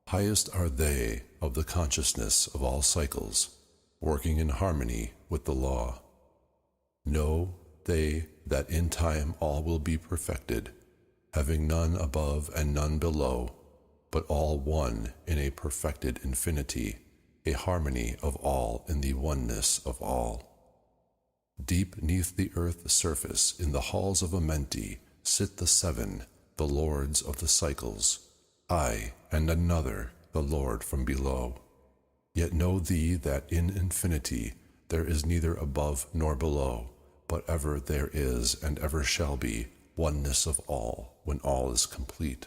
Highest are they of the consciousness of all cycles, working in harmony with the law. Know they that in time all will be perfected, having none above and none below, but all one in a perfected infinity, a harmony of all in the oneness of all. Deep neath the earth's surface, in the halls of Amenti, sit the 7, the lords of the cycles, I, and another, the Lord from below. Yet know thee that in infinity there is neither above nor below, but ever there is and ever shall be oneness of all when all is complete.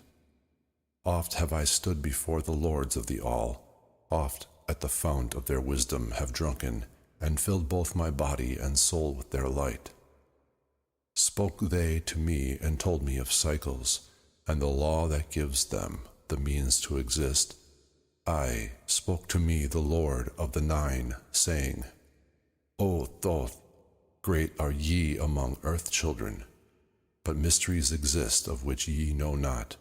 Oft have I stood before the lords of the all, oft at the fount of their wisdom have drunken, and filled both my body and soul with their light. Spoke they to me and told me of cycles, and the law that gives them the means to exist. I spoke to me the Lord of the Nine, saying, O Thoth, great are ye among earth children, but mysteries exist of which ye know not.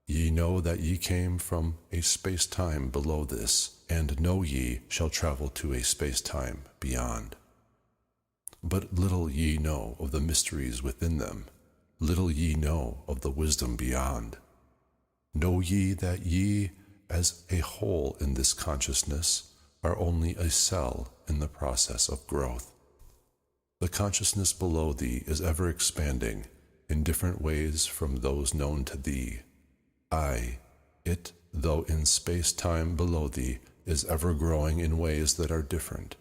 Ye know that ye came from a space-time below this, and know ye shall travel to a space-time beyond. But little ye know of the mysteries within them, little ye know of the wisdom beyond. Know ye that ye, as a whole in this consciousness, are only a cell in the process of growth. The consciousness below thee is ever expanding in different ways from those known to thee. It, though in space-time below thee, is ever growing in ways that are different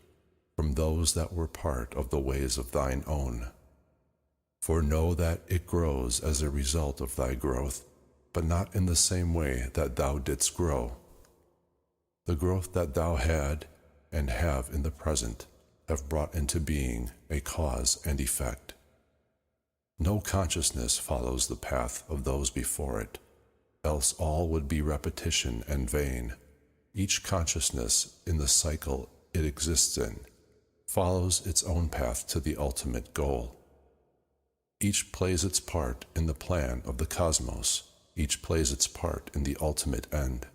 from those that were part of the ways of thine own. For know that it grows as a result of thy growth, but not in the same way that thou didst grow. The growth that thou had and have in the present have brought into being a cause and effect. No consciousness follows the path of those before it, else all would be repetition and vain. Each consciousness in the cycle it exists in follows its own path to the ultimate goal. Each plays its part in the plan of the cosmos. Each plays its part in the ultimate end.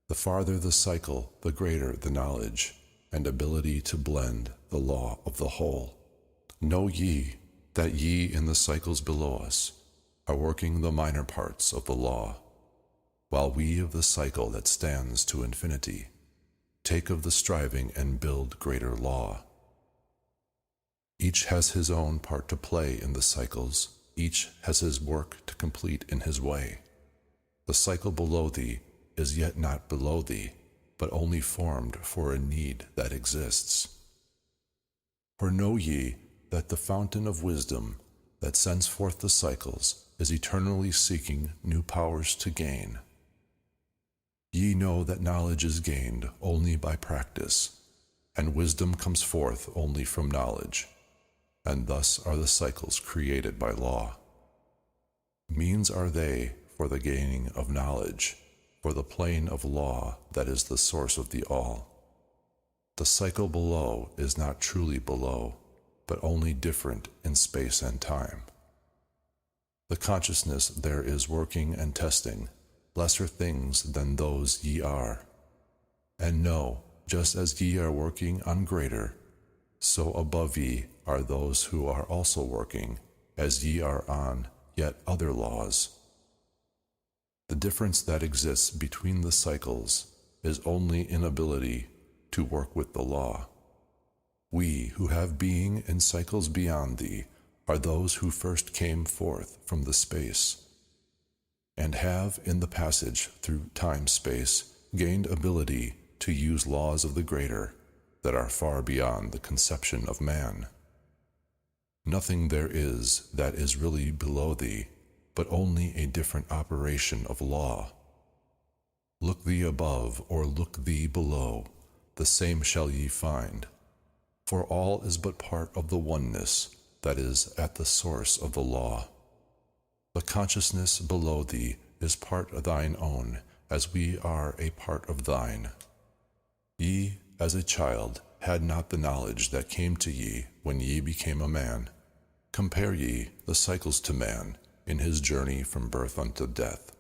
The farther the cycle, the greater the knowledge and ability to blend the law of the whole. Know ye that ye in the cycles below us are working the minor parts of the law, while we of the cycle that stands to infinity take of the striving and build greater law. Each has his own part to play in the cycles, each has his work to complete in his way. The cycle below thee is yet not below thee, but only formed for a need that exists. For know ye that the fountain of wisdom that sends forth the cycles is eternally seeking new powers to gain. Ye know that knowledge is gained only by practice, and wisdom comes forth only from knowledge, and thus are the cycles created by law. Means are they for the gaining of knowledge, for the plane of law that is the source of the all. The cycle below is not truly below, but only different in space and time. The consciousness there is working and testing lesser things than those ye are. And know, just as ye are working on greater, so above ye are those who are also working, as ye are on yet other laws. The difference that exists between the cycles is only inability to work with the law. We who have being in cycles beyond thee are those who first came forth from the space, and have in the passage through time-space gained ability to use laws of the greater that are far beyond the conception of man. Nothing there is that is really below thee, but only a different operation of law. Look thee above, or look thee below, the same shall ye find. For all is but part of the oneness that is at the source of the law. The consciousness below thee is part of thine own, as we are a part of thine. Ye, as a child, had not the knowledge that came to ye when ye became a man. Compare ye the cycles to man in his journey from birth unto death,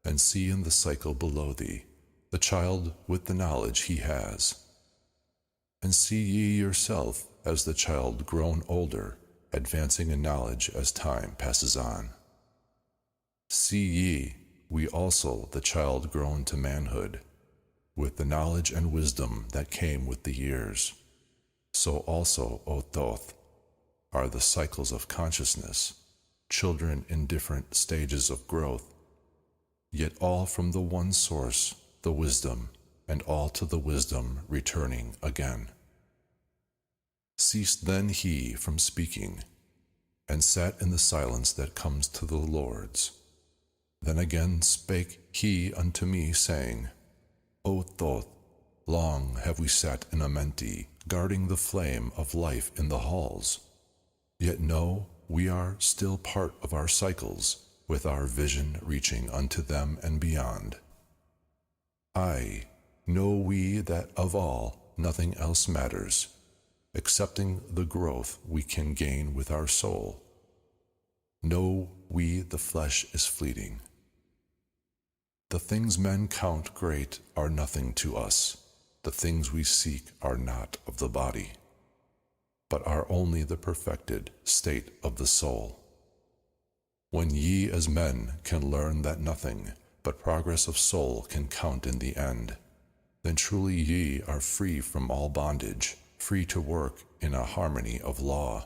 and see in the cycle below thee the child with the knowledge he has. And see ye yourself as the child grown older, advancing in knowledge as time passes on. See ye, we also the child grown to manhood, with the knowledge and wisdom that came with the years. So also, O Thoth, are the cycles of consciousness, children in different stages of growth, yet all from the one source, the wisdom, and all to the wisdom returning again. Ceased then he from speaking, and sat in the silence that comes to the Lords. Then again spake he unto me, saying, O Thoth, long have we sat in Amenti, guarding the flame of life in the halls. Yet know, we are still part of our cycles, with our vision reaching unto them and beyond. Aye, know we that of all nothing else matters, excepting the growth we can gain with our soul. Know we the flesh is fleeting. The things men count great are nothing to us. The things we seek are not of the body, but are only the perfected state of the soul. When ye as men can learn that nothing but progress of soul can count in the end, then truly ye are free from all bondage, free to work in a harmony of law.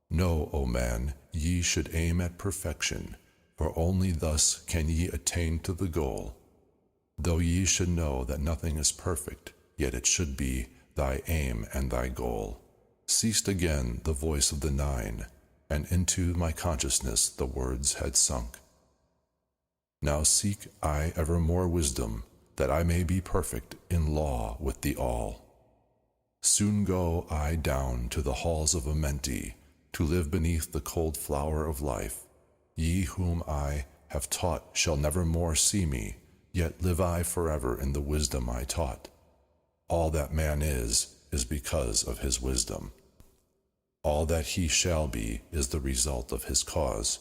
Know, O man, ye should aim at perfection, for only thus can ye attain to the goal. Though ye should know that nothing is perfect, yet it should be thy aim and thy goal. Ceased again the voice of the nine, and into my consciousness the words had sunk. Now seek I ever more wisdom, that I may be perfect in law with the all. Soon go I down to the halls of Amenti, to live beneath the cold flower of life. Ye whom I have taught shall never more see me, yet live I forever in the wisdom I taught. All that man is because of his wisdom. All that he shall be is the result of his cause.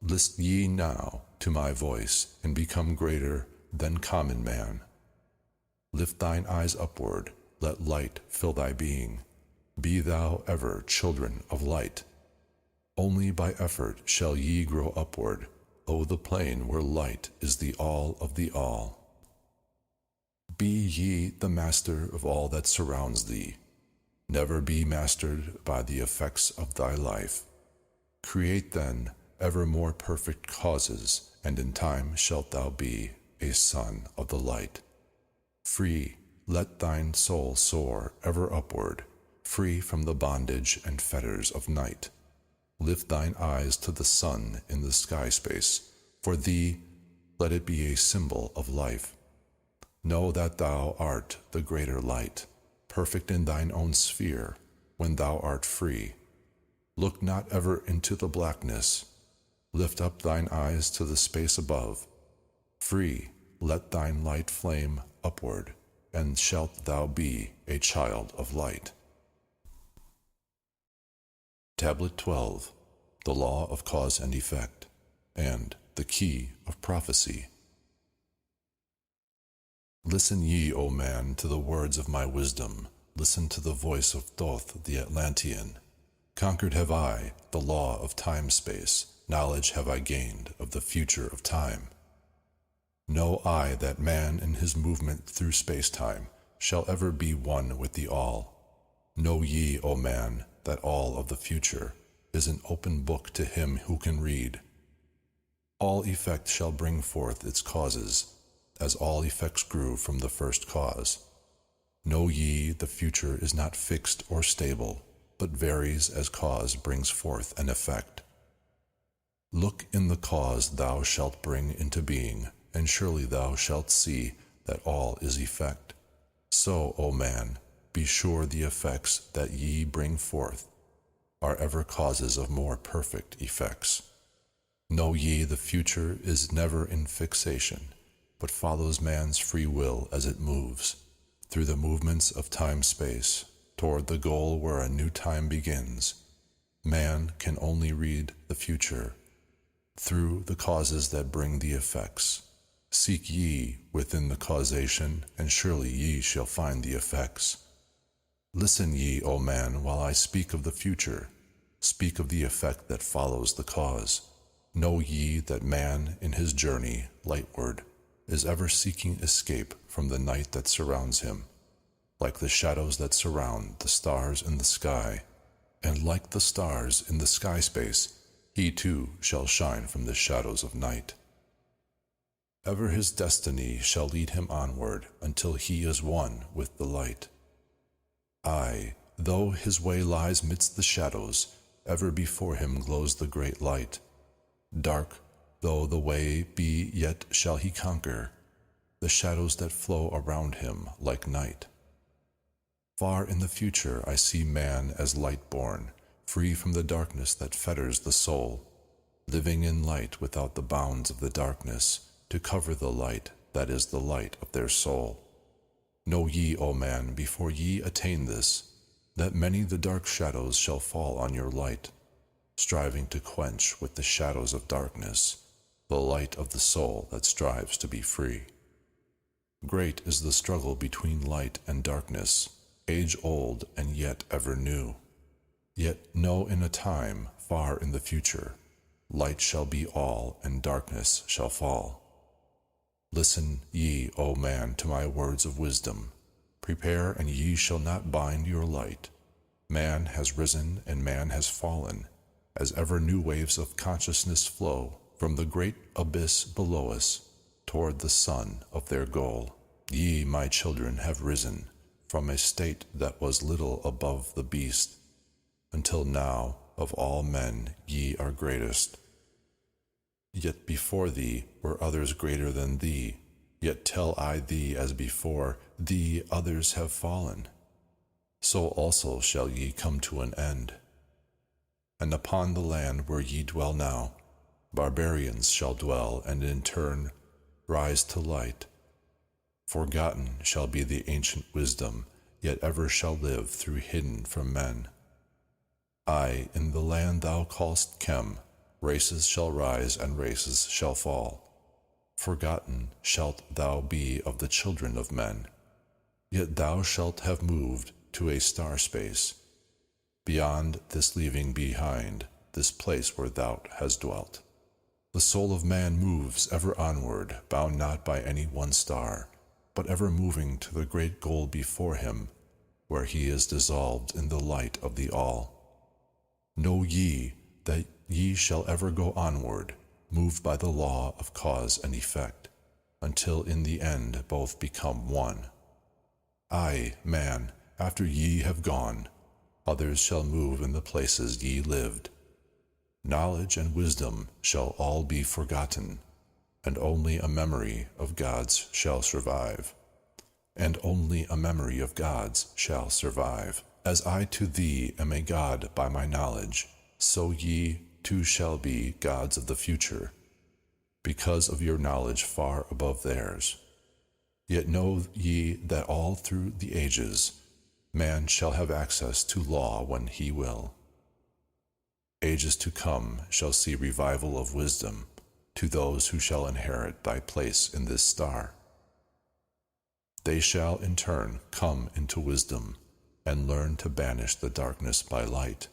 List ye now to my voice, and become greater than common man. Lift thine eyes upward, let light fill thy being. Be thou ever children of light. Only by effort shall ye grow upward, O the plane where light is the all of the all. Be ye the master of all that surrounds thee. Never be mastered by the effects of thy life. Create then ever more perfect causes, and in time shalt thou be a son of the light. Free, let thine soul soar ever upward, free from the bondage and fetters of night. Lift thine eyes to the sun in the sky space. For thee, let it be a symbol of life. Know that thou art the greater light, perfect in thine own sphere, when thou art free. Look not ever into the blackness. Lift up thine eyes to the space above. Free, let thine light flame upward, and shalt thou be a child of light. Tablet 12, the law of cause and effect, and the key of prophecy. Listen ye, O man, to the words of my wisdom. Listen to the voice of Thoth the Atlantean. Conquered have I the law of time-space. Knowledge have I gained of the future of time. Know I that man in his movement through space-time shall ever be one with the all. Know ye, O man, that all of the future is an open book to him who can read. All effect shall bring forth its causes, as all effects grew from the first cause. Know ye the future is not fixed or stable, but varies as cause brings forth an effect. Look in the cause thou shalt bring into being, and surely thou shalt see that all is effect. So, O man, be sure the effects that ye bring forth are ever causes of more perfect effects. Know ye the future is never in fixation, but follows man's free will as it moves, through the movements of time-space, toward the goal where a new time begins. Man can only read the future through the causes that bring the effects. Seek ye within the causation, and surely ye shall find the effects. Listen ye, O man, while I speak of the future, speak of the effect that follows the cause. Know ye that man in his journey lightward is ever seeking escape from the night that surrounds him, like the shadows that surround the stars in the sky, and like the stars in the sky space, he too shall shine from the shadows of night. Ever his destiny shall lead him onward until he is one with the light. Aye, though his way lies midst the shadows, ever before him glows the great light. Dark though the way be, yet shall he conquer the shadows that flow around him like night. Far in the future I see man as light-born, free from the darkness that fetters the soul, living in light without the bounds of the darkness, to cover the light that is the light of their soul. Know ye, O man, before ye attain this, that many the dark shadows shall fall on your light, striving to quench with the shadows of darkness the light of the soul that strives to be free. Great is the struggle between light and darkness, age-old and yet ever new. Yet know in a time far in the future, light shall be all and darkness shall fall. Listen ye, O man, to my words of wisdom. Prepare, and ye shall not bind your light. Man has risen and man has fallen, as ever new waves of consciousness flow from the great abyss below us toward the sun of their goal. Ye, my children, have risen from a state that was little above the beast, until now of all men ye are greatest. Yet before thee were others greater than thee, yet tell I thee as before thee others have fallen. So also shall ye come to an end. And upon the land where ye dwell now, barbarians shall dwell and in turn rise to light. Forgotten shall be the ancient wisdom, yet ever shall live through hidden from men. Aye, in the land thou call'st Chem, races shall rise and races shall fall. Forgotten shalt thou be of the children of men, yet thou shalt have moved to a star space, beyond this leaving behind this place where thou hast dwelt. The soul of man moves ever onward, bound not by any one star, but ever moving to the great goal before him, where he is dissolved in the light of the all. Know ye that ye shall ever go onward, moved by the law of cause and effect, until in the end both become one. Aye, man, after ye have gone, others shall move in the places ye lived. Knowledge and wisdom shall all be forgotten, and only a memory of God's shall survive. And only a memory of God's shall survive. As I to thee am a God by my knowledge, so ye too shall be gods of the future, because of your knowledge far above theirs. Yet know ye that all through the ages man shall have access to law when he will. Ages to come shall see revival of wisdom to those who shall inherit thy place in this star. They shall in turn come into wisdom, and learn to banish the darkness by light.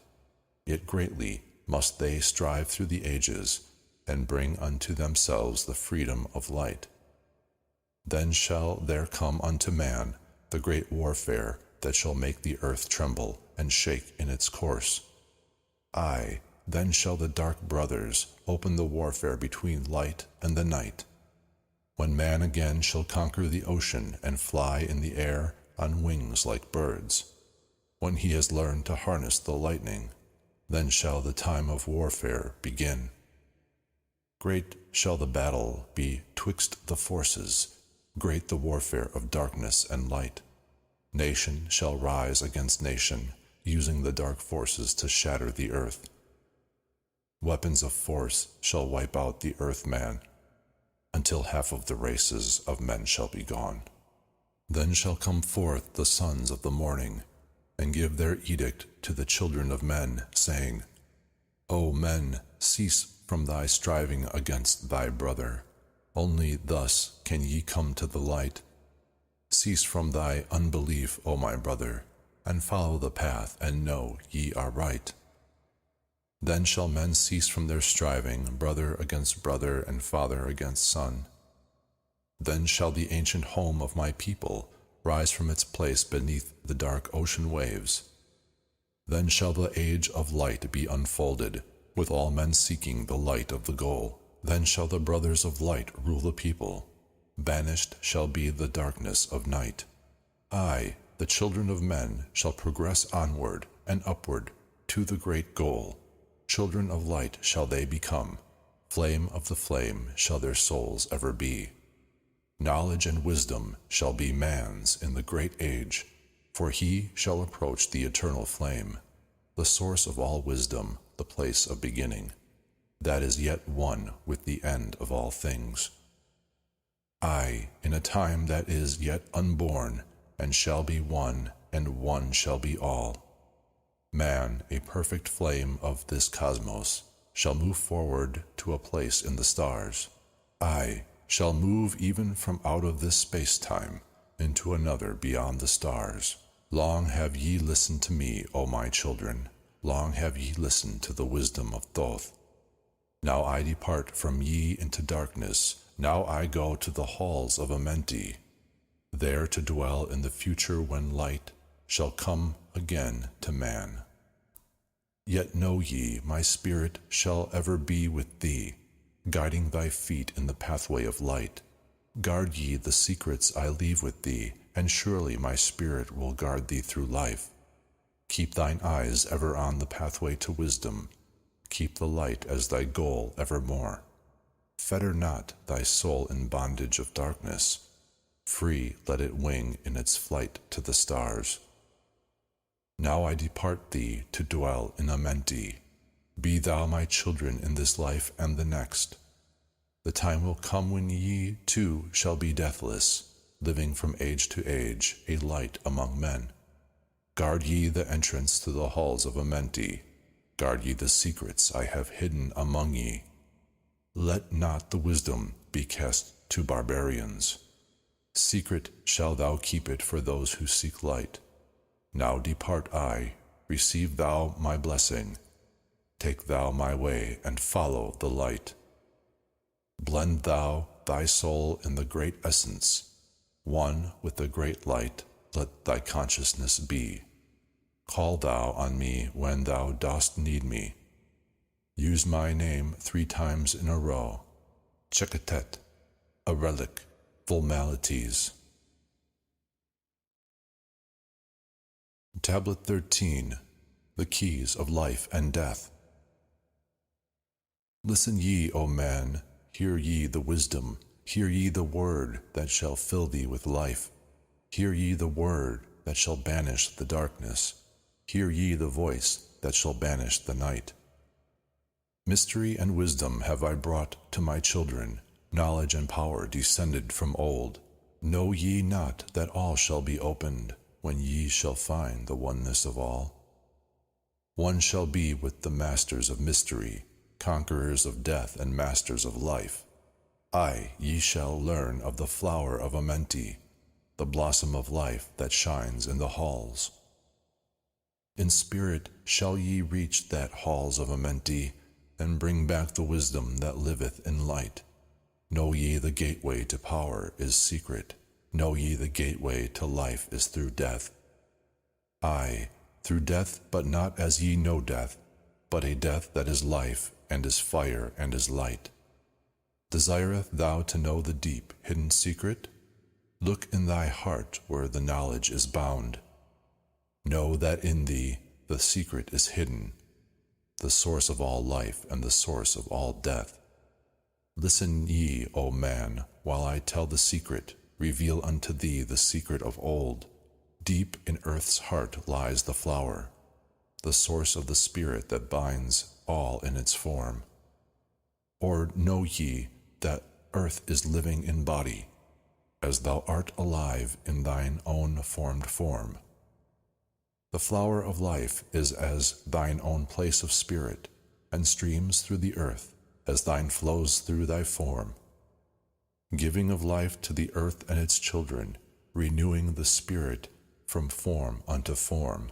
Yet greatly must they strive through the ages, and bring unto themselves the freedom of light. Then shall there come unto man the great warfare that shall make the earth tremble and shake in its course. Aye, then shall the dark brothers open the warfare between light and the night, when man again shall conquer the ocean and fly in the air on wings like birds. When he has learned to harness the lightning, then shall the time of warfare begin. Great shall the battle be twixt the forces, great the warfare of darkness and light. Nation shall rise against nation, using the dark forces to shatter the earth. Weapons of force shall wipe out the earth-man, until half of the races of men shall be gone. Then shall come forth the sons of the morning, and give their edict to the children of men, saying, O men, cease from thy striving against thy brother. Only thus can ye come to the light. Cease from thy unbelief, O my brother, and follow the path, and know ye are right. Then shall men cease from their striving, brother against brother, and father against son. Then shall the ancient home of my people rise from its place beneath the dark ocean waves. Then shall the age of light be unfolded, with all men seeking the light of the goal. Then shall the brothers of light rule the people. Banished shall be the darkness of night. Aye, the children of men shall progress onward and upward to the great goal. Children of light shall they become. Flame of the flame shall their souls ever be. Knowledge and wisdom shall be man's in the great age, for he shall approach the eternal flame, the source of all wisdom, the place of beginning, that is yet one with the end of all things. I, in a time that is yet unborn, and shall be one, and one shall be all. Man, a perfect flame of this cosmos, shall move forward to a place in the stars. I shall move even from out of this space-time into another beyond the stars. Long have ye listened to me, O my children. Long have ye listened to the wisdom of Thoth. Now I depart from ye into darkness. Now I go to the halls of Amenti, there to dwell in the future when light shall come again to man. Yet know ye, my spirit shall ever be with thee, guiding thy feet in the pathway of light. Guard ye the secrets I leave with thee, and surely my spirit will guard thee through life. Keep thine eyes ever on the pathway to wisdom. Keep the light as thy goal evermore. Fetter not thy soul in bondage of darkness. Free let it wing in its flight to the stars. Now I depart thee to dwell in Amenti. Be thou my children in this life and the next. The time will come when ye too shall be deathless, living from age to age, a light among men. Guard ye the entrance to the halls of Amenti. Guard ye the secrets I have hidden among ye. Let not the wisdom be cast to barbarians. Secret shall thou keep it for those who seek light. Now depart I, receive thou my blessing. Take thou my way and follow the light. Blend thou thy soul in the great essence. One with the great light let thy consciousness be. Call thou on me when thou dost need me. Use my name 3 times in a row. Chekatet, a relic, formalities. Tablet 13, the keys of life and death. Listen ye, O man, hear ye the wisdom, hear ye the word that shall fill thee with life. Hear ye the word that shall banish the darkness. Hear ye the voice that shall banish the night. Mystery and wisdom have I brought to my children, knowledge and power descended from old. Know ye not that all shall be opened, when ye shall find the oneness of all? One shall be with the masters of mystery, conquerors of death and masters of life. Aye, ye shall learn of the flower of Amenti, the blossom of life that shines in the halls. In spirit shall ye reach that halls of Amenti, and bring back the wisdom that liveth in light. Know ye the gateway to power is secret. Know ye the gateway to life is through death. Aye, through death, but not as ye know death, but a death that is life, and is fire, and is light. Desireth thou to know the deep, hidden secret? Look in thy heart where the knowledge is bound. Know that in thee the secret is hidden, the source of all life and the source of all death. Listen ye, O man, while I tell the secret, reveal unto thee the secret of old. Deep in earth's heart lies the flower, the source of the spirit that binds all in its form. Or know ye that earth is living in body, as thou art alive in thine own formed form. The flower of life is as thine own place of spirit, and streams through the earth, as thine flows through thy form. Giving of life to the earth and its children, renewing the spirit from form unto form.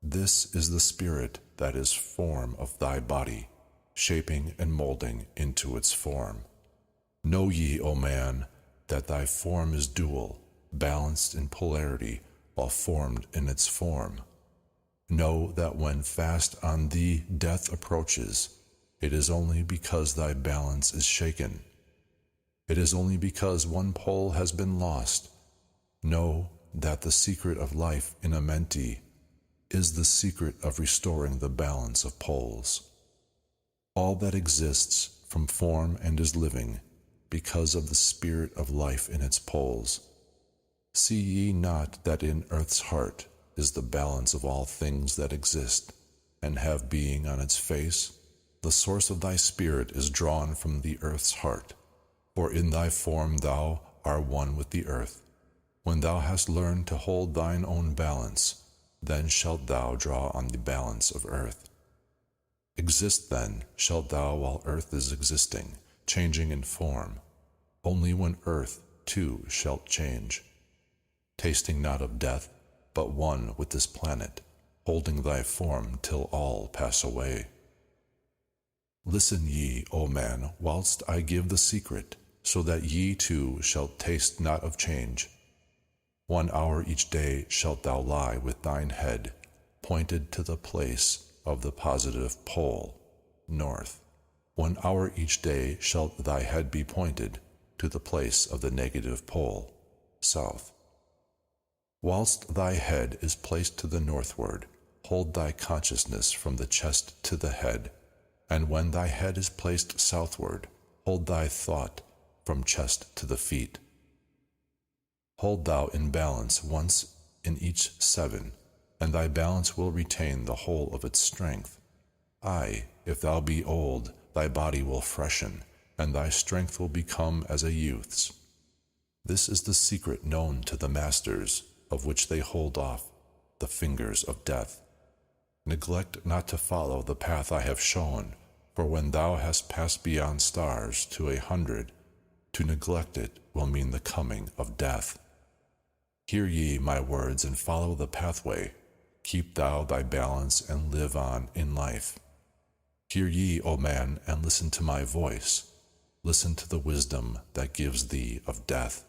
This is the spirit that is form of thy body, shaping and molding into its form. Know ye, O man, that thy form is dual, balanced in polarity, while formed in its form. Know that when fast on thee death approaches, it is only because thy balance is shaken. It is only because one pole has been lost. Know that the secret of life in Amenti is the secret of restoring the balance of poles. All that exists from form and is living because of the spirit of life in its poles. See ye not that in earth's heart is the balance of all things that exist and have being on its face? The source of thy spirit is drawn from the earth's heart. For in thy form thou art one with the earth. When thou hast learned to hold thine own balance, then shalt thou draw on the balance of earth. Exist then shalt thou while earth is existing, changing in form. Only when earth too shalt change. Tasting not of death, but one with this planet, holding thy form till all pass away. Listen ye, O man, whilst I give the secret, so that ye too shalt taste not of change. 1 hour each day shalt thou lie with thine head pointed to the place of the positive pole, north. 1 hour each day shalt thy head be pointed to the place of the negative pole, south. Whilst thy head is placed to the northward, hold thy consciousness from the chest to the head, and when thy head is placed southward, hold thy thought from chest to the feet. Hold thou in balance once in each 7, and thy balance will retain the whole of its strength. Aye, if thou be old, thy body will freshen, and thy strength will become as a youth's. This is the secret known to the masters, of which they hold off the fingers of death. Neglect not to follow the path I have shown, for when thou hast passed beyond stars to 100, to neglect it will mean the coming of death. Hear ye my words and follow the pathway. Keep thou thy balance and live on in life. Hear ye, O man, and listen to my voice. Listen to the wisdom that gives thee of death.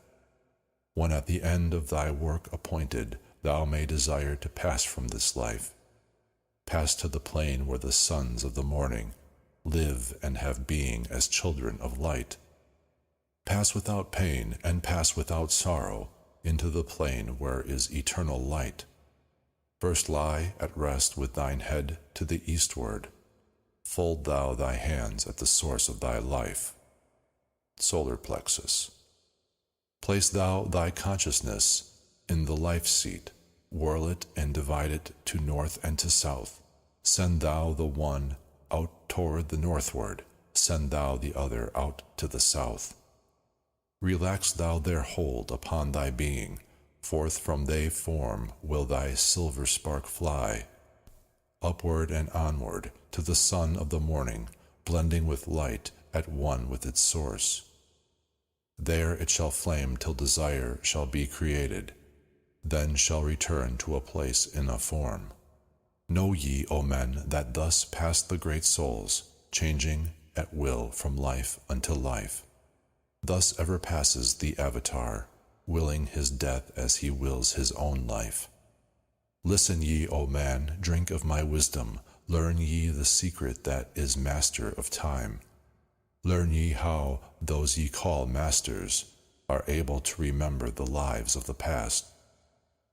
When at the end of thy work appointed, thou may desire to pass from this life, pass to the plane where the sons of the morning live and have being as children of light. Pass without pain and pass without sorrow into the plane where is eternal light. First lie at rest with thine head to the eastward. Fold thou thy hands at the source of thy life, solar plexus. Place thou thy consciousness in the life seat, whirl it and divide it to north and to south. Send thou the one out toward the northward, send thou the other out to the south. Relax thou their hold upon thy being, forth from thy form will thy silver spark fly, upward and onward to the sun of the morning, blending with light at one with its source. There it shall flame till desire shall be created, then shall return to a place in a form. Know ye, O men, that thus pass the great souls, changing at will from life unto life. Thus ever passes the Avatar, willing his death as he wills his own life. Listen ye, O man, drink of my wisdom, learn ye the secret that is master of time. Learn ye how those ye call masters are able to remember the lives of the past.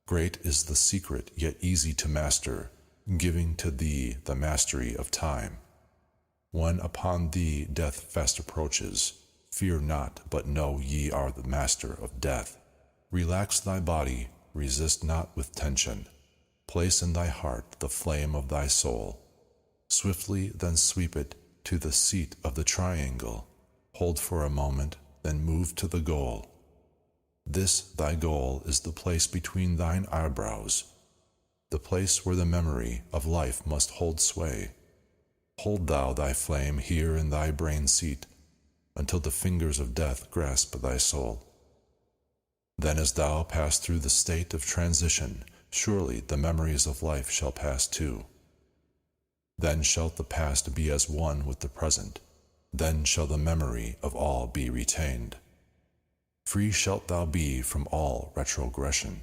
Great is the secret, yet easy to master, giving to thee the mastery of time. When upon thee death fast approaches, fear not, but know ye are the master of death. Relax thy body, resist not with tension. Place in thy heart the flame of thy soul. Swiftly then sweep it to the seat of the triangle. Hold for a moment, then move to the goal. This thy goal is the place between thine eyebrows, the place where the memory of life must hold sway. Hold thou thy flame here in thy brain seat, until the fingers of death grasp thy soul. Then as thou pass through the state of transition, surely the memories of life shall pass too. Then shall the past be as one with the present, then shall the memory of all be retained. Free shalt thou be from all retrogression.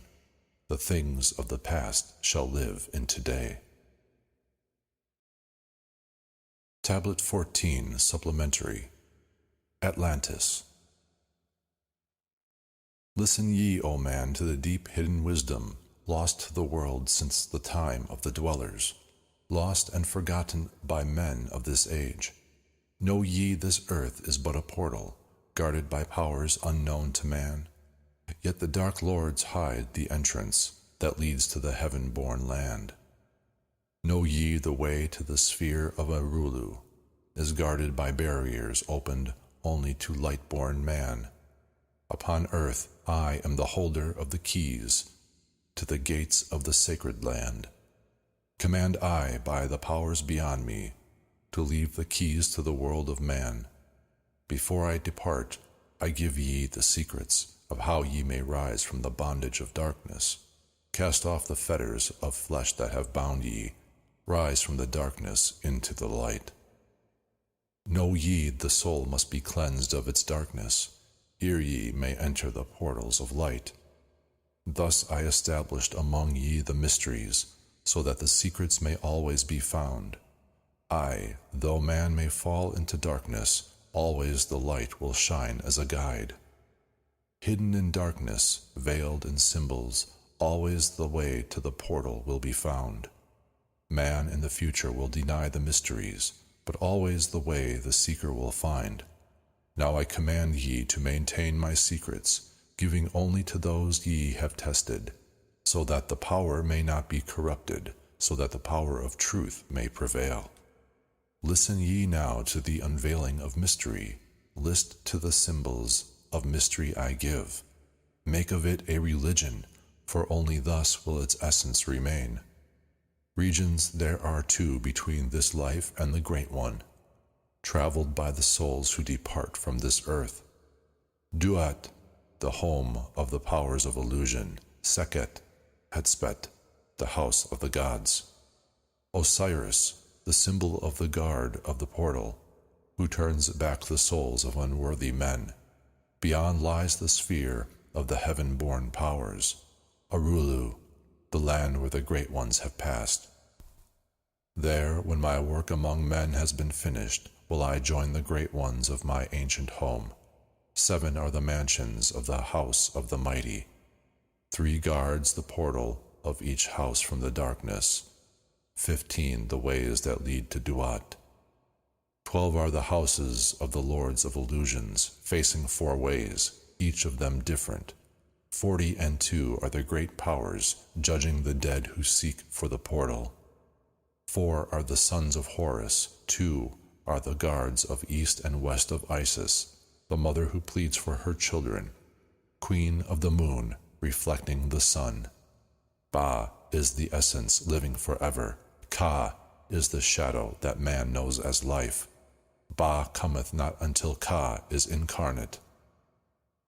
The things of the past shall live in today. Tablet 14, Supplementary. Atlantis. Listen ye, O man, to the deep hidden wisdom, lost to the world since the time of the dwellers, lost and forgotten by men of this age. Know ye this earth is but a portal, guarded by powers unknown to man. Yet the dark lords hide the entrance that leads to the heaven-born land. Know ye the way to the sphere of Arulu is guarded by barriers opened only to light-born man. Upon earth I am the holder of the keys to the gates of the sacred land. Command I by the powers beyond me to leave the keys to the world of man. Before I depart, I give ye the secrets of how ye may rise from the bondage of darkness. Cast off the fetters of flesh that have bound ye. Rise from the darkness into the light. Know ye the soul must be cleansed of its darkness, ere ye may enter the portals of light. Thus I established among ye the mysteries, so that the secrets may always be found. I, though man may fall into darkness, always the light will shine as a guide. Hidden in darkness, veiled in symbols, always the way to the portal will be found. Man in the future will deny the mysteries, but always the way the seeker will find. Now I command ye to maintain my secrets, giving only to those ye have tested, so that the power may not be corrupted, so that the power of truth may prevail. Listen ye now to the unveiling of mystery. List to the symbols of mystery I give. Make of it a religion, for only thus will its essence remain. Regions there are two between this life and the great one, traveled by the souls who depart from this earth. Duat, the home of the powers of illusion. Sekhet, Hetspet, the house of the gods. Osiris, the symbol of the guard of the portal, who turns back the souls of unworthy men. Beyond lies the sphere of the heaven-born powers. Arulu, the land where the great ones have passed. There, when my work among men has been finished, will I join the great ones of my ancient home. 7 are the mansions of the house of the mighty. 3 guards the portal of each house from the darkness. 15 the ways that lead to Duat. 12 are the houses of the lords of illusions, facing 4 ways, each of them different. 42 are the great powers, judging the dead who seek for the portal. 4 are the sons of Horus. 2 are the guards of east and west of Isis, the mother who pleads for her children. Queen of the moon, reflecting the sun. Ba is the essence living forever. Ka is the shadow that man knows as life. Ba cometh not until Ka is incarnate.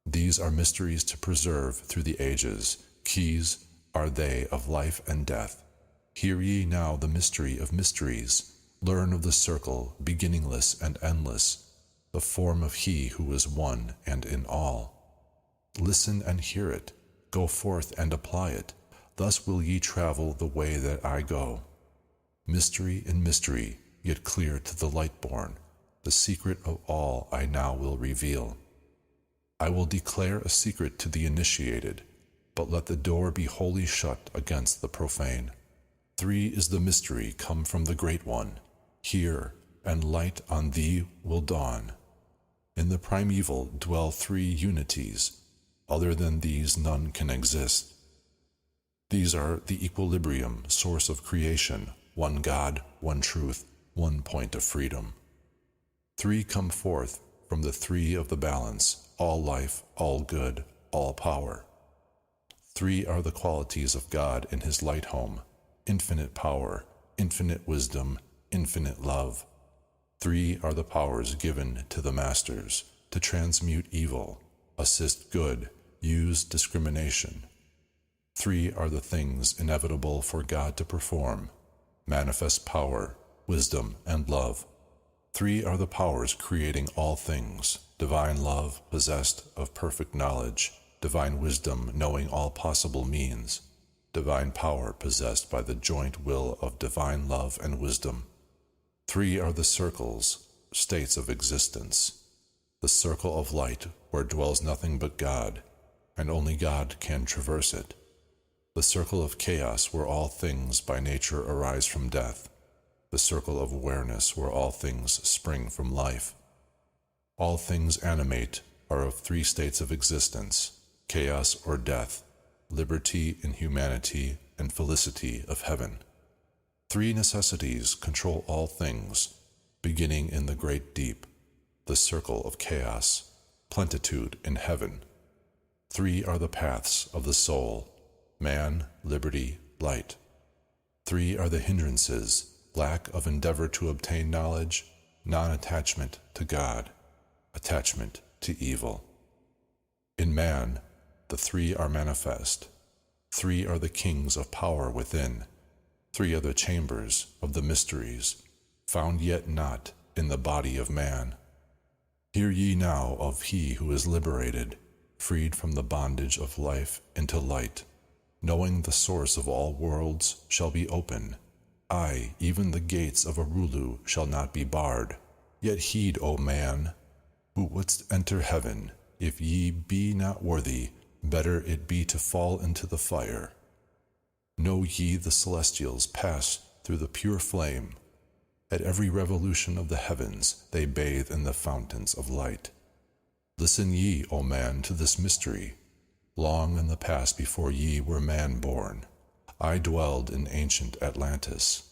These are mysteries to preserve through the ages. Keys are they of life and death. Hear ye now the mystery of mysteries. Learn of the circle, beginningless and endless, the form of He who is one and in all. Listen and hear it. Go forth and apply it. Thus will ye travel the way that I go. Mystery in mystery, yet clear to the light-born. The secret of all I now will reveal. I will declare a secret to the initiated, but let the door be wholly shut against the profane. 3 is the mystery come from the Great One. Hear, and light on thee will dawn. In the primeval dwell 3 unities. Other than these none can exist. These are the equilibrium, source of creation, one God, one truth, one point of freedom. 3 come forth from the 3 of the balance, all life, all good, all power. 3 are the qualities of God in His light home, infinite power, infinite wisdom, infinite love. 3 are the powers given to the masters to transmute evil, assist good, use discrimination. 3 are the things inevitable for God to perform, manifest power, wisdom, and love. 3 are the powers creating all things, divine love possessed of perfect knowledge, divine wisdom knowing all possible means, divine power possessed by the joint will of divine love and wisdom. 3 are the circles, states of existence, the circle of light where dwells nothing but God, and only God can traverse it. The circle of chaos where all things by nature arise from death, the circle of awareness where all things spring from life. All things animate are of 3 states of existence, chaos or death, liberty in humanity, and felicity of heaven. 3 necessities control all things, beginning in the great deep. the circle of chaos, plenitude in heaven. 3 are the paths of the soul, man, liberty, light. 3 are the hindrances, lack of endeavor to obtain knowledge, non-attachment to God, attachment to evil. In man, the 3 are manifest. 3 are the kings of power within. 3 are the chambers of the mysteries, found yet not in the body of man. Hear ye now of he who is liberated, freed from the bondage of life into light, knowing the source of all worlds shall be open. Aye, even the gates of Arulu shall not be barred. Yet heed, O man, who wouldst enter heaven, if ye be not worthy, better it be to fall into the fire. Know ye the celestials pass through the pure flame. At every revolution of the heavens they bathe in the fountains of light. Listen ye, O man, to this mystery. Long in the past before ye were man-born, I dwelled in ancient Atlantis.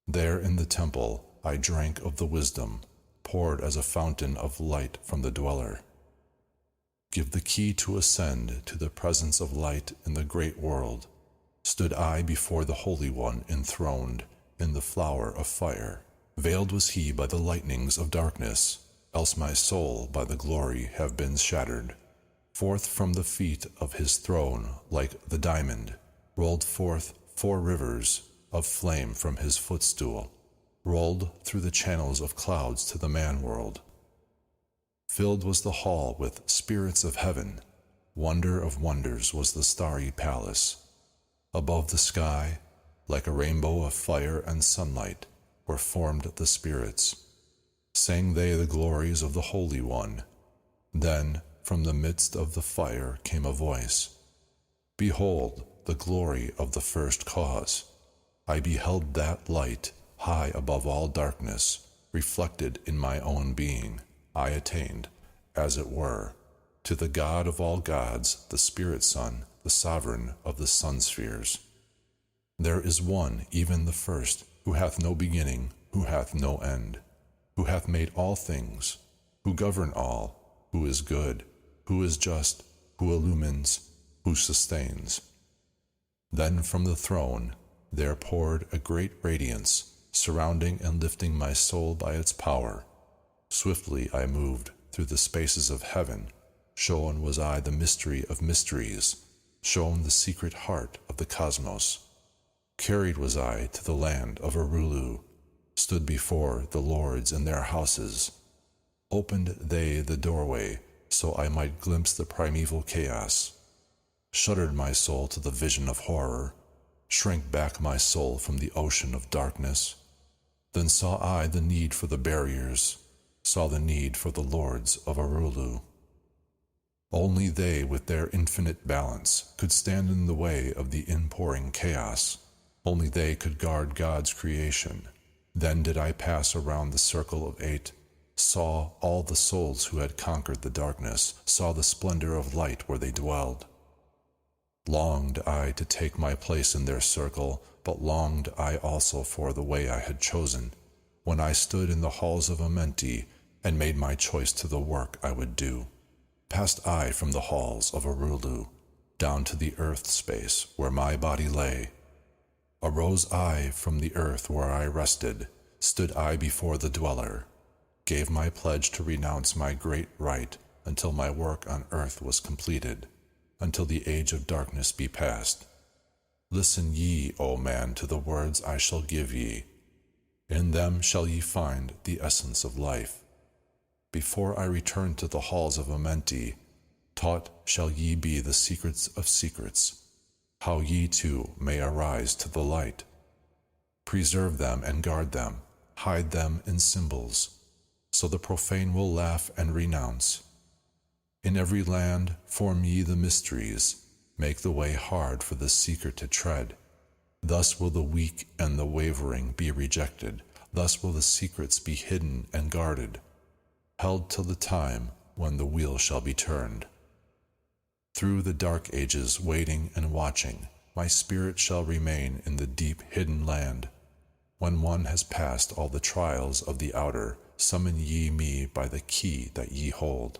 There in the temple I drank of the wisdom, poured as a fountain of light from the dweller. Give the key to ascend to the presence of light in the great world. Stood I before the Holy One enthroned in the flower of fire. Veiled was he by the lightnings of darkness, else my soul by the glory have been shattered. Forth from the feet of his throne, like the diamond, rolled forth 4 rivers of flame from his footstool, rolled through the channels of clouds to the man-world. Filled was the hall with spirits of heaven. Wonder of wonders was the starry palace. Above the sky, like a rainbow of fire and sunlight, were formed the spirits. Sang they the glories of the Holy One. Then from the midst of the fire came a voice. Behold, the glory of the first cause. I beheld that light, high above all darkness, reflected in my own being. I attained, as it were, to the God of all gods, the Spirit Son, the sovereign of the sun spheres. There is one, even the first, who hath no beginning, who hath no end, who hath made all things, who govern all, who is good, who is just, who illumines, who sustains. Then from the throne there poured a great radiance, surrounding and lifting my soul by its power. Swiftly I moved through the spaces of heaven. Shown was I the mystery of mysteries, shown the secret heart of the cosmos. Carried was I to the land of Arulu, stood before the lords in their houses. Opened they the doorway, so I might glimpse the primeval chaos. Shuddered my soul to the vision of horror, shrank back my soul from the ocean of darkness. Then saw I the need for the barriers, saw the need for the lords of Arulu. Only they with their infinite balance could stand in the way of the inpouring chaos. Only they could guard God's creation. Then did I pass around the circle of 8, saw all the souls who had conquered the darkness, saw the splendor of light where they dwelled. Longed I to take my place in their circle, but longed I also for the way I had chosen, when I stood in the halls of Amenti and made my choice to the work I would do. Passed I from the halls of Arulu, down to the earth space where my body lay. Arose I from the earth where I rested, stood I before the dweller, gave my pledge to renounce my great right until my work on earth was completed, until the age of darkness be past. Listen ye, O man, to the words I shall give ye. In them shall ye find the essence of life. Before I return to the halls of Amenti, taught shall ye be the secrets of secrets, how ye too may arise to the light. Preserve them and guard them, hide them in symbols, so the profane will laugh and renounce. In every land form ye the mysteries, make the way hard for the seeker to tread. Thus will the weak and the wavering be rejected, thus will the secrets be hidden and guarded, held till the time when the wheel shall be turned. Through the dark ages waiting and watching, my spirit shall remain in the deep hidden land. When one has passed all the trials of the outer, summon ye me by the key that ye hold.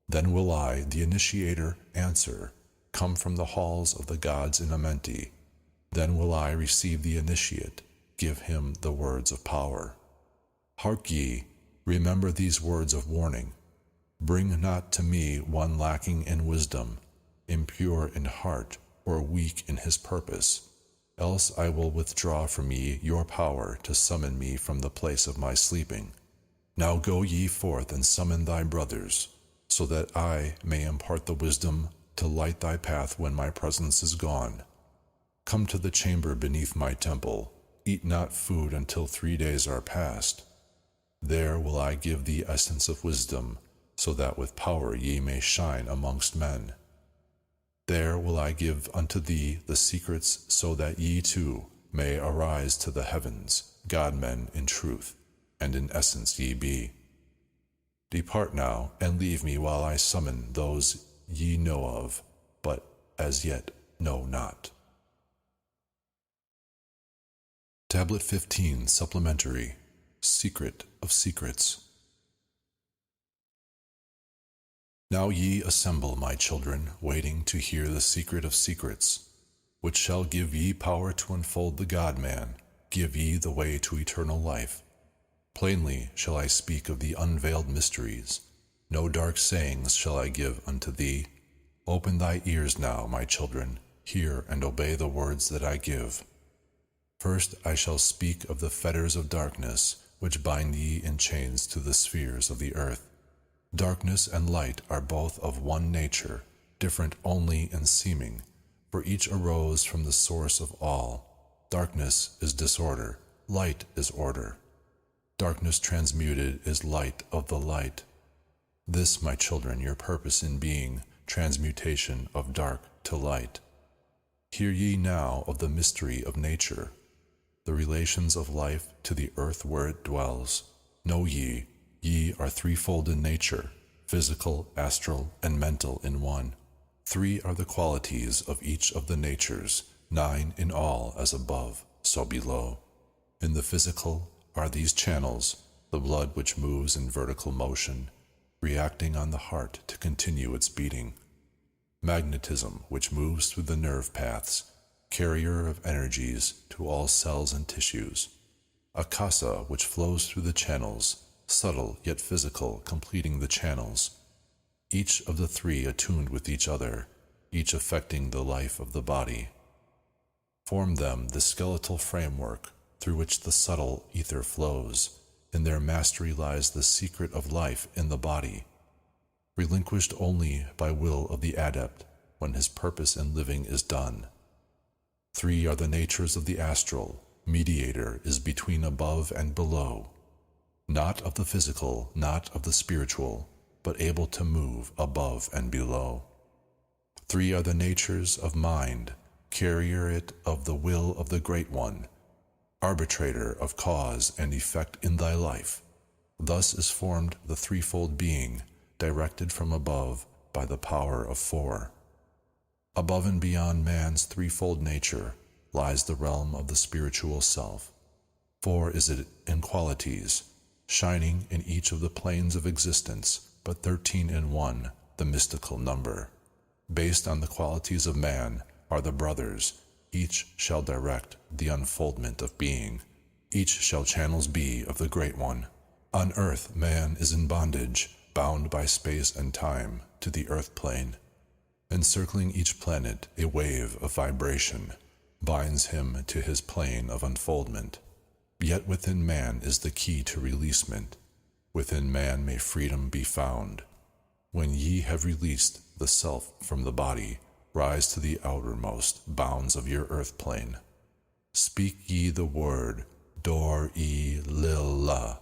Then will I, the initiator, answer, come from the halls of the gods in Amenti. Then will I receive the initiate, give him the words of power. Hark ye, remember these words of warning. Bring not to me one lacking in wisdom, impure in heart, or weak in his purpose, else I will withdraw from ye your power to summon me from the place of my sleeping. Now go ye forth and summon thy brothers, so that I may impart the wisdom to light thy path when my presence is gone. Come to the chamber beneath my temple, eat not food until 3 days are past. There will I give thee essence of wisdom, so that with power ye may shine amongst men. There will I give unto thee the secrets, so that ye too may arise to the heavens, God-men in truth, and in essence ye be. Depart now, and leave me while I summon those ye know of, but as yet know not. Tablet 15, Supplementary, Secret of Secrets. Now ye assemble, my children, waiting to hear the secret of secrets, which shall give ye power to unfold the God-man, give ye the way to eternal life. Plainly shall I speak of the unveiled mysteries. No dark sayings shall I give unto thee. Open thy ears now, my children, hear and obey the words that I give. First I shall speak of the fetters of darkness, which bind ye in chains to the spheres of the earth. Darkness and light are both of one nature, different only in seeming, for each arose from the source of all. Darkness is disorder, light is order. Darkness transmuted is light of the light. This, my children, your purpose in being, transmutation of dark to light. Hear ye now of the mystery of nature, the relations of life to the earth where it dwells. Know ye, ye are threefold in nature, physical, astral, and mental in one. 3 are the qualities of each of the natures, 9 in all, as above, so below. In the physical are these channels, the blood which moves in vertical motion, reacting on the heart to continue its beating. Magnetism, which moves through the nerve paths, carrier of energies to all cells and tissues. Akasa, which flows through the channels, subtle yet physical, completing the channels. Each of the 3 attuned with each other, each affecting the life of the body. Form them the skeletal framework through which the subtle ether flows. In their mastery lies the secret of life in the body, relinquished only by will of the adept when his purpose in living is done. 3 are the natures of the astral, mediator is between above and below. Not of the physical, not of the spiritual, but able to move above and below. 3 are the natures of mind, carrier it of the will of the Great One, arbitrator of cause and effect in thy life. Thus is formed the threefold being, directed from above by the power of 4. Above and beyond man's threefold nature lies the realm of the spiritual self. 4 is it in qualities, shining in each of the planes of existence, but 13 in one, the mystical number. Based on the qualities of man are the brothers, each shall direct the unfoldment of being. Each shall channels be of the Great One. On earth man is in bondage, bound by space and time to the earth plane. Encircling each planet, a wave of vibration binds him to his plane of unfoldment. Yet within man is the key to releasement. Within man may freedom be found. When ye have released the self from the body, rise to the outermost bounds of your earth plane. Speak ye the word, Dor-e-lil-la.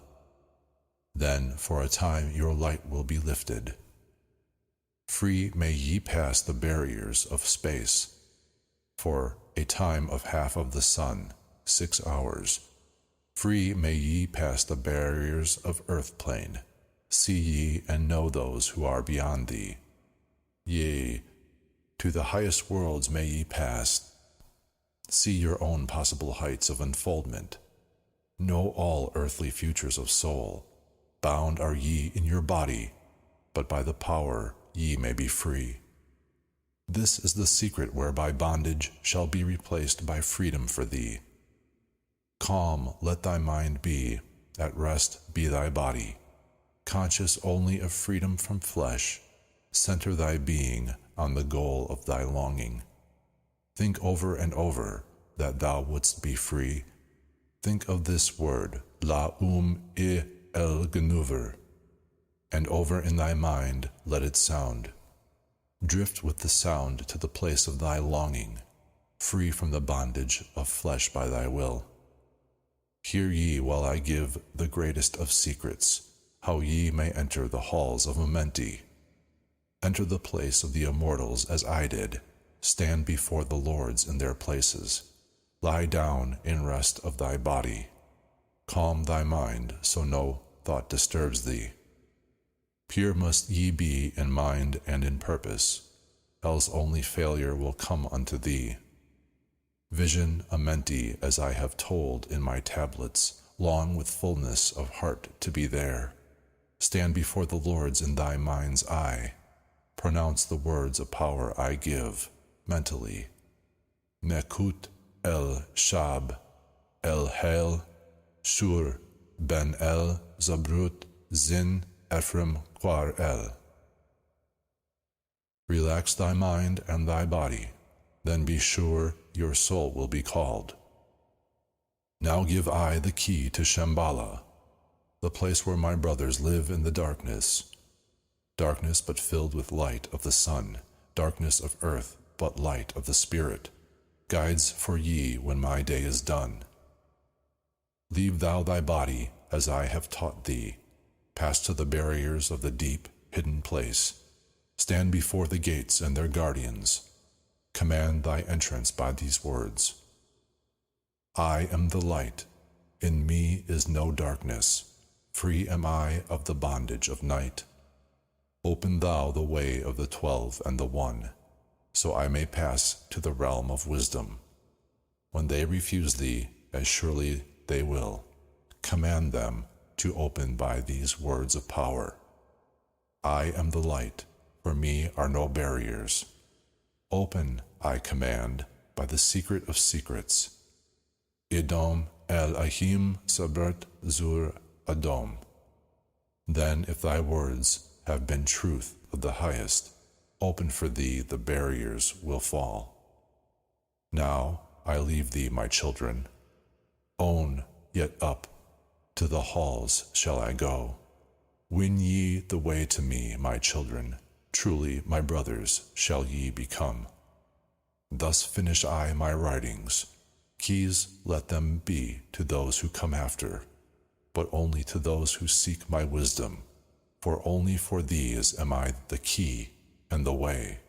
Then for a time your light will be lifted. Free may ye pass the barriers of space. For a time of half of the sun, 6 hours. Free may ye pass the barriers of earth plane. See ye and know those who are beyond thee. Yea, to the highest worlds may ye pass. See your own possible heights of unfoldment. Know all earthly futures of soul. Bound are ye in your body, but by the power ye may be free. This is the secret whereby bondage shall be replaced by freedom for thee. Calm let thy mind be, at rest be thy body. Conscious only of freedom from flesh, center thy being on the goal of thy longing. Think over and over that thou wouldst be free. Think of this word, la e el genuver, and over in thy mind let it sound. Drift with the sound to the place of thy longing, free from the bondage of flesh by thy will. Hear ye while I give the greatest of secrets, how ye may enter the halls of Amenti. Enter the place of the immortals as I did, stand before the lords in their places. Lie down in rest of thy body. Calm thy mind so no thought disturbs thee. Pure must ye be in mind and in purpose, else only failure will come unto thee. Vision Amenti as I have told in my tablets, long with fullness of heart to be there. Stand before the lords in thy mind's eye. Pronounce the words of power I give, mentally. Nekut el Shab, el Hail, Shur, Ben el Zabrut, Zin, Ephraim, Quar el. Relax thy mind and thy body, then be sure your soul will be called. Now give I the key to Shambhala, the place where my brothers live in the darkness. Darkness but filled with light of the sun, darkness of earth but light of the spirit, guides for ye when my day is done. Leave thou thy body as I have taught thee, pass to the barriers of the deep, hidden place, stand before the gates and their guardians, command thy entrance by these words. I am the light, in me is no darkness, free am I of the bondage of night. Open thou the way of the 12 and the 1, so I may pass to the realm of wisdom. When they refuse thee, as surely they will, command them to open by these words of power. I am the light, for me are no barriers. Open, I command, by the secret of secrets. Edom el Ahim Sabrat Zur Adom. Then if thy words have been truth of the highest, open for thee the barriers will fall. Now I leave thee, my children. Own, yet up, to the halls shall I go. Win ye the way to me, my children. Truly my brothers shall ye become. Thus finish I my writings. Keys let them be to those who come after, but only to those who seek my wisdom, for only for these am I the key and the way.